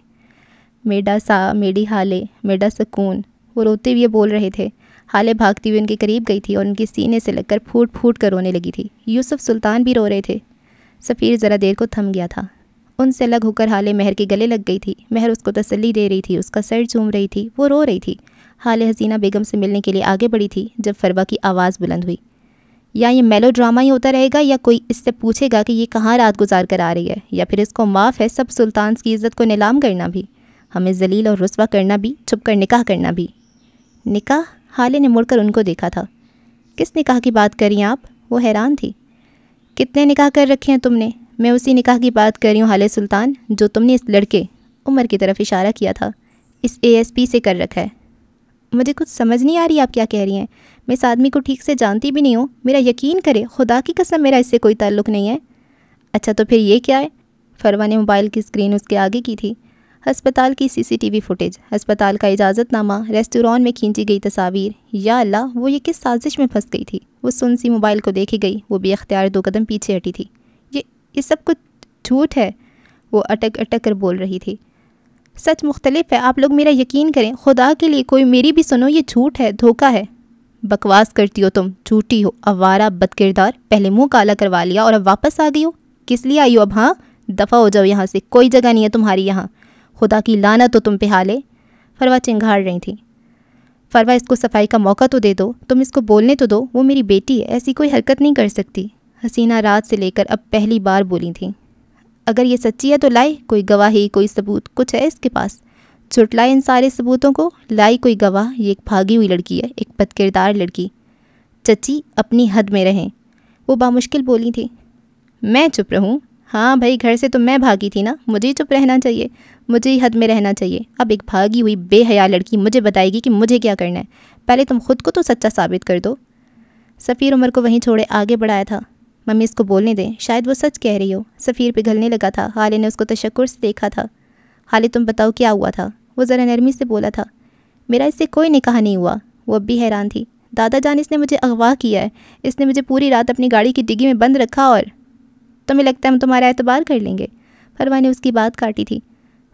میڈا سا، میڈی حالے، میڈا سکون، وہ روتے ہوئے بول رہے تھے۔ حالے بھاگتی ہوئی ان کے قریب گئی تھی اور ان کے سینے سے لگ کر پھوٹ پھوٹ کر رونے لگی تھی۔ یوسف سلطان بھی رو رہے تھے۔ سفیر ذرا دیر کو تھم گیا تھا۔ ان سے الگ ہو کر حالے مہر کے گلے لگ گئی تھی۔ مہر اس کو تسلی دے رہی تھی، اس کا سر چوم رہی تھی، وہ رو رہی تھی۔ حالے حسینہ بیگم سے ملنے کے لیے آگے بڑھی تھی جب فروا کی آواز بلند ہوئی۔ یا یہ میلو ڈرامہ ہی ہوتا رہے گا یا کوئی اس سے پوچھے گا کہ یہ کہاں رات گزار کر آ رہی ہے، یا پھر اس کو معاف ہے سب سلطان کی عزت کو نیلام کرنا بھی، ہمیں ذلیل اور رسوا کرنا بھی، چھپ کر نکاح کرنا بھی۔ نکاح؟ حالے نے مڑ کر ان کو دیکھا تھا۔ کس نکاح کی بات کر رہی ہیں آپ؟ وہ حیران تھی۔ کتنے نکاح کر رکھے ہیں تم نے؟ میں اسی نکاح کی بات کر رہی ہوں حالے سلطان، جو تم نے اس لڑکے، عمر کی طرف اشارہ کیا تھا، اس ASP سے کر رکھا ہے۔ مجھے کچھ سمجھ نہیں آ رہی آپ کیا کہہ رہی ہیں۔ میں اس آدمی کو ٹھیک سے جانتی بھی نہیں ہوں، میرا یقین کرے، خدا کی قسم میرا اس سے کوئی تعلق نہیں ہے۔ اچھا تو پھر یہ کیا ہے؟ فروا نے موبائل کی اسکرین اس کے آگے کی تھی۔ ہسپتال کی CCTV فوٹیج، ہسپتال کا اجازت نامہ، ریسٹوران میں کھینچی گئی تصاویر۔ یا اللہ، وہ یہ کس سازش میں پھنس گئی تھی؟ وہ سنسی موبائل کو دیکھی گئی، وہ بے اختیار 2 قدم پیچھے ہٹی تھی۔ یہ سب کچھ جھوٹ ہے، وہ اٹک اٹک کر بول رہی تھی۔ سچ مختلف ہے، آپ لوگ میرا یقین کریں، خدا کے لیے کوئی میری بھی سنو، یہ جھوٹ ہے، دھوکہ ہے۔ بکواس کرتی ہو تم، جھوٹی ہو، آوارہ، بد کردار، پہلے منہ کالا کروا لیا اور اب واپس آ گئی ہو۔ کس لیے آئی ہو اب؟ ہاں، دفع ہو جاؤ یہاں سے، کوئی جگہ نہیں ہے تمہاری یہاں، خدا کی لعنت ہو تم پہ حالے۔ فروا چنگھاڑ رہی تھی۔ فروا اس کو صفائی کا موقع تو دے دو، تم اس کو بولنے تو دو، وہ میری بیٹی ہے، ایسی کوئی حرکت نہیں کر سکتی۔ حسینہ رات سے لے کر اب پہلی بار بولی تھیں۔ اگر یہ سچی ہے تو لائے، کوئی گواہی، کوئی ثبوت، کچھ ہے اس کے پاس؟ جھٹلائے ان سارے ثبوتوں کو، لائی کوئی گواہ۔ یہ ایک بھاگی ہوئی لڑکی ہے، ایک بد کردار لڑکی۔ چچی اپنی حد میں رہیں، وہ بامشکل بولی تھی۔ میں چپ رہوں؟ ہاں بھائی، گھر سے تو میں بھاگی تھی نا، مجھے ہی چپ رہنا چاہیے، مجھے ہی حد میں رہنا چاہیے۔ اب ایک بھاگی ہوئی بے حیا لڑکی مجھے بتائے گی کہ مجھے کیا کرنا ہے؟ پہلے تم خود کو تو سچا ثابت کر دو۔ سفیر عمر کو وہیں چھوڑے آگے بڑھایا تھا۔ ممی اس کو بولنے دیں، شاید وہ سچ کہہ رہی ہو۔ سفیر پگھلنے لگا تھا۔ خالے نے اس کو تشکر سے دیکھا تھا۔ خالے تم بتاؤ کیا ہوا تھا؟ وہ ذرا نرمی سے بولا تھا۔ میرا اس سے کوئی نکاح نہیں ہوا۔ وہ اب بھی حیران تھی۔ دادا جان اس نے مجھے اغوا کیا ہے، اس نے مجھے پوری رات اپنی گاڑی کی ڈگی میں بند رکھا اور تمہیں لگتا ہے ہم تمہارا اعتبار کر لیں گے؟ فروا نے اس کی بات کاٹی تھی۔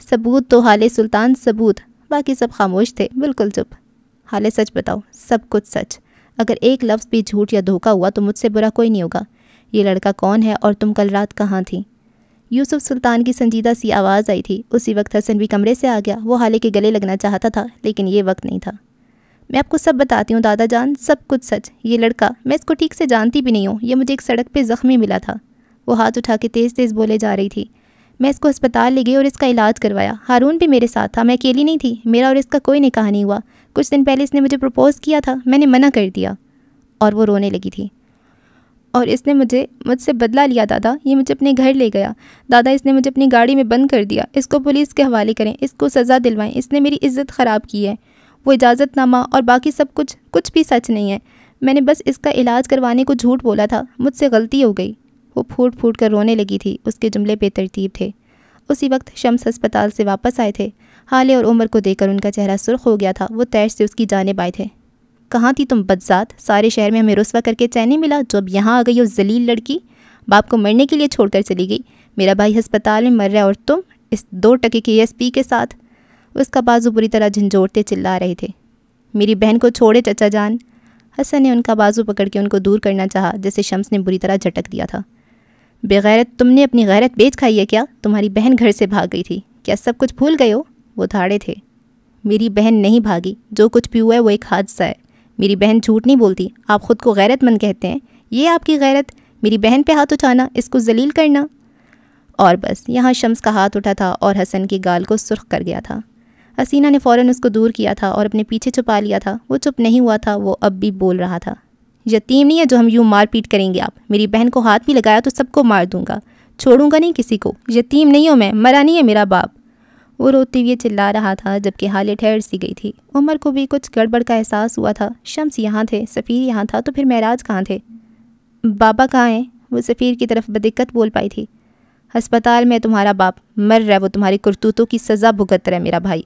ثبوت تو حالے سلطان، ثبوت۔ باقی سب خاموش تھے، بالکل چپ۔ حالے سچ بتاؤ، سب کچھ سچ۔ اگر ایک لفظ بھی جھوٹ یا دھوکہ ہوا تو مجھ سے برا کوئی نہیں ہوگا۔ یہ لڑکا کون ہے اور تم کل رات کہاں تھی؟ یوسف سلطان کی سنجیدہ سی آواز آئی تھی۔ اسی وقت حسن بھی کمرے سے آ گیا۔ وہ حالے کے گلے لگنا چاہتا تھا لیکن یہ وقت نہیں تھا۔ میں آپ کو سب بتاتی ہوں دادا جان، سب کچھ سچ۔ یہ لڑکا، میں اس کو ٹھیک سے جانتی بھی نہیں ہوں، یہ مجھے ایک سڑک پہ زخمی ملا تھا۔ وہ ہاتھ اٹھا کے تیز تیز بولے جا رہی تھی۔ میں اس کو ہسپتال لے گئی اور اس کا علاج کروایا۔ ہارون بھی میرے ساتھ تھا، میں اکیلی نہیں تھی۔ میرا اور اس کا کوئی نکاح نہیں ہوا۔ کچھ دن پہلے اس نے مجھے پرپوز کیا تھا، میں نے منع کر دیا۔ اور وہ رونے لگی تھی۔ اور اس نے مجھ سے بدلہ لیا دادا، یہ مجھے اپنے گھر لے گیا۔ دادا اس نے مجھے اپنی گاڑی میں بند کر دیا۔ اس کو پولیس کے حوالے کریں، اس کو سزا دلوائیں، اس نے میری عزت خراب کی ہے۔ وہ اجازت نامہ اور باقی سب کچھ بھی سچ نہیں ہے۔ میں نے بس اس کا علاج کروانے کو جھوٹ بولا تھا، مجھ سے غلطی ہو گئی۔ وہ پھوٹ پھوٹ کر رونے لگی تھی۔ اس کے جملے بے ترتیب تھے۔ اسی وقت شمس ہسپتال سے واپس آئے تھے۔ حالے اور عمر کو دیکھ کر ان کا چہرہ سرخ ہو گیا تھا۔ وہ تیش سے اس کی جانب آئے تھے۔ کہاں تھی تم بدذات؟ سارے شہر میں ہمیں رسوا کر کے چین نہیں ملا، جو اب یہاں آ گئی ہو ذلیل لڑکی۔ باپ کو مرنے کے لیے چھوڑ کر چلی گئی۔ میرا بھائی ہسپتال میں مر رہا ہے اور تم اس 2 ٹکے کے ESP کے ساتھ۔ اس کا بازو بری طرح جھنجھوڑتے چلا رہے تھے۔ میری بہن کو چھوڑے چچا جان۔ حسن نے ان کا بازو پکڑ کے ان کو دور کرنا چاہا، جسے شمس نے بری طرح جھٹک دیا تھا۔ بے غیرت، تم نے اپنی غیرت بیچ کھائی ہے کیا؟ تمہاری بہن گھر سے بھاگ گئی تھی، کیا سب کچھ بھول گئے ہو؟ وہ دھاڑے تھے۔ میری بہن نہیں بھاگی، جو کچھ بھی ہوا ہے وہ ایک حادثہ ہے۔ میری بہن جھوٹ نہیں بولتی، آپ خود کو غیرت مند کہتے ہیں، یہ آپ کی غیرت؟ میری بہن پہ ہاتھ اٹھانا، اس کو ذلیل کرنا؟ اور بس یہاں شمس کا ہاتھ اٹھا تھا اور حسن کی گال کو سرخ کر گیا تھا۔ حسینہ نے فوراً اس کو دور کیا تھا اور اپنے پیچھے چھپا لیا تھا۔ وہ چپ نہیں ہوا تھا، وہ اب بھی بول رہا تھا۔ یتیم نہیں ہے جو ہم یوں مار پیٹ کریں گے آپ۔ میری بہن کو ہاتھ بھی لگایا تو سب کو مار دوں گا، چھوڑوں گا نہیں کسی کو۔ یتیم نہیں ہوں میں، مرا نہیں ہے میرا باپ۔ وہ روتے ہوئے چلا رہا تھا جبکہ حالے ٹھہر سی گئی تھی۔ عمر کو بھی کچھ گڑبڑ کا احساس ہوا تھا۔ شمس یہاں تھے، سفیر یہاں تھا، تو پھر معراج کہاں تھے؟ بابا کہاں ہیں؟ وہ سفیر کی طرف بدقت بول پائی تھی۔ ہسپتال میں تمہارا باپ مر رہا ہے، وہ تمہاری کرتوتوں کی سزا بھگت رہا ہے میرا بھائی۔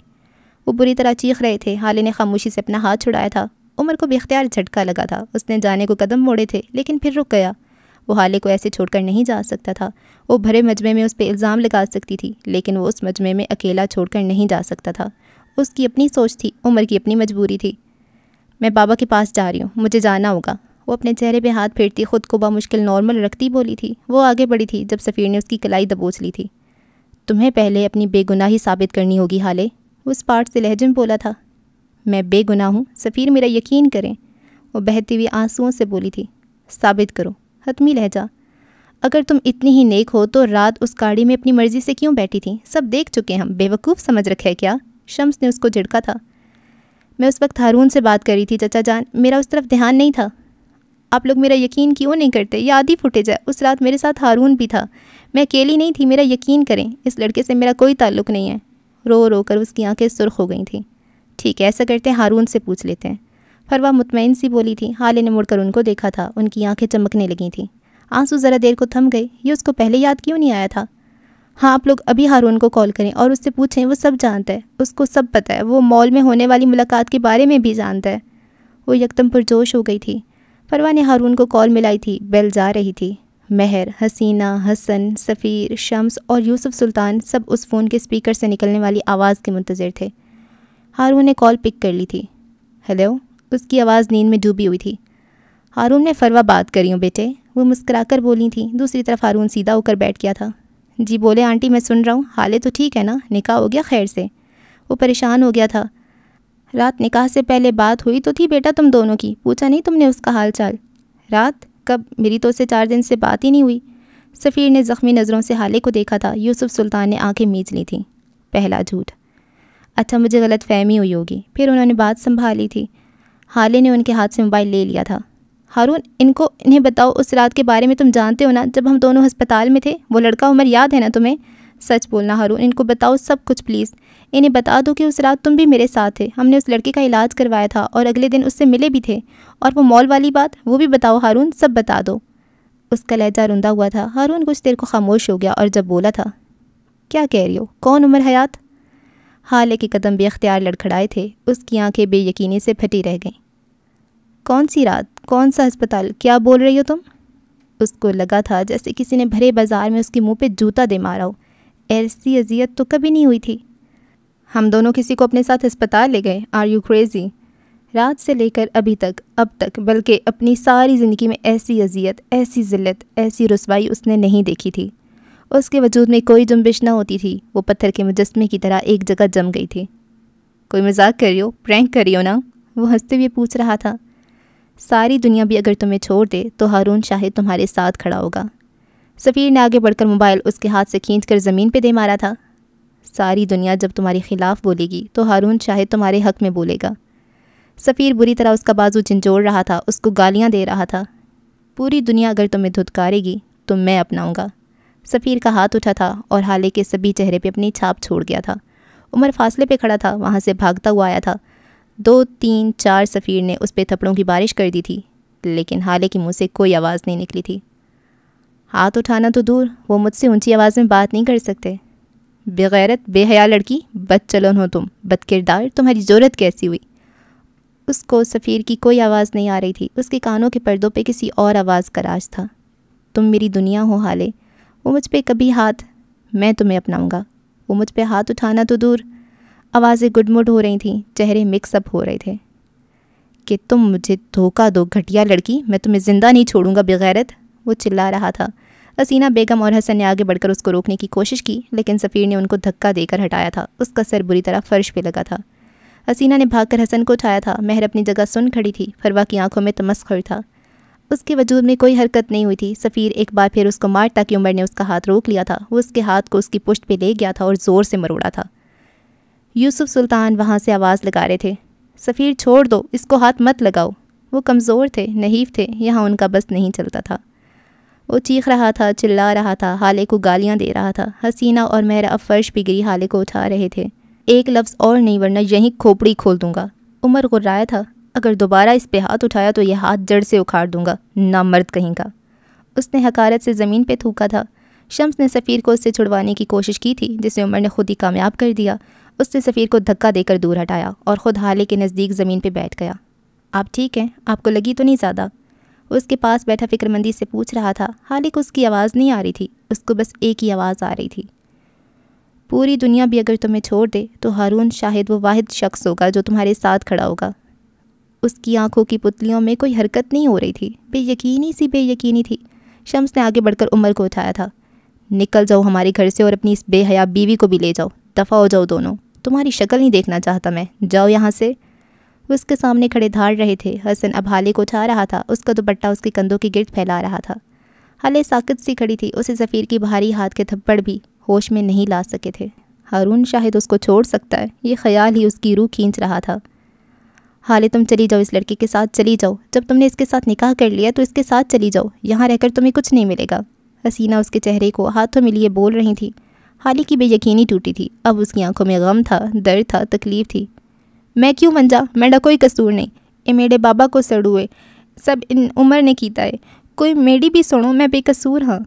وہ بری طرح چیخ رہے تھے۔ حالے نے خاموشی سے اپنا ہاتھ چھڑایا تھا۔ عمر کو بے اختیار جھٹکا لگا تھا۔ اس نے جانے کو قدم موڑے تھے لیکن پھر رک گیا۔ وہ حالے کو ایسے چھوڑ کر نہیں جا سکتا تھا۔ وہ بھرے مجمع میں اس پہ الزام لگا سکتی تھی لیکن وہ اس مجمع میں اکیلا چھوڑ کر نہیں جا سکتا تھا۔ اس کی اپنی سوچ تھی، عمر کی اپنی مجبوری تھی۔ میں بابا کے پاس جا رہی ہوں، مجھے جانا ہوگا۔ وہ اپنے چہرے پہ ہاتھ پھیرتی خود کو بمشکل نارمل رکھتی بولی تھی۔ وہ آگے بڑھی تھی جب سفیر نے اس کی کلائی دبوچ لی تھی۔ تمہیں پہلے اپنی بے گناہی ثابت کرنی ہوگی حالے، وہ اس پارٹ سے لہجے میں بولا تھا۔ میں بے گناہ ہوں سفیر، میرا یقین کریں، وہ بہتی ہوئی آنسوؤں سے بولی تھی۔ ثابت کرو، حتمی لہجہ۔ اگر تم اتنی ہی نیک ہو تو رات اس گاڑی میں اپنی مرضی سے کیوں بیٹھی تھیں؟ سب دیکھ چکے ہم، بے وقوف سمجھ رکھا ہے کیا؟ شمس نے اس کو جھڑکا تھا۔ میں اس وقت ہارون سے بات کر رہی تھی چچا جان، میرا اس طرف دھیان نہیں تھا۔ آپ لوگ میرا یقین کیوں نہیں کرتے؟ یہ آدھی فوٹیج ہے، اس رات میرے ساتھ ہارون بھی تھا، میں اکیلی نہیں تھی، میرا یقین کریں، اس لڑکے سے میرا کوئی تعلق نہیں ہے۔ رو رو کر اس کی آنکھیں سرخ ہو گئی تھیں۔ ٹھیک ہے، ایسا کرتے ہیں، ہارون سے پوچھ لیتے ہیں، فروا مطمئن سی بولی تھی۔ حالے نے مڑ کر ان کو دیکھا تھا، ان کی آنکھیں چمکنے لگی تھیں۔ آنسو ذرا دیر کو تھم گئے۔ یہ اس کو پہلے یاد کیوں نہیں آیا تھا؟ ہاں، آپ لوگ ابھی ہارون کو کال کریں اور اس سے پوچھیں، وہ سب جانتا ہے، اس کو سب پتہ ہے، وہ مال میں ہونے والی ملاقات کے بارے میں بھی جانتا ہے۔ وہ یکدم پرجوش ہو گئی تھی۔ فروا نے ہارون کو کال ملائی تھی، بیل جا رہی تھی۔ مہر، حسینہ، حسن، سفیر، شمس اور یوسف سلطان سب اس فون کے اسپیکر سے نکلنے والی آواز کے منتظر تھے۔ ہارون نے کال پک کر لی تھی۔ ہیلو، اس کی آواز نیند میں ڈوبی ہوئی تھی۔ ہارون نے فروا بات کری ہوں بیٹے، وہ مسکرا کر بولی تھی۔ دوسری طرف ہارون سیدھا ہو کر بیٹھ گیا تھا۔ جی بولے آنٹی، میں سن رہا ہوں، حالے تو ٹھیک ہے نا؟ نکاح ہو گیا خیر سے؟ وہ پریشان ہو گیا تھا۔ رات نکاح سے پہلے بات ہوئی تو تھی بیٹا تم دونوں کی، پوچھا نہیں تم نے اس کا حال چال؟ رات کب؟ میری تو اسے 4 دن سے بات ہی نہیں ہوئی۔ سفیر نے زخمی نظروں سے حالے کو دیکھا تھا۔ یوسف سلطان نے آنکھیں میچ لی تھیں۔ پہلا جھوٹ۔ اچھا، مجھے غلط فہمی ہوئی ہوگی۔ پھر انہوں نے بات سنبھالی تھی۔ حالے نے ان کے ہاتھ سے موبائل لے لیا تھا۔ ہارون، انہیں بتاؤ اس رات کے بارے میں تم جانتے ہو نا، جب ہم دونوں ہسپتال میں تھے؟ وہ لڑکا عمر یاد ہے نا تمہیں؟ سچ بولنا ہارون، ان کو بتاؤ سب کچھ پلیز۔ انہیں بتا دو کہ اس رات تم بھی میرے ساتھ تھے، ہم نے اس لڑکے کا علاج کروایا تھا اور اگلے دن اس سے ملے بھی تھے۔ اور وہ مال والی بات، وہ بھی بتاؤ ہارون، سب بتا دو۔ اس کا لہجہ رندا ہوا تھا۔ ہارون کچھ دیر کو خاموش ہو گیا اور جب بولا تھا، کیا کہہ رہی ہو؟ کون عمر حیات؟ حالے کے قدم بے اختیار لڑکھڑائے تھے، اس کی آنکھیں بے یقینی سے پھٹی رہ گئیں۔ کون سی رات؟ کون سا ہسپتال؟ کیا بول رہی ہو تم؟ اس کو لگا تھا جیسے کسی نے بھرے بازار میں اس کے منہ پہ جوتا دے مارا ہو۔ ایسی اذیت تو کبھی نہیں ہوئی تھی۔ ہم دونوں کسی کو اپنے ساتھ ہسپتال لے گئے؟ Are you crazy? رات سے لے کر اب تک بلکہ اپنی ساری زندگی میں ایسی اذیت، ایسی ذلت، ایسی رسوائی اس نے نہیں دیکھی تھی۔ اس کے وجود میں کوئی جنبش نہ ہوتی تھی، وہ پتھر کے مجسمے کی طرح ایک جگہ جم گئی تھی۔ کوئی مذاق کر رہی ہو؟ پرینک کر رہی ہو نا؟ وہ ہنستے ہوئے پوچھ رہا تھا۔ ساری دنیا بھی اگر تمہیں چھوڑ دے تو ہارون شاہد تمہارے ساتھ کھڑا ہوگا۔ سفیر نے آگے بڑھ کر موبائل اس کے ہاتھ سے کھینچ کر زمین پہ دے مارا تھا۔ ساری دنیا جب تمہارے خلاف بولے گی تو ہارون شاہد تمہارے حق میں بولے گا۔ سفیر بری طرح اس کا بازو جھنجھوڑ رہا تھا، اس کو گالیاں دے رہا تھا۔ پوری دنیا اگر تمہیں دھتکارے گی تو میں اپناؤں گا۔ سفیر کا ہاتھ اٹھا تھا اور حالے کے سبھی چہرے پہ اپنی چھاپ چھوڑ گیا تھا۔ عمر فاصلے پہ کھڑا تھا، وہاں سے بھاگتا ہوا آیا تھا۔ 2 3 4 سفیر نے اس پہ تھپڑوں کی بارش کر دی تھی، لیکن حالے کے منہ سے کوئی آواز نہیں نکلی تھی۔ ہاتھ اٹھانا تو دور، وہ مجھ سے اونچی آواز میں بات نہیں کر سکتے۔ بے غیرت، بے حیا لڑکی، بد چلن ہو تم، بد کردار، تمہاری جرأت کیسی ہوئی؟ اس کو سفیر کی کوئی آواز نہیں آ رہی تھی، اس کے کانوں کے پردوں پہ کسی اور آواز کا راز تھا۔ تم میری دنیا ہو حالے، وہ مجھ پہ کبھی ہاتھ، میں تمہیں اپناؤں گا۔ وہ مجھ پہ ہاتھ اٹھانا تو دور، آوازیں گڈ مڈ ہو رہی تھیں، چہرے مکس اپ ہو رہے تھے۔ کہ تم مجھے دھوکہ دو گھٹیا لڑکی، میں تمہیں زندہ نہیں چھوڑوں گا بے غیرت، وہ چلا رہا تھا۔ حسینہ بیگم اور حسن نے آگے بڑھ کر اس کو روکنے کی کوشش کی، لیکن سفیر نے ان کو دھکا دے کر ہٹایا تھا۔ اس کا سر بری طرح فرش پہ لگا تھا۔ حسینہ نے بھاگ کر حسن کو اٹھایا تھا۔ مہر اپنی جگہ سن کھڑی تھی، فروا کی آنکھوں میں تمسخر تھا۔ اس کے وجود میں کوئی حرکت نہیں ہوئی تھی۔ سفیر ایک بار پھر اس کو مارتا کہ عمر نے اس کا ہاتھ روک لیا تھا۔ وہ اس کے ہاتھ کو اس کی پشت پہ لے گیا تھا اور زور سے مروڑا تھا۔ یوسف سلطان وہاں سے آواز لگا رہے تھے، سفیر چھوڑ دو، اس کو ہاتھ مت لگاؤ۔ وہ کمزور تھے، نحیف تھے، یہاں ان کا بس نہیں چلتا تھا۔ وہ چیخ رہا تھا، چلا رہا تھا، حالے کو گالیاں دے رہا تھا۔ حسینہ اور مہر اب فرش پہ گری حالے کو اٹھا رہے تھے۔ ایک لفظ اور نہیں ورنہ یہیں کھوپڑی کھول دوں گا۔ عمر غرایا تھا، اگر دوبارہ اس پہ ہاتھ اٹھایا تو یہ ہاتھ جڑ سے اکھاڑ دوں گا، نامرد کہیں کا۔ اس نے حقارت سے زمین پہ تھوکا تھا۔ شمس نے سفیر کو اس سے چھڑوانے کی کوشش کی تھی، جسے عمر نے خود ہی کامیاب کر دیا۔ اس نے سفیر کو دھکا دے کر دور ہٹایا اور خود حالے کے نزدیک زمین پہ بیٹھ گیا۔ آپ ٹھیک ہیں؟ آپ کو لگی تو نہیں زیادہ؟ وہ اس کے پاس بیٹھا فکر مندی سے پوچھ رہا تھا۔ حالے کو اس کی آواز نہیں آ رہی تھی، اس کو بس ایک ہی آواز آ رہی تھی، پوری دنیا بھی اگر تمہیں چھوڑ دے تو ہارون شاہد وہ واحد شخص ہوگا جو تمہارے ساتھ کھڑا ہوگا۔ اس کی آنکھوں کی پتلیوں میں کوئی حرکت نہیں ہو رہی تھی، بے یقینی تھی۔ شمس نے آگے بڑھ کر عمر کو اٹھایا تھا۔ نکل جاؤ ہمارے گھر سے اور اپنی اس بے حیا بیوی کو بھی لے جاؤ، دفع ہو جاؤ دونوں، تمہاری شکل نہیں دیکھنا چاہتا میں، جاؤ یہاں سے۔ وہ اس کے سامنے کھڑے دھاڑ رہے تھے۔ حسن اب حالے کو اٹھا رہا تھا، اس کا دوپٹہ اس کے کندھوں کے گرد پھیلا رہا تھا۔ حالے ساکت سی کھڑی تھی، اسے سفیر کی بھاری ہاتھ کے تھپڑ بھی ہوش میں نہیں لا سکے تھے۔ ہارون شاہد اس کو چھوڑ سکتا ہے، یہ خیال ہی اس کی روح کھینچ رہا تھا۔ حالے تم چلی جاؤ، اس لڑکی کے ساتھ چلی جاؤ، جب تم نے اس کے ساتھ نکاح کر لیا تو اس کے ساتھ چلی جاؤ، یہاں رہ کر تمہیں کچھ نہیں ملے گا۔ حسینہ اس کے چہرے کو ہاتھوں میں لیے بول رہی تھی۔ حالے کی بے یقینی ٹوٹی تھی، اب اس کی آنکھوں میں غم تھا، درد تھا، تکلیف تھی۔ میں کیوں منجا؟ میرا کوئی قصور نہیں، اے میرے بابا کو سڑوئے سب ان عمر نے کیتا ہے، کوئی میری بھی سنو، میں بے قصور ہاں۔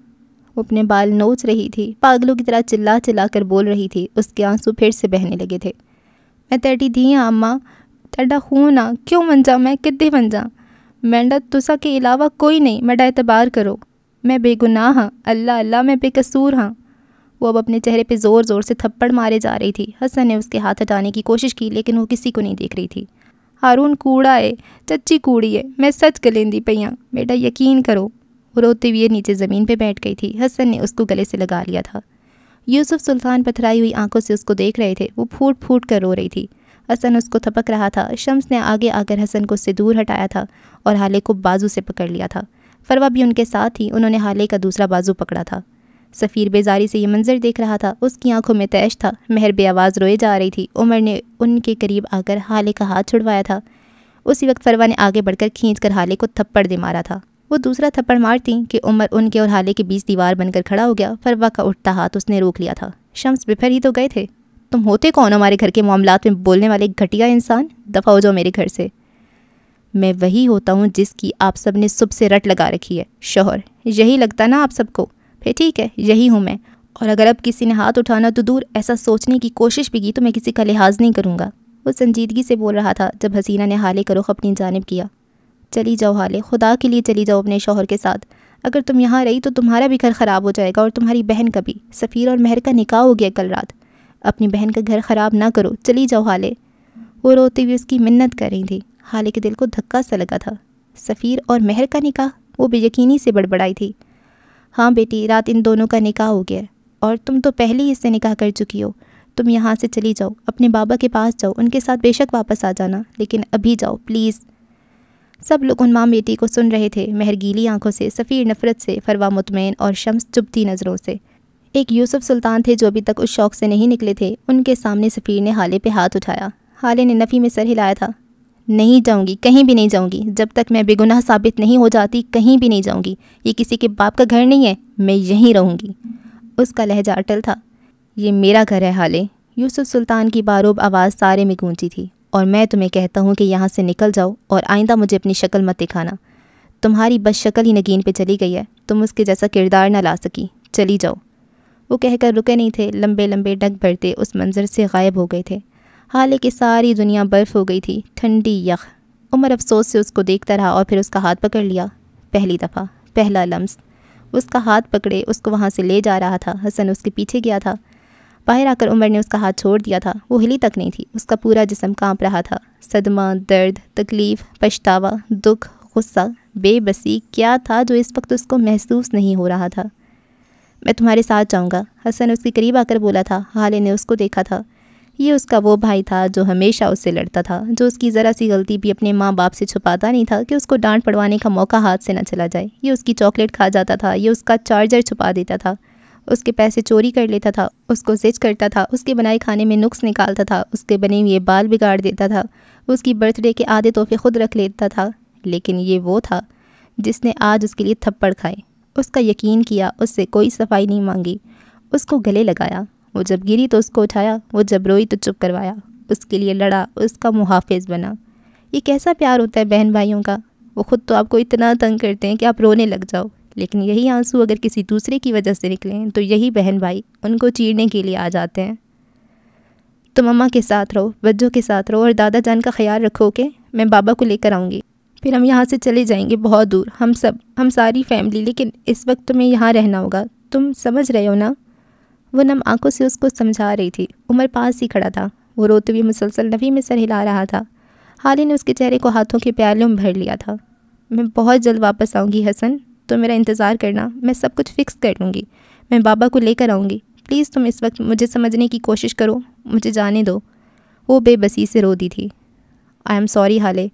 وہ اپنے بال نوچ رہی تھی، پاگلوں کی طرح چلا چلا کر بول رہی تھی۔ اس کے آنسو پھر سے بہنے لگے تھے۔ میں تیری دھی ہاں اماں، تیرا خون ہاں، کیوں منجا میں کدے منجا؟ مینڈا تسا کے علاوہ کوئی نہیں، میرا اعتبار کرو، میں بے گناہ ہاں، اللہ اللہ میں بے قصور ہاں۔ وہ اب اپنے چہرے پہ زور زور سے تھپڑ مارے جا رہی تھی۔ حسن نے اس کے ہاتھ ہٹانے کی کوشش کی، لیکن وہ کسی کو نہیں دیکھ رہی تھی۔ ہارون کوڑا ہے، چچی کوڑی ہے، میں سچ گلیندی پیاں، بیٹا یقین کرو۔ وہ روتے ہوئے نیچے زمین پہ بیٹھ گئی تھی۔ حسن نے اس کو گلے سے لگا لیا تھا۔ یوسف سلطان پتھرائی ہوئی آنکھوں سے اس کو دیکھ رہے تھے، وہ پھوٹ پھوٹ کر رو رہی تھی۔ حسن اس کو تھپک رہا تھا۔ شمس نے آگے آ کر حسن کو اس سے دور ہٹایا تھا اور حالے کو بازو سے پکڑ لیا تھا۔ فروا بھی ان کے ساتھ تھی، انہوں نے حالے کا دوسرا بازو پکڑا تھا۔ سفیر بیزاری سے یہ منظر دیکھ رہا تھا، اس کی آنکھوں میں تیش تھا۔ مہر بے آواز روئے جا رہی تھی۔ عمر نے ان کے قریب آ کر حالے کا ہاتھ چھڑوایا تھا۔ اسی وقت فروا نے آگے بڑھ کر کھینچ کر حالے کو تھپڑ دے مارا تھا۔ وہ دوسرا تھپڑ مارتی کہ عمر ان کے اور حالے کے بیچ دیوار بن کر کھڑا ہو گیا۔ فروا کا اٹھتا ہاتھ اس نے روک لیا تھا۔ شمس بپھر ہی تو گئے تھے، تم ہوتے کون ہمارے گھر کے معاملات میں بولنے والے گھٹیا انسان، دفع ہو جاؤ میرے گھر سے۔ میں وہی ہوتا ہوں جس کی آپ سب نے صبح سے رٹ لگا رکھی ہے، شوہر۔ یہی لگتا نا آپ سب کو؟ پھر ٹھیک ہے، یہی ہوں میں، اور اگر اب کسی نے ہاتھ اٹھانا تو دور، ایسا سوچنے کی کوشش بھی کی تو میں کسی کا لحاظ نہیں کروں گا۔ وہ سنجیدگی سے بول رہا تھا جب حسینہ نے ہالے کا رخ اپنی جانب کیا۔ چلی جاؤ ہالے، خدا کے لیے چلی جاؤ اپنے شوہر کے ساتھ۔ اگر تم یہاں رہی تو تمہارا بھی گھر خراب ہو جائے گا اور تمہاری بہن کا بھی۔ سفیر اور مہر کا نکاح ہو گیا کل رات، اپنی بہن کا گھر خراب نہ کرو، چلی جاؤ ہالے۔ وہ روتے ہوئے اس کی منت کر رہی تھی۔ ہالے کے دل کو دھکا سا لگا تھا۔ سفیر اور مہر کا نکاح؟ وہ بے یقینی سے بڑبڑائی تھی۔ ہاں بیٹی، رات ان دونوں کا نکاح ہو گیا، اور تم تو پہلے ہی اس سے نکاح کر چکی ہو۔ تم یہاں سے چلی جاؤ، اپنے بابا کے پاس جاؤ، ان کے ساتھ بے شک واپس آ جانا، لیکن ابھی جاؤ پلیز۔ سب لوگ ان ماں بیٹی کو سن رہے تھے، مہر گیلی آنکھوں سے، سفیر نفرت سے، فروا مطمئن اور شمس چبھتی نظروں سے۔ ایک یوسف سلطان تھے جو ابھی تک اس شوق سے نہیں نکلے تھے، ان کے سامنے سفیر نے ہالے پہ ہاتھ اٹھایا۔ ہالے نے نفی میں سر ہلایا تھا۔ نہیں جاؤں گی، کہیں بھی نہیں جاؤں گی، جب تک میں بے گناہ ثابت نہیں ہو جاتی کہیں بھی نہیں جاؤں گی۔ یہ کسی کے باپ کا گھر نہیں ہے، میں یہیں رہوں گی۔ اس کا لہجہ اٹل تھا۔ یہ میرا گھر ہے ہالے۔ یوسف سلطان کی باروب آواز سارے میں گونجی تھی۔ اور میں تمہیں کہتا ہوں کہ یہاں سے نکل جاؤ اور آئندہ مجھے اپنی شکل مت دکھانا۔ تمہاری بس شکل ہی نگین پہ چلی گئی ہے، تم اس کے جیسا کردار نہ لا سکی، چلی جاؤ۔ وہ کہہ کر رکے نہیں تھے، لمبے لمبے ڈگ بھرتے اس منظر سے غائب ہو گئے تھے۔ حالے کی ساری دنیا برف ہو گئی تھی، ٹھنڈی یخ۔ عمر افسوس سے اس کو دیکھتا رہا اور پھر اس کا ہاتھ پکڑ لیا۔ پہلی دفعہ، پہلا لمس، اس کا ہاتھ پکڑے اس کو وہاں سے لے جا رہا تھا۔ حسن اس کے پیچھے گیا تھا۔ باہر آ کر عمر نے اس کا ہاتھ چھوڑ دیا تھا۔ وہ ہلی تک نہیں تھی، اس کا پورا جسم کانپ رہا تھا۔ صدمہ، درد، تکلیف، پچھتاوا، دکھ، غصہ، بے بسی، کیا تھا جو اس وقت اس کو محسوس نہیں ہو رہا تھا؟ میں تمہارے ساتھ جاؤں گا، حسن اس کے قریب آ کر بولا تھا۔ حالے نے اس کو دیکھا تھا۔ یہ اس کا وہ بھائی تھا جو ہمیشہ اس سے لڑتا تھا، جو اس کی ذرا سی غلطی بھی اپنے ماں باپ سے چھپاتا نہیں تھا کہ اس کو ڈانٹ پڑوانے کا موقع ہاتھ سے نہ چلا جائے۔ یہ اس کی چاکلیٹ کھا جاتا تھا، یہ اس کا چارجر چھپا دیتا تھا، اس کے پیسے چوری کر لیتا تھا، اس کو زج کرتا تھا، اس کے بنائے کھانے میں نقص نکالتا تھا، اس کے بنے ہوئے بال بگاڑ دیتا تھا، اس کی برتھ ڈے کے آدھے تحفے خود رکھ لیتا تھا۔ لیکن یہ وہ تھا جس نے آج اس کے لیے تھپڑ کھائے، اس کا یقین کیا، اس سے کوئی صفائی نہیں مانگی، اس کو گلے لگایا۔ وہ جب گری تو اس کو اٹھایا، وہ جب روئی تو چپ کروایا، اس کے لیے لڑا، اس کا محافظ بنا۔ یہ کیسا پیار ہوتا ہے بہن بھائیوں کا؟ وہ خود تو آپ کو اتنا تنگ کرتے ہیں کہ آپ رونے لگ جاؤ، لیکن یہی آنسو اگر کسی دوسرے کی وجہ سے نکلیں تو یہی بہن بھائی ان کو چیرنے کے لیے آ جاتے ہیں۔ تم اماں کے ساتھ رہو، بچوں کے ساتھ رہو اور دادا جان کا خیال رکھو کہ میں بابا کو لے کر آؤں گی، پھر ہم یہاں سے چلے جائیں گے بہت دور، ہم ساری فیملی، لیکن اس وقت تمہیں یہاں رہنا ہوگا، تم سمجھ رہے ہو نا؟ وہ نم آنکھوں سے اس کو سمجھا رہی تھی۔ عمر پاس ہی کھڑا تھا، وہ روتے ہوئے مسلسل نفی میں سر ہلا رہا تھا۔ حالے نے اس کے چہرے کو ہاتھوں کے پیالوں میں بھر لیا تھا۔ میں بہت جلد واپس آؤں گی حسن، تو میرا انتظار کرنا، میں سب کچھ فکس کر لوں گی، میں بابا کو لے کر آؤں گی، پلیز تم اس وقت مجھے سمجھنے کی کوشش کرو، مجھے جانے دو۔ وہ بے بسی سے رو دی تھی۔ آئی ایم سوری حالے،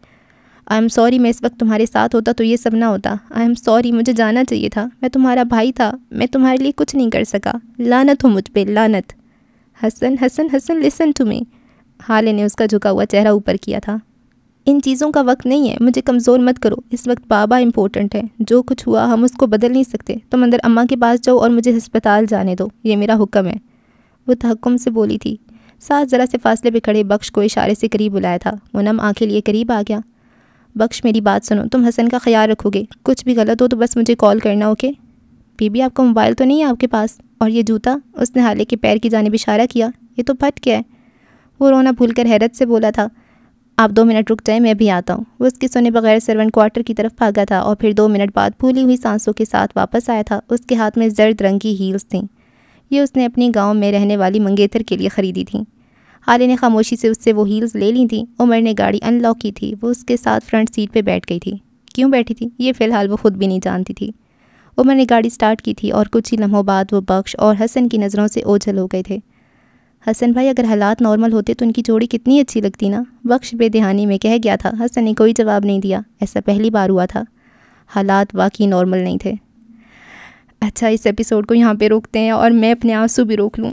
آئی ایم سوری، میں اس وقت تمہارے ساتھ ہوتا تو یہ سب نہ ہوتا، آئی ایم سوری، مجھے جانا چاہیے تھا، میں تمہارا بھائی تھا، میں تمہارے لیے کچھ نہیں کر سکا، لعنت ہو مجھ پہ، لعنت۔ حسن حسن حسن لسن ٹو می۔ حالے نے اس کا جھکا ہوا چہرہ اوپر کیا تھا۔ ان چیزوں کا وقت نہیں ہے، مجھے کمزور مت کرو، اس وقت بابا امپورٹنٹ ہے، جو کچھ ہوا ہم اس کو بدل نہیں سکتے، تم اندر اماں کے پاس جاؤ اور مجھے ہسپتال جانے دو، یہ میرا حکم ہے۔ وہ تحکم سے بولی تھی۔ ساتھ ذرا سے فاصلے پہ کھڑے بخش کو اشارے سے قریب بلایا تھا۔ وہ نم آنکھیں لیے قریب آ گیا۔ بخش میری بات سنو، تم حسن کا خیال رکھو گے، کچھ بھی غلط ہو تو بس مجھے کال کرنا، اوکے؟ بی بی آپ کا موبائل تو نہیں ہے آپ کے پاس؟ اور یہ جوتا؟ اس نے حالے کے پیر کی جانب اشارہ کیا۔ یہ تو پھٹ گیا ہے۔ وہ رونا بھول کر حیرت سے بولا تھا۔ آپ 2 منٹ رک جائیں، میں بھی آتا ہوں۔ وہ اس کی سنے بغیر سرونٹ کوارٹر کی طرف بھاگا تھا اور پھر 2 منٹ بعد پھولی ہوئی سانسوں کے ساتھ واپس آیا تھا۔ اس کے ہاتھ میں زرد رنگ کی ہیلز تھیں، یہ اس نے اپنی گاؤں میں رہنے والی منگیتر کے لیے خریدی تھیں۔ حالے نے خاموشی سے اس سے وہ ہیلز لے لی تھیں۔ عمر نے گاڑی ان لاک کی تھی، وہ اس کے ساتھ فرنٹ سیٹ پہ بیٹھ گئی تھی۔ کیوں بیٹھی تھی یہ فی الحال وہ خود بھی نہیں جانتی تھی۔ عمر نے گاڑی سٹارٹ کی تھی اور کچھ ہی لمحوں بعد وہ بخش اور حسن کی نظروں سے اوجھل ہو گئے تھے۔ حسن بھائی اگر حالات نارمل ہوتے تو ان کی جوڑی کتنی اچھی لگتی نا، بخش بے دہانی میں کہہ گیا تھا۔ حسن نے کوئی جواب نہیں دیا، ایسا پہلی بار ہوا تھا، حالات واقعی نارمل نہیں تھے۔ اچھا، اس ایپیسوڈ کو یہاں پہ روکتے ہیں اور میں اپنے آنسو بھی روک لوں۔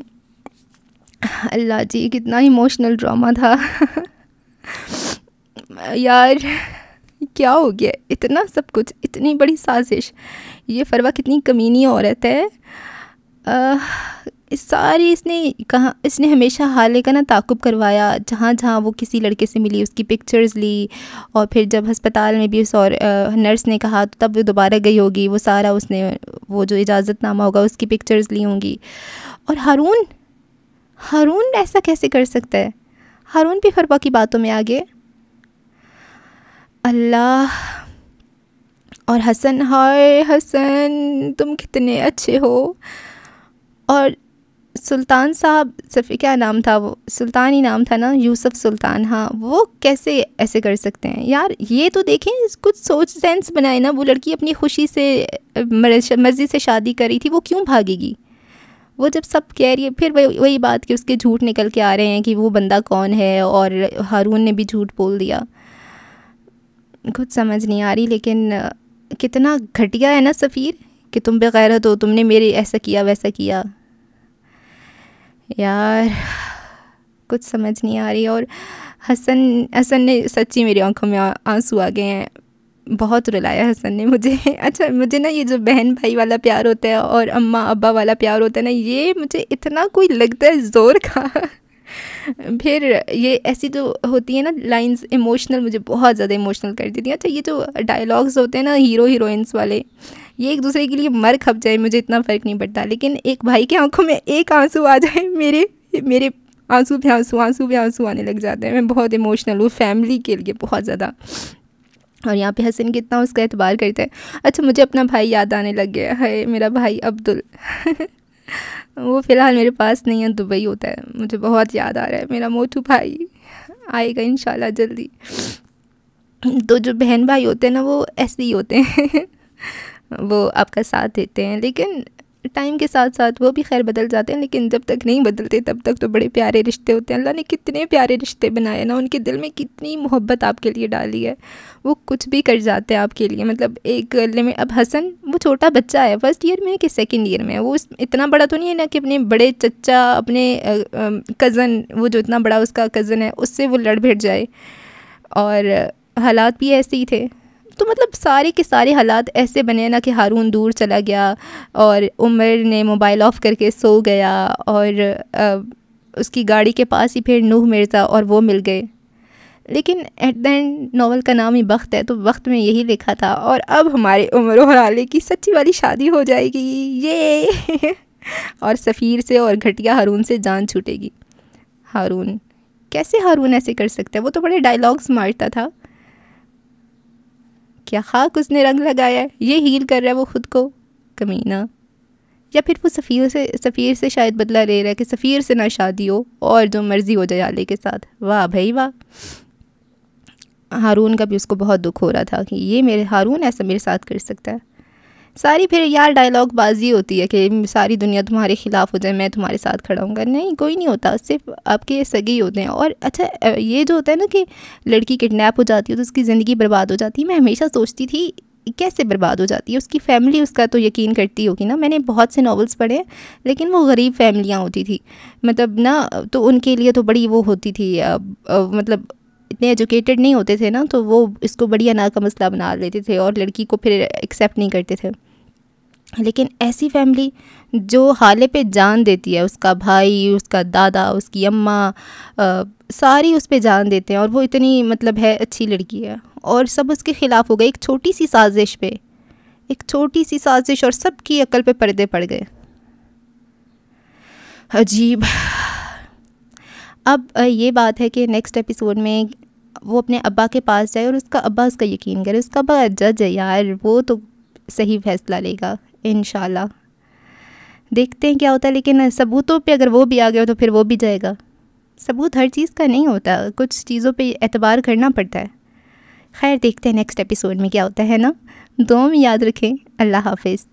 اللہ جی کتنا ایموشنل ڈرامہ تھا یار، کیا ہو گیا اتنا سب کچھ، اتنی بڑی سازش، یہ فروا کتنی کمینی عورت ہے، ساری اس نے ہمیشہ حالے کا نا تعاقب کروایا، جہاں جہاں وہ کسی لڑکے سے ملی اس کی پکچرز لی، اور پھر جب ہسپتال میں بھی اس اور نرس نے کہا تو تب وہ دوبارہ گئی ہوگی، وہ سارا اس نے وہ جو اجازت نامہ ہوگا اس کی پکچرز لی ہوں گی. اور ہارون ایسا کیسے کر سکتا ہے؟ ہارون بھی فروا کی باتوں میں آگے. اللہ. اور حسن، ہائے حسن تم کتنے اچھے ہو. اور سلطان صاحب، کیا نام تھا وہ، سلطان ہی نام تھا نا، یوسف سلطان، ہاں، وہ کیسے ایسے کر سکتے ہیں یار؟ یہ تو دیکھیں کچھ سوچ سینس بنائے نا. وہ لڑکی اپنی خوشی سے مرضی سے شادی کری تھی، وہ کیوں بھاگے گی؟ وہ جب سب کہہ رہی ہے، پھر وہی بات کہ اس کے جھوٹ نکل کے آ رہے ہیں کہ وہ بندہ کون ہے، اور ہارون نے بھی جھوٹ بول دیا. کچھ سمجھ نہیں آ رہی. لیکن کتنا گھٹیا ہے نا سفیر، کہ تم بغیرت ہو، تم نے میرے ایسا کیا ویسا کیا. یار کچھ سمجھ نہیں آ رہی. اور حسن نے سچی میری آنکھوں میں آنسو آ گئے ہیں. بہت رلایا حسن نے مجھے. اچھا مجھے نا یہ جو بہن بھائی والا پیار ہوتا ہے اور اماں ابا والا پیار ہوتا ہے نا، یہ مجھے اتنا کوئی لگتا ہے زور کا. پھر یہ ایسی جو ہوتی ہیں نا لائنز ایموشنل، مجھے بہت زیادہ ایموشنل کر دیتی ہیں. اچھا یہ جو ڈائلاگز ہوتے ہیں نا ہیرو ہیروئنس والے، یہ ایک دوسرے کے لیے مر کھپ جائے مجھے اتنا فرق نہیں پڑتا، لیکن ایک بھائی کے آنکھوں میں ایک آنسو آ جائے، میرے آنسو پہ آنسو آنے لگ جاتے ہیں. میں بہت ایموشنل ہوں فیملی کے لیے، بہت زیادہ. اور یہاں پہ حسن کتنا اس کا اعتبار کرتا ہے. اچھا مجھے اپنا بھائی یاد آنے لگ گیا ہے، میرا بھائی عبدل. وہ فی الحال میرے پاس نہیں ہے، دبئی ہوتا ہے. مجھے بہت یاد آ رہا ہے میرا موٹو بھائی. آئے گا انشاءاللہ جلدی. تو جو بہن بھائی ہوتے ہیں نا وہ ایسے ہی ہوتے ہیں. وہ آپ کا ساتھ دیتے ہیں، لیکن ٹائم کے ساتھ ساتھ وہ بھی خیر بدل جاتے ہیں، لیکن جب تک نہیں بدلتے تب تک تو بڑے پیارے رشتے ہوتے ہیں. اللہ نے کتنے پیارے رشتے بنائے نا، ان کے دل میں کتنی محبت آپ کے لیے ڈالی ہے. وہ کچھ بھی کر جاتے ہیں آپ کے لیے. مطلب ایک لمٹ. اب حسن وہ چھوٹا بچہ ہے، فرسٹ ایئر میں کہ سیکنڈ ایئر میں، وہ اتنا بڑا تو نہیں ہے نا کہ اپنے بڑے چچا، اپنے کزن، وہ جو اتنا بڑا اس کا کزن ہے اس سے وہ لڑ بھڑ جائے. اور حالات بھی ایسے ہی تھے. تو مطلب سارے کے سارے حالات ایسے بنے نا کہ ہارون دور چلا گیا اور عمر نے موبائل آف کر کے سو گیا، اور اس کی گاڑی کے پاس ہی پھر نوح مرزا اور وہ مل گئے. لیکن ایٹ دا اینڈ ناول کا نام ہی وقت ہے، تو وقت میں یہی لکھا تھا. اور اب ہمارے عمر اور عالیہ کی سچی والی شادی ہو جائے گی، یہ اور سفیر سے اور گھٹیا ہارون سے جان چھوٹے گی. ہارون کیسے، ہارون ایسے کر سکتا ہے؟ وہ تو بڑے ڈائلاگز مارتا تھا. کیا خاک اس نے رنگ لگایا ہے، یہ ہیل کر رہا ہے وہ خود کو، کمینہ. یا پھر وہ سفیر سے شاید بدلہ لے رہا ہے کہ سفیر سے نہ شادی ہو اور جو مرضی ہو جائے عالیہ کے ساتھ. واہ بھائی واہ. ہارون کا بھی اس کو بہت دکھ ہو رہا تھا کہ یہ ہارون ایسا میرے ساتھ کر سکتا ہے. ساری پھر یار ڈائلاگ بازی ہوتی ہے کہ ساری دنیا تمہارے خلاف ہو جائے، میں تمہارے ساتھ کھڑا ہوں گا. نہیں، کوئی نہیں ہوتا، صرف آپ کے سگے ہی ہوتے ہیں. اور اچھا یہ جو ہوتا ہے نا کہ لڑکی کڈنیپ ہو جاتی ہے تو اس کی زندگی برباد ہو جاتی ہے، میں ہمیشہ سوچتی تھی کیسے برباد ہو جاتی ہے. اس کی فیملی اس کا تو یقین کرتی ہوگی نا. میں نے بہت سے ناولس پڑھے، لیکن وہ غریب فیملیاں ہوتی تھی مطلب نا، تو ان کے لیے تو بڑی وہ ہوتی تھی، مطلب اتنے ایجوکیٹڈ نہیں ہوتے تھے نا، تو وہ اس کو بڑی انا کا مسئلہ بنا لیتے تھے اور لڑکی کو پھر ایکسیپٹ نہیں کرتے تھے. لیکن ایسی فیملی جو حالے پہ جان دیتی ہے، اس کا بھائی، اس کا دادا، اس کی اماں، ساری اس پہ جان دیتے ہیں، اور وہ اتنی مطلب ہے اچھی لڑکی ہے، اور سب اس کے خلاف ہو گئے ایک چھوٹی سی سازش پہ، ایک چھوٹی سی سازش، اور سب کی عقل پہ پردے پڑ گئے. عجیب. اب یہ بات ہے کہ نیکسٹ ایپیسوڈ میں وہ اپنے ابا کے پاس جائے اور اس کا ابا اس کا یقین کرے. اس کا ابا جج ہے یار، وہ تو صحیح فیصلہ لے گا انشاءاللہ. دیکھتے ہیں کیا ہوتا ہے. لیکن ثبوتوں پہ اگر وہ بھی آ گیا تو پھر وہ بھی جائے گا. ثبوت ہر چیز کا نہیں ہوتا، کچھ چیزوں پہ اعتبار کرنا پڑتا ہے. خیر دیکھتے ہیں نیکسٹ ایپیسوڈ میں کیا ہوتا ہے نا. دعا میں یاد رکھیں. اللہ حافظ.